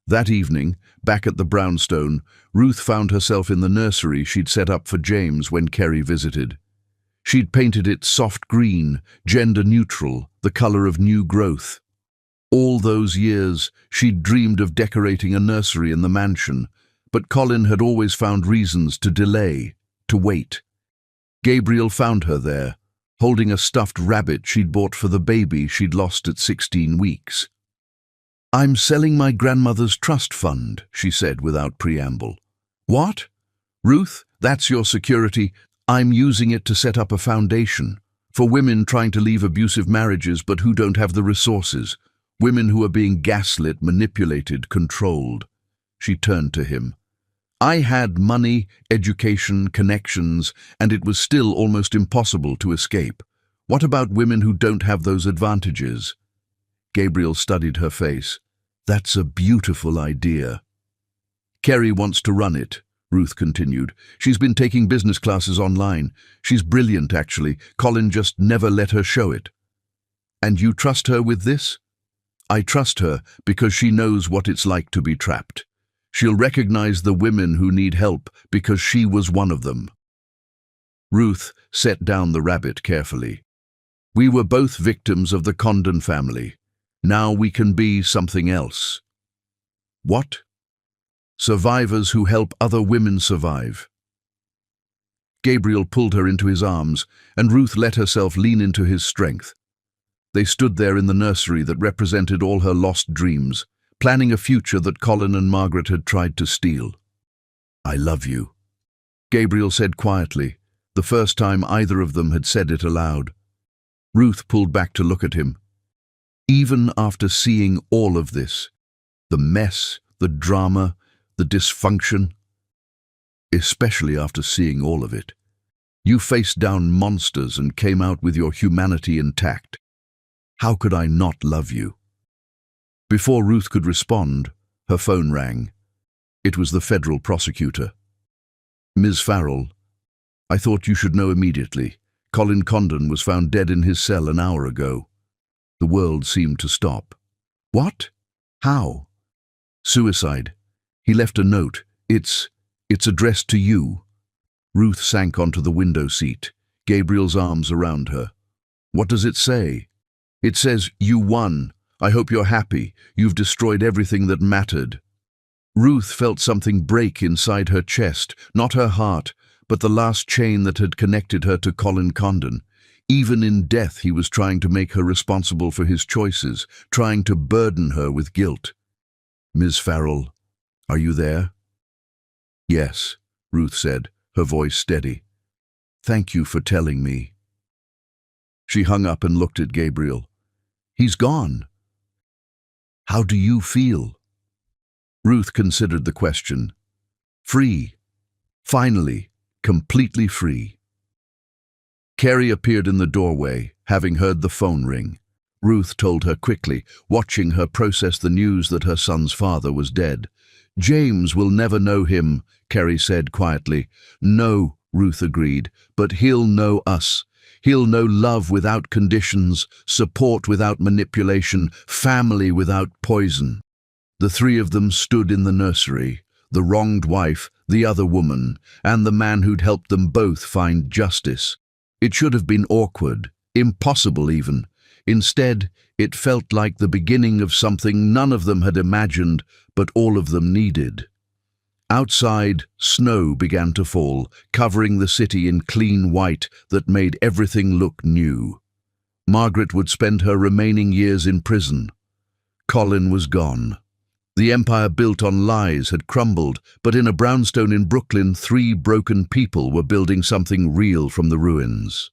That evening, back at the brownstone, Ruth found herself in the nursery she'd set up for James when Kerry visited. She'd painted it soft green, gender-neutral, the color of new growth. All those years, she'd dreamed of decorating a nursery in the mansion, but Colin had always found reasons to delay, to wait. Gabriel found her there, holding a stuffed rabbit she'd bought for the baby she'd lost at 16 weeks. "I'm selling my grandmother's trust fund," she said without preamble. "What?" "Ruth, that's your security. I'm using it to set up a foundation for women trying to leave abusive marriages but who don't have the resources. Women who are being gaslit, manipulated, controlled." She turned to him. "I had money, education, connections, and it was still almost impossible to escape. What about women who don't have those advantages?" Gabriel studied her face. "That's a beautiful idea." "Kerry wants to run it," Ruth continued. "She's been taking business classes online. She's brilliant, actually. Colin just never let her show it." "And you trust her with this?" I trust her because she knows what it's like to be trapped. She'll recognize the women who need help because she was one of them. Ruth set down the rabbit carefully. We were both victims of the Condon family. Now we can be something else. What? Survivors who help other women survive. Gabriel pulled her into his arms, and Ruth let herself lean into his strength. They stood there in the nursery that represented all her lost dreams, planning a future that Colin and Margaret had tried to steal. I love you, Gabriel said quietly, the first time either of them had said it aloud. Ruth pulled back to look at him. Even after seeing all of this, the mess, the drama, the dysfunction, especially after seeing all of it, you faced down monsters and came out with your humanity intact. How could I not love you? Before Ruth could respond, her phone rang. It was the federal prosecutor. Ms. Farrell, I thought you should know immediately. Colin Condon was found dead in his cell an hour ago. The world seemed to stop. What? How? Suicide. He left a note. It's addressed to you. Ruth sank onto the window seat, Gabriel's arms around her. What does it say? It says, you won. I hope you're happy. You've destroyed everything that mattered. Ruth felt something break inside her chest, not her heart, but the last chain that had connected her to Colin Condon. Even in death, he was trying to make her responsible for his choices, trying to burden her with guilt. Ms. Farrell, are you there? Yes, Ruth said, her voice steady. Thank you for telling me. She hung up and looked at Gabriel. He's gone. How do you feel? Ruth considered the question. Free. Finally, completely free. Carrie appeared in the doorway, having heard the phone ring. Ruth told her quickly, watching her process the news that her son's father was dead. James will never know him, Carrie said quietly. No, Ruth agreed, but he'll know us. He'll know love without conditions, support without manipulation, family without poison. The three of them stood in the nursery, the wronged wife, the other woman, and the man who'd helped them both find justice. It should have been awkward, impossible even. Instead, it felt like the beginning of something none of them had imagined, but all of them needed. Outside, snow began to fall, covering the city in clean white that made everything look new. Margaret would spend her remaining years in prison. Colin was gone. The empire built on lies had crumbled, but in a brownstone in Brooklyn, 3 broken people were building something real from the ruins.